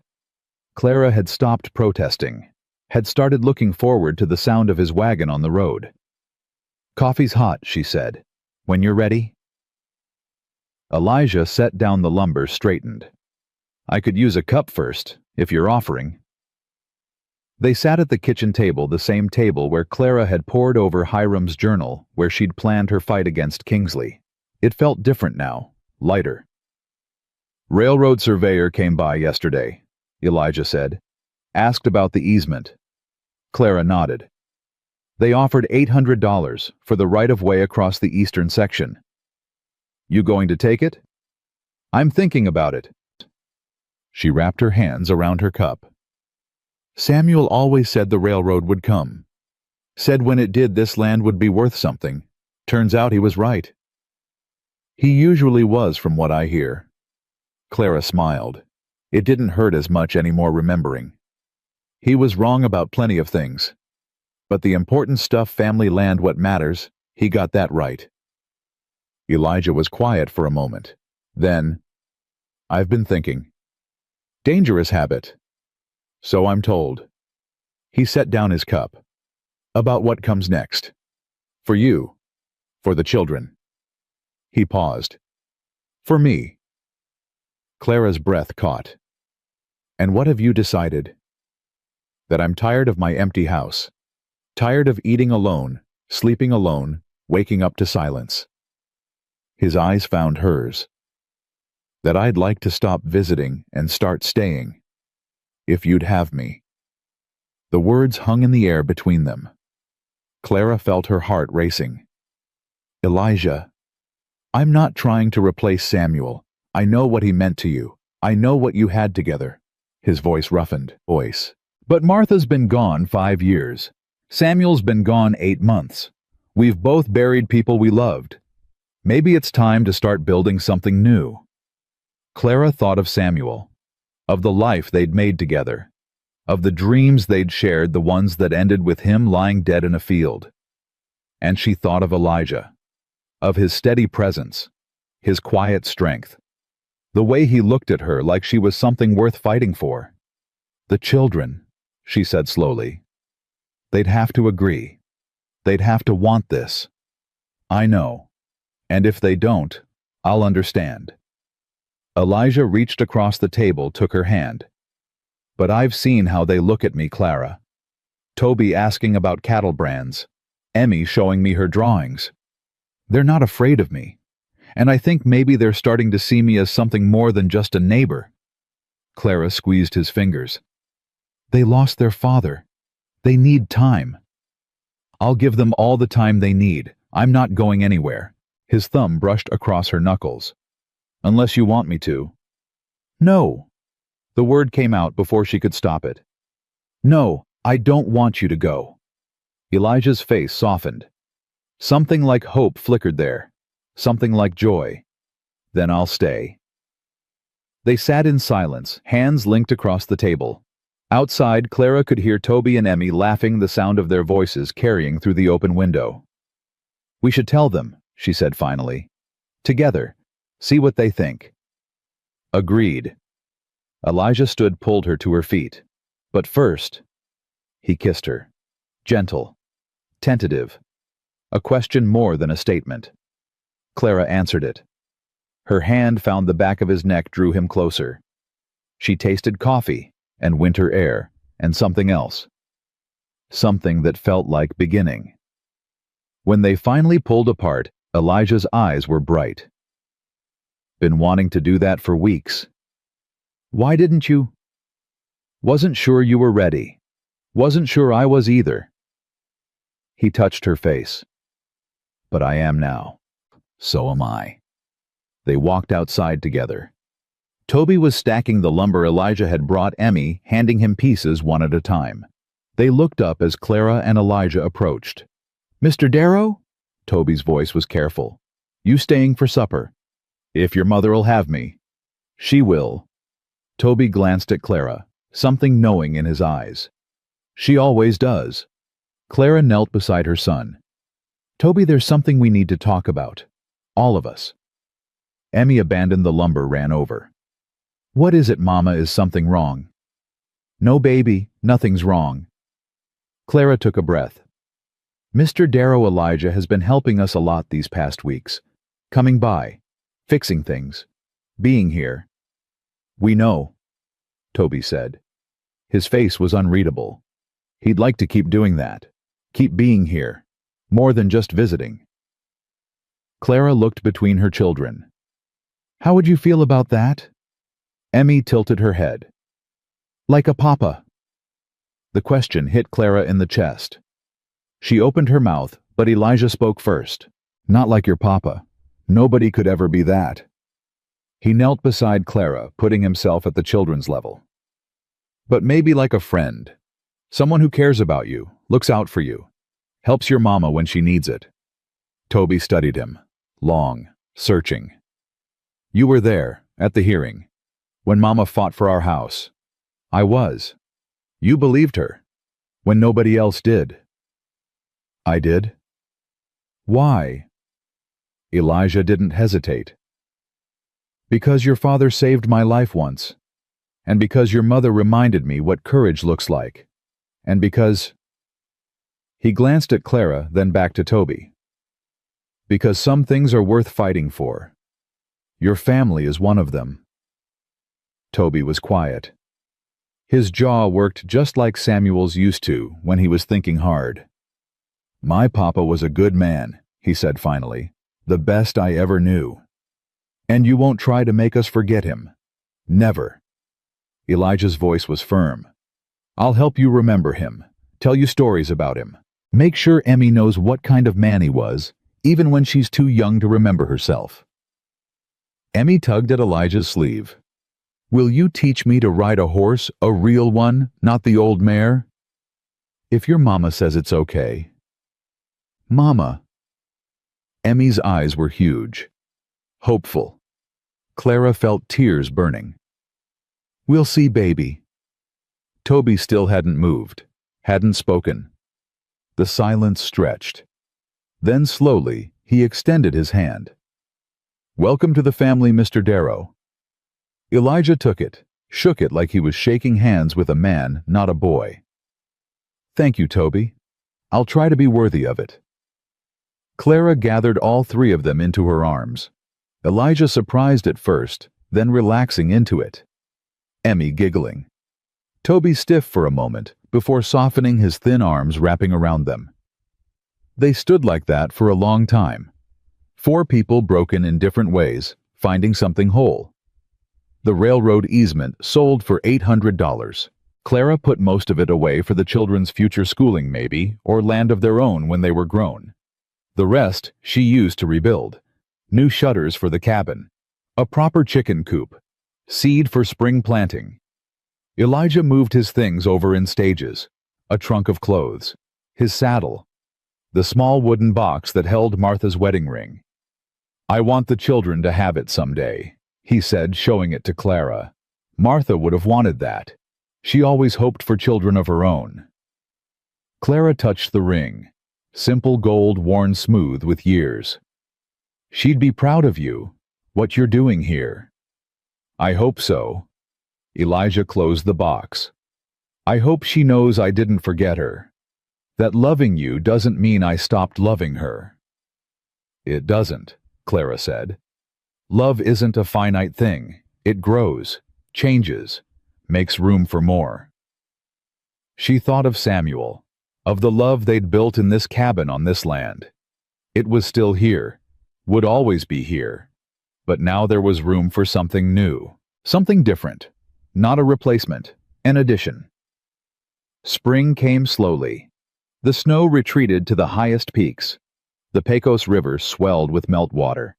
Clara had stopped protesting. Had started looking forward to the sound of his wagon on the road. "Coffee's hot," she said. "When you're ready." Elijah set down the lumber, straightened. I could use a cup first, if you're offering. They sat at the kitchen table, the same table where Clara had pored over Hiram's journal, where she'd planned her fight against Kingsley. It felt different now, lighter. Railroad surveyor came by yesterday, Elijah said. Asked about the easement. Clara nodded. They offered $800 for the right-of-way across the eastern section. You going to take it? I'm thinking about it. She wrapped her hands around her cup. Samuel always said the railroad would come. Said when it did, this land would be worth something. Turns out he was right. He usually was, from what I hear. Clara smiled. It didn't hurt as much anymore remembering. He was wrong about plenty of things. But the important stuff, family land, what matters, he got that right. Elijah was quiet for a moment. Then, I've been thinking. Dangerous habit. So I'm told. He set down his cup. About what comes next. For you. For the children. He paused. For me. Clara's breath caught. And what have you decided? That I'm tired of my empty house. Tired of eating alone, sleeping alone, waking up to silence. His eyes found hers. That I'd like to stop visiting and start staying. If you'd have me. The words hung in the air between them. Clara felt her heart racing. Elijah, I'm not trying to replace Samuel. I know what he meant to you. I know what you had together. His voice roughened. But Martha's been gone 5 years. Samuel's been gone 8 months. We've both buried people we loved. Maybe it's time to start building something new. Clara thought of Samuel, of the life they'd made together, of the dreams they'd shared, the ones that ended with him lying dead in a field. And she thought of Elijah, of his steady presence, his quiet strength, the way he looked at her like she was something worth fighting for. The children, she said slowly. They'd have to agree. They'd have to want this. I know. And if they don't, I'll understand. Elijah reached across the table, took her hand. But I've seen how they look at me, Clara. Toby asking about cattle brands. Emmy showing me her drawings. They're not afraid of me. And I think maybe they're starting to see me as something more than just a neighbor. Clara squeezed his fingers. They lost their father. They need time. I'll give them all the time they need. I'm not going anywhere. His thumb brushed across her knuckles. Unless you want me to. No. The word came out before she could stop it. No, I don't want you to go. Elijah's face softened. Something like hope flickered there. Something like joy. Then I'll stay. They sat in silence, hands linked across the table. Outside, Clara could hear Toby and Emmy laughing, the sound of their voices carrying through the open window. We should tell them, she said finally. Together. See what they think. Agreed. Elijah pulled her to her feet. But first, he kissed her. Gentle. Tentative. A question more than a statement. Clara answered it. Her hand found the back of his neck, drew him closer. She tasted coffee, and winter air, and something else. Something that felt like beginning. When they finally pulled apart, Elijah's eyes were bright. Been wanting to do that for weeks. Why didn't you? Wasn't sure you were ready. Wasn't sure I was either. He touched her face. But I am now. So am I. They walked outside together. Toby was stacking the lumber Elijah had brought Emmy, handing him pieces one at a time. They looked up as Clara and Elijah approached. Mr. Darrow? Toby's voice was careful. You staying for supper? If your mother'll have me. She will. Toby glanced at Clara, something knowing in his eyes. She always does. Clara knelt beside her son. Toby, there's something we need to talk about. All of us. Emmy abandoned the lumber, ran over. What is it, Mama? Is something wrong? No, baby, nothing's wrong. Clara took a breath. Mr. Darrow, Elijah has been helping us a lot these past weeks. Coming by. Fixing things. Being here. We know, Toby said. His face was unreadable. He'd like to keep doing that. Keep being here. More than just visiting. Clara looked between her children. How would you feel about that? Emmy tilted her head. Like a papa. The question hit Clara in the chest. She opened her mouth, but Elijah spoke first. Not like your papa. Nobody could ever be that. He knelt beside Clara, putting himself at the children's level. But maybe like a friend. Someone who cares about you, looks out for you, helps your mama when she needs it. Toby studied him, long, searching. You were there, at the hearing, when Mama fought for our house. I was. You believed her, when nobody else did. I did. Why? Elijah didn't hesitate. Because your father saved my life once, and because your mother reminded me what courage looks like, and because... He glanced at Clara, then back to Toby. Because some things are worth fighting for. Your family is one of them. Toby was quiet. His jaw worked just like Samuel's used to when he was thinking hard. My papa was a good man, he said finally, the best I ever knew. And you won't try to make us forget him. Never. Elijah's voice was firm. I'll help you remember him, tell you stories about him. Make sure Emmy knows what kind of man he was, even when she's too young to remember herself. Emmy tugged at Elijah's sleeve. Will you teach me to ride a horse, a real one, not the old mare? If your mama says it's okay. Mama. Emmy's eyes were huge. Hopeful. Clara felt tears burning. We'll see, baby. Toby still hadn't moved, hadn't spoken. The silence stretched. Then slowly, he extended his hand. Welcome to the family, Mr. Darrow. Elijah took it, shook it like he was shaking hands with a man, not a boy. Thank you, Toby. I'll try to be worthy of it. Clara gathered all three of them into her arms. Elijah surprised at first, then relaxing into it. Emmy giggling. Toby stiff for a moment, before softening his thin arms wrapping around them. They stood like that for a long time. 4 people broken in different ways, finding something whole. The railroad easement sold for $800. Clara put most of it away for the children's future schooling maybe, or land of their own when they were grown. The rest she used to rebuild. New shutters for the cabin. A proper chicken coop. Seed for spring planting. Elijah moved his things over in stages. A trunk of clothes. His saddle. The small wooden box that held Martha's wedding ring. I want the children to have it someday, he said, showing it to Clara. Martha would have wanted that. She always hoped for children of her own. Clara touched the ring. Simple gold worn smooth with years. She'd be proud of you, what you're doing here. I hope so. Elijah closed the box. I hope she knows I didn't forget her. That loving you doesn't mean I stopped loving her. It doesn't, Clara said. Love isn't a finite thing. It grows, changes, makes room for more. She thought of Samuel, of the love they'd built in this cabin on this land. It was still here, would always be here. But now there was room for something new, something different. Not a replacement, an addition. Spring came slowly. The snow retreated to the highest peaks. The Pecos River swelled with meltwater.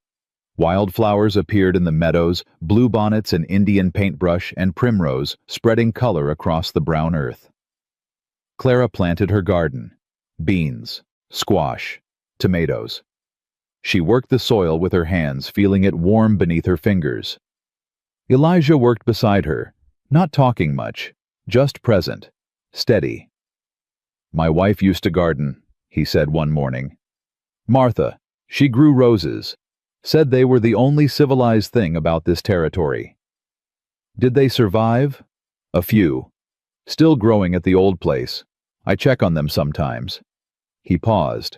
Wildflowers appeared in the meadows, bluebonnets and Indian paintbrush and primrose spreading color across the brown earth. Clara planted her garden. Beans, squash, tomatoes. She worked the soil with her hands, feeling it warm beneath her fingers. Elijah worked beside her, not talking much, just present, steady. My wife used to garden, he said one morning. Martha, she grew roses, said they were the only civilized thing about this territory. Did they survive? A few. Still growing at the old place. I check on them sometimes. He paused.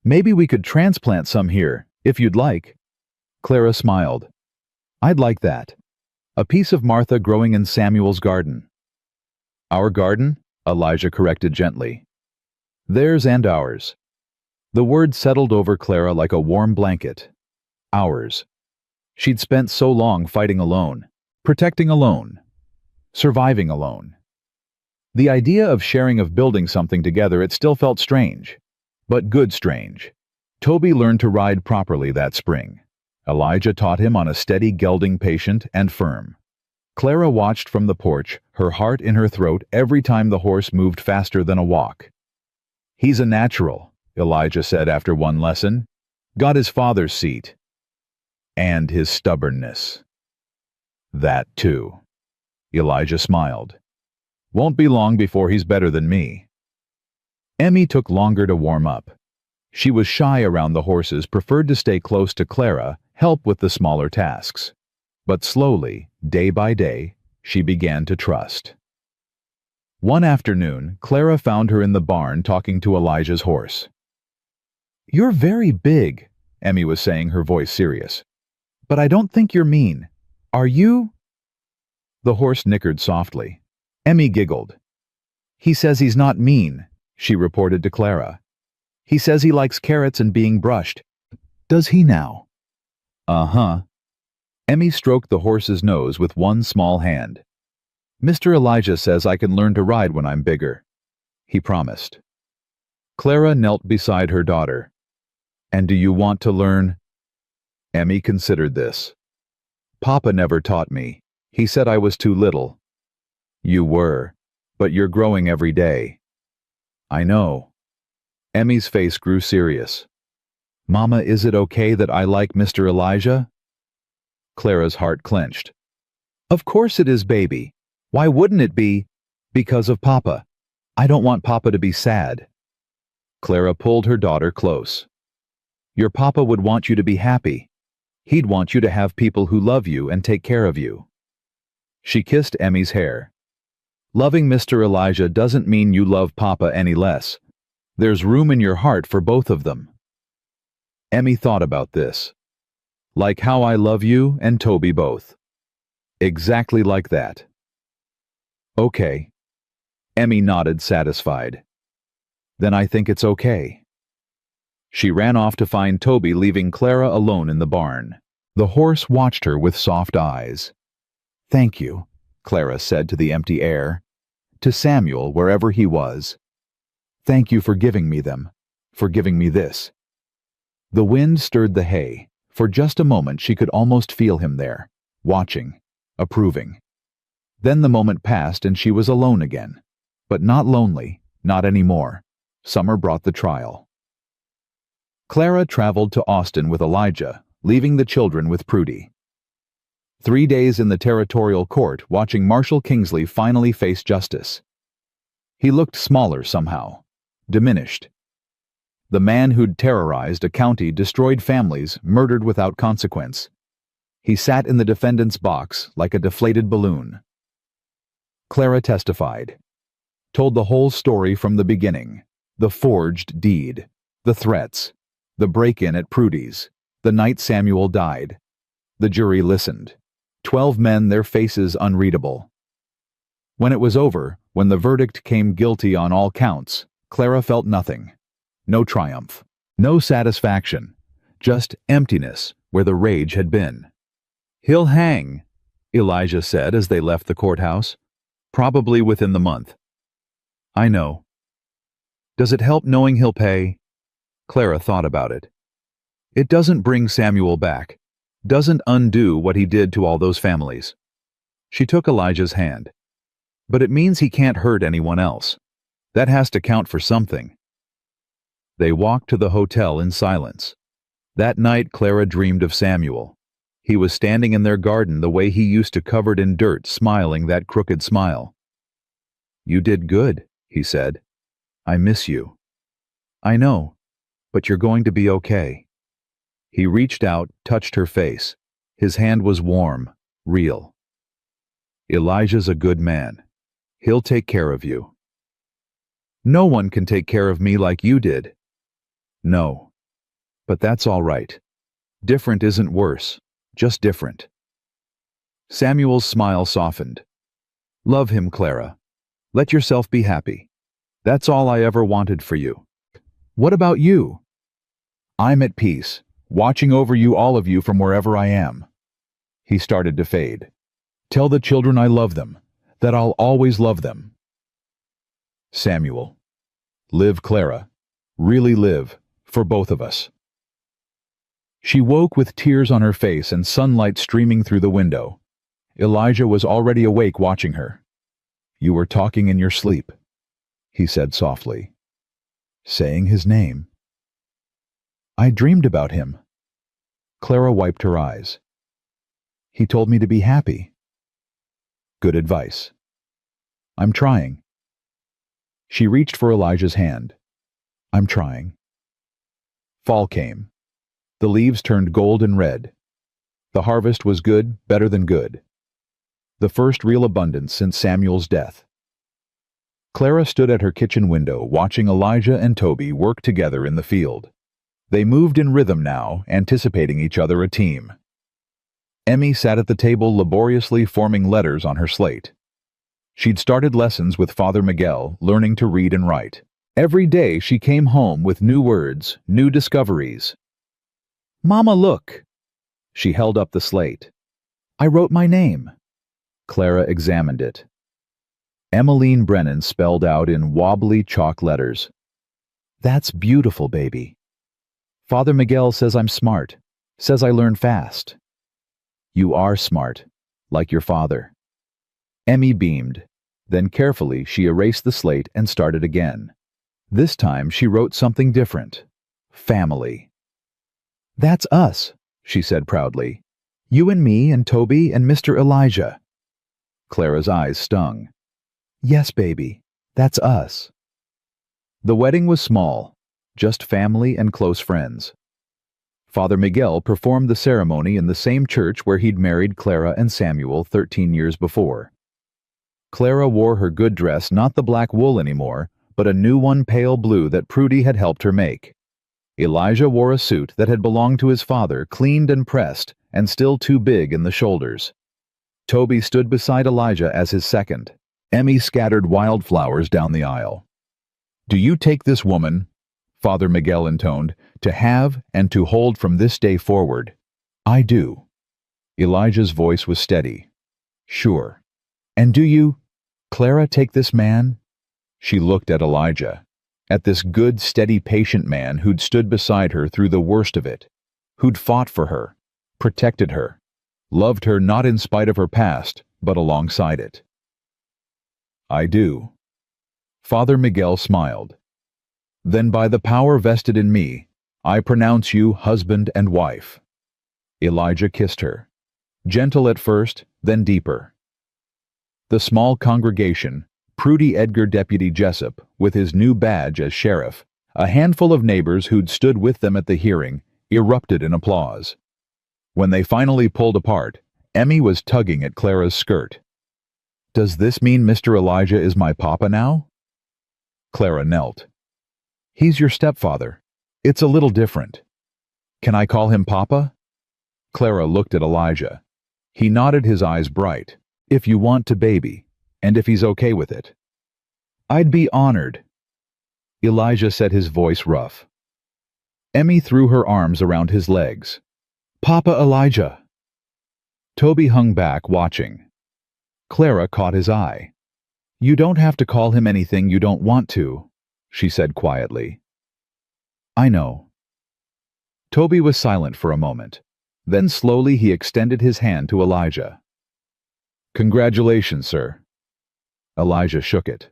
Maybe we could transplant some here, if you'd like. Clara smiled. I'd like that. A piece of Martha growing in Samuel's garden. Our garden? Elijah corrected gently. Theirs and ours. The word settled over Clara like a warm blanket. Ours. She'd spent so long fighting alone, protecting alone, surviving alone. The idea of building something together, it still felt strange. But good strange. Toby learned to ride properly that spring. Elijah taught him on a steady gelding, patient and firm. Clara watched from the porch, her heart in her throat every time the horse moved faster than a walk. He's a natural, Elijah said after one lesson. Got his father's seat. And his stubbornness. That too. Elijah smiled. Won't be long before he's better than me. Emmy took longer to warm up. She was shy around the horses, preferred to stay close to Clara, help with the smaller tasks. But slowly, day by day, she began to trust. One afternoon, Clara found her in the barn talking to Elijah's horse. You're very big, Emmy was saying, her voice serious. But I don't think you're mean. Are you? The horse nickered softly. Emmy giggled. He says he's not mean, she reported to Clara. He says he likes carrots and being brushed. Does he now? Uh-huh. Emmy stroked the horse's nose with one small hand. Mr. Elijah says I can learn to ride when I'm bigger, he promised. Clara knelt beside her daughter. And do you want to learn? Emmy considered this. Papa never taught me. He said I was too little. You were, but you're growing every day. I know. Emmy's face grew serious. Mama, is it okay that I like Mr. Elijah? Clara's heart clenched. Of course it is, baby. Why wouldn't it be? Because of Papa. I don't want Papa to be sad. Clara pulled her daughter close. Your Papa would want you to be happy. He'd want you to have people who love you and take care of you. She kissed Emmy's hair. Loving Mr. Elijah doesn't mean you love Papa any less. There's room in your heart for both of them. Emmy thought about this. Like how I love you and Toby both. Exactly like that. Okay. Emmy nodded, satisfied. Then I think it's okay. She ran off to find Toby, leaving Clara alone in the barn. The horse watched her with soft eyes. Thank you, Clara said to the empty air. To Samuel, wherever he was. Thank you for giving me them, for giving me this. The wind stirred the hay. For just a moment she could almost feel him there, watching, approving. Then the moment passed and she was alone again. But not lonely, not anymore. Summer brought the trial. Clara traveled to Austin with Elijah, leaving the children with Prudy. 3 days in the territorial court, watching Marshal Kingsley finally face justice. He looked smaller somehow, diminished. The man who'd terrorized a county, destroyed families, murdered without consequence. He sat in the defendant's box like a deflated balloon. Clara testified, told the whole story from the beginning, the forged deed, the threats, the break-in at Prudy's, the night Samuel died. The jury listened. 12 men, their faces unreadable. When it was over, when the verdict came guilty on all counts, Clara felt nothing. No triumph, no satisfaction, just emptiness where the rage had been. He'll hang, Elijah said as they left the courthouse, probably within the month. I know. Does it help knowing he'll pay? Clara thought about it. It doesn't bring Samuel back, doesn't undo what he did to all those families. She took Elijah's hand. But it means he can't hurt anyone else. That has to count for something. They walked to the hotel in silence. That night Clara dreamed of Samuel. He was standing in their garden the way he used to, covered in dirt, smiling that crooked smile. You did good, he said. I miss you. I know, but you're going to be okay. He reached out, touched her face. His hand was warm, real. Elijah's a good man. He'll take care of you. No one can take care of me like you did. No. But that's all right. Different isn't worse, just different. Samuel's smile softened. Love him, Clara. Let yourself be happy. That's all I ever wanted for you. What about you? I'm at peace, watching over you, all of you, from wherever I am. He started to fade. Tell the children I love them, that I'll always love them. Samuel. Live, Clara. Really live, for both of us. She woke with tears on her face and sunlight streaming through the window. Elijah was already awake, watching her. You were talking in your sleep, he said softly. Saying his name. I dreamed about him. Clara wiped her eyes. He told me to be happy. Good advice. I'm trying. She reached for Elijah's hand. I'm trying. Fall came. The leaves turned gold and red. The harvest was good, better than good. The first real abundance since Samuel's death. Clara stood at her kitchen window, watching Elijah and Toby work together in the field. They moved in rhythm now, anticipating each other, a team. Emmy sat at the table, laboriously forming letters on her slate. She'd started lessons with Father Miguel, learning to read and write. Every day she came home with new words, new discoveries. Mama, look! She held up the slate. I wrote my name. Clara examined it. Emmeline Brennan spelled out in wobbly chalk letters. That's beautiful, baby. Father Miguel says I'm smart, says I learn fast. You are smart, like your father. Emmy beamed. Then carefully she erased the slate and started again. This time she wrote something different. Family. That's us, she said proudly. You and me and Toby and Mr. Elijah. Clara's eyes stung. Yes, baby, that's us. The wedding was small, just family and close friends. Father Miguel performed the ceremony in the same church where he'd married Clara and Samuel 13 years before. Clara wore her good dress, not the black wool anymore, but a new one, pale blue, that Prudy had helped her make. Elijah wore a suit that had belonged to his father, cleaned and pressed, and still too big in the shoulders. Toby stood beside Elijah as his second. Emmy scattered wildflowers down the aisle. Do you take this woman, Father Miguel intoned, to have and to hold from this day forward? I do. Elijah's voice was steady. Sure. And do you, Clara, take this man? She looked at Elijah, at this good, steady, patient man who'd stood beside her through the worst of it, who'd fought for her, protected her, loved her not in spite of her past, but alongside it. I do. Father Miguel smiled. Then by the power vested in me, I pronounce you husband and wife. Elijah kissed her, gentle at first, then deeper. The small congregation, Prudy Edgar Deputy Jessup, with his new badge as sheriff, a handful of neighbors who'd stood with them at the hearing, erupted in applause. When they finally pulled apart, Emmy was tugging at Clara's skirt. Does this mean Mr. Elijah is my papa now? Clara knelt. He's your stepfather. It's a little different. Can I call him papa? Clara looked at Elijah. He nodded, his eyes bright. If you want to, baby, and if he's okay with it. I'd be honored. Elijah said, his voice rough. Emmy threw her arms around his legs. Papa Elijah. Toby hung back, watching. Clara caught his eye. You don't have to call him anything you don't want to, she said quietly. I know. Toby was silent for a moment. Then slowly he extended his hand to Elijah. Congratulations, sir. Elijah shook it.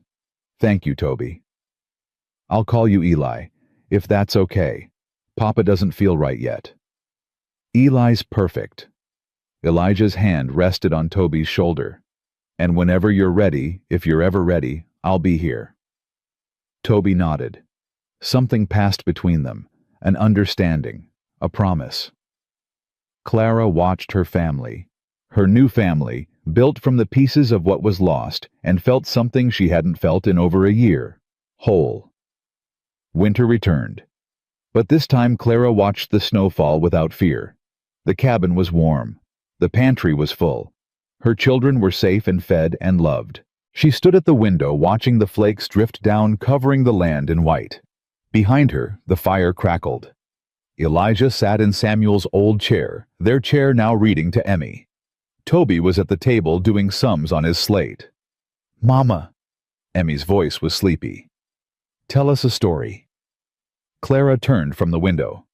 Thank you, Toby. I'll call you Eli, if that's okay. Papa doesn't feel right yet. Eli's perfect. Elijah's hand rested on Toby's shoulder. And whenever you're ready, if you're ever ready, I'll be here. Toby nodded. Something passed between them, an understanding, a promise. Clara watched her family, her new family, built from the pieces of what was lost, and felt something she hadn't felt in over a year, whole. Winter returned. But this time Clara watched the snowfall without fear. The cabin was warm. The pantry was full. Her children were safe and fed and loved. She stood at the window watching the flakes drift down, covering the land in white. Behind her, the fire crackled. Elijah sat in Samuel's old chair, their chair now reading to Emmy. Toby was at the table doing sums on his slate. "Mama." Emmy's voice was sleepy. "Tell us a story." Clara turned from the window.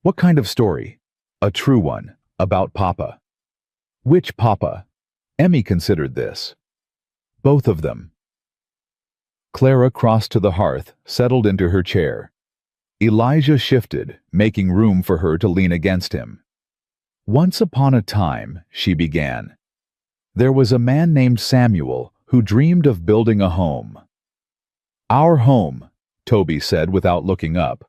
"What kind of story?" "A true one, about Papa." "Which Papa?" Emmy considered this. "Both of them." Clara crossed to the hearth, settled into her chair. Elijah shifted, making room for her to lean against him. "Once upon a time," she began, "there was a man named Samuel who dreamed of building a home." "Our home," Toby said without looking up.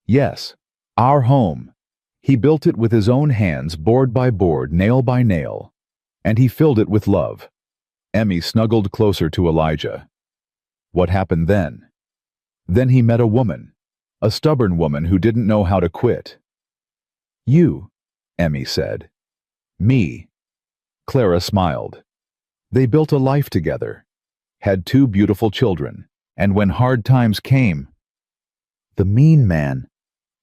"Yes, our home. He built it with his own hands, board by board, nail by nail. And he filled it with love." Emmy snuggled closer to Elijah. "What happened then?" "Then he met a woman. A stubborn woman who didn't know how to quit." "You," Emmy said. "Me." Clara smiled. "They built a life together, had 2 beautiful children, and when hard times came—" "The mean man,"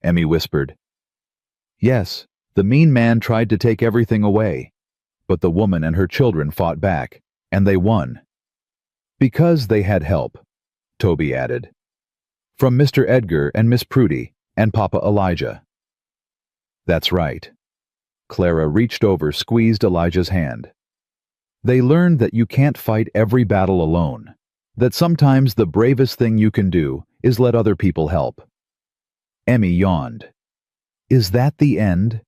Emmy whispered. "Yes, the mean man tried to take everything away, but the woman and her children fought back, and they won. Because they had help," Toby added. "From Mr. Edgar and Miss Prudy and Papa Elijah." "That's right." Clara reached over, squeezed Elijah's hand. "They learned that you can't fight every battle alone, that sometimes the bravest thing you can do is let other people help." Emmy yawned. "Is that the end?"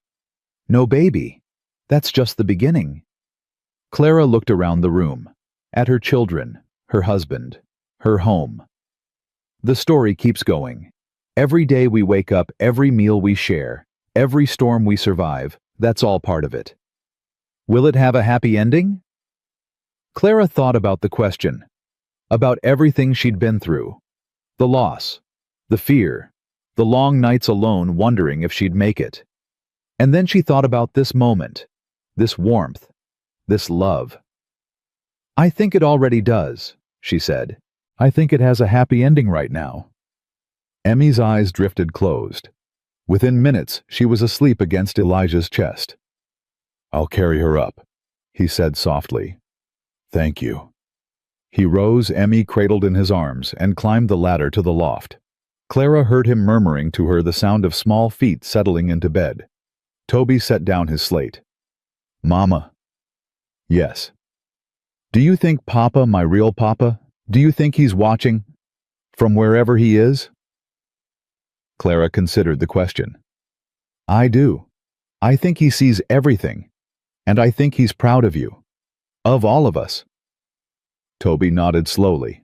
"No, baby. That's just the beginning." Clara looked around the room, at her children, her husband, her home. "The story keeps going. Every day we wake up, every meal we share, every storm we survive, that's all part of it. Will it have a happy ending?" Clara thought about the question, about everything she'd been through. The loss, the fear, the long nights alone wondering if she'd make it. And then she thought about this moment, this warmth, this love. "I think it already does," she said. "I think it has a happy ending right now." Emmy's eyes drifted closed. Within minutes, she was asleep against Elijah's chest. "I'll carry her up," he said softly. "Thank you." He rose, Emmy cradled in his arms, and climbed the ladder to the loft. Clara heard him murmuring to her the sound of small feet settling into bed. Toby set down his slate. "Mama." "Yes." "Do you think Papa, my real Papa, do you think he's watching? From wherever he is?" Clara considered the question. "I do. I think he sees everything. And I think he's proud of you. Of all of us." Toby nodded slowly.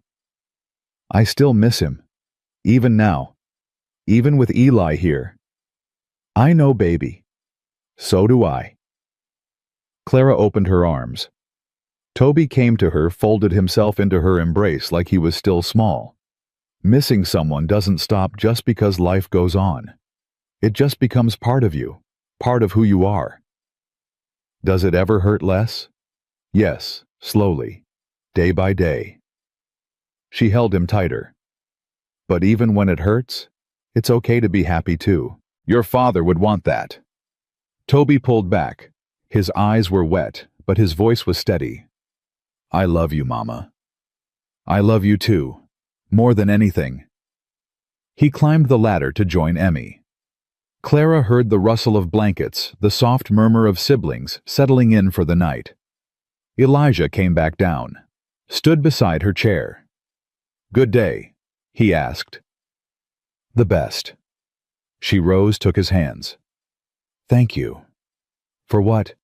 "I still miss him. Even now. Even with Eli here." "I know, baby. So do I." Clara opened her arms. Toby came to her, folded himself into her embrace like he was still small. Missing someone doesn't stop just because life goes on. It just becomes part of you, part of who you are. Does it ever hurt less? Yes, slowly, day by day. She held him tighter. But even when it hurts, it's okay to be happy too. Your father would want that. Toby pulled back. His eyes were wet, but his voice was steady. "I love you, Mama. I love you too, more than anything." He climbed the ladder to join Emmy. Clara heard the rustle of blankets, the soft murmur of siblings settling in for the night. Elijah came back down, stood beside her chair. "Good day," he asked. "The best." She rose, took his hands. "Thank you." "For what?"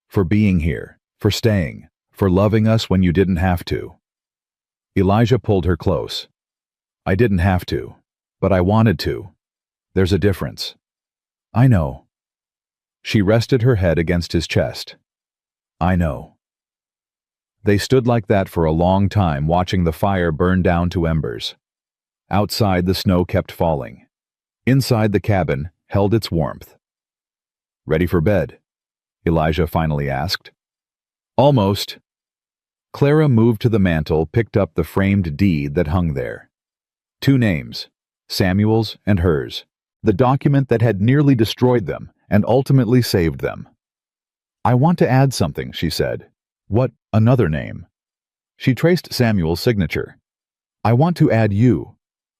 "For being here, for staying, for loving us when you didn't have to." Elijah pulled her close. "I didn't have to, but I wanted to. There's a difference." "I know." She rested her head against his chest. "I know." They stood like that for a long time, watching the fire burn down to embers. Outside, the snow kept falling. Inside, the cabin held its warmth. Ready for bed? Elijah finally asked. Almost. Clara moved to the mantel, picked up the framed deed that hung there. 2 names, Samuel's and hers, the document that had nearly destroyed them and ultimately saved them. I want to add something, she said. What, another name? She traced Samuel's signature. I want to add you,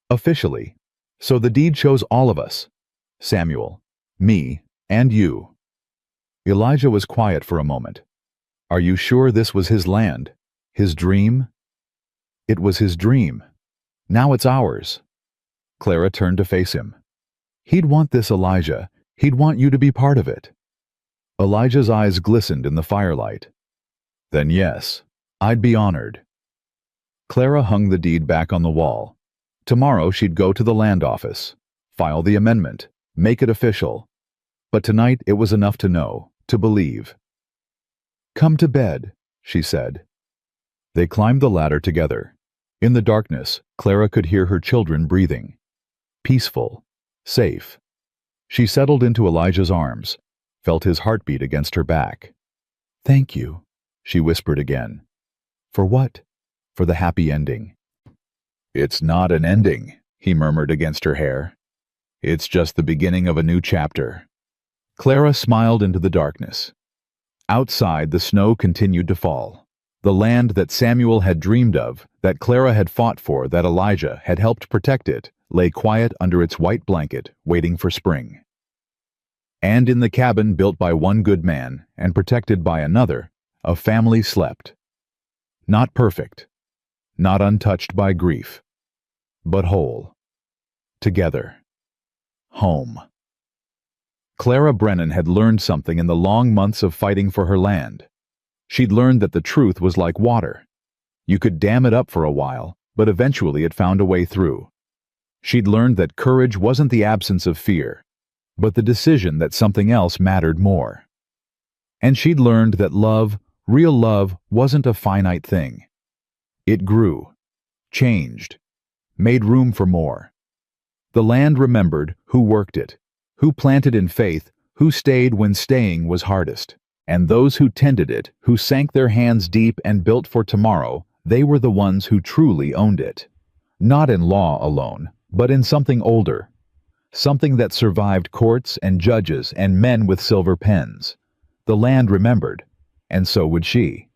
officially, so the deed shows all of us, Samuel, me, and you. Elijah was quiet for a moment. Are you sure this was his land? His dream? It was his dream. Now it's ours. Clara turned to face him. He'd want this, Elijah. He'd want you to be part of it. Elijah's eyes glistened in the firelight. Then yes, I'd be honored. Clara hung the deed back on the wall. Tomorrow she'd go to the land office, file the amendment, make it official. But tonight it was enough to know, to believe. Come to bed, she said. They climbed the ladder together. In the darkness, Clara could hear her children breathing. Peaceful, safe. She settled into Elijah's arms, felt his heartbeat against her back. Thank you, she whispered again. For what? For the happy ending. It's not an ending, he murmured against her hair. It's just the beginning of a new chapter. Clara smiled into the darkness. Outside, the snow continued to fall. The land that Samuel had dreamed of, that Clara had fought for, that Elijah had helped protect it, lay quiet under its white blanket, waiting for spring. And in the cabin built by one good man and protected by another, a family slept. Not perfect, not untouched by grief, but whole. Together. Home. Clara Brennan had learned something in the long months of fighting for her land. She'd learned that the truth was like water. You could dam it up for a while, but eventually it found a way through. She'd learned that courage wasn't the absence of fear, but the decision that something else mattered more. And she'd learned that love, real love, wasn't a finite thing. It grew, changed, made room for more. The land remembered who worked it, who planted in faith, who stayed when staying was hardest. And those who tended it, who sank their hands deep and built for tomorrow, they were the ones who truly owned it. Not in law alone, but in something older. Something that survived courts and judges and men with silver pens. The land remembered, and so would she.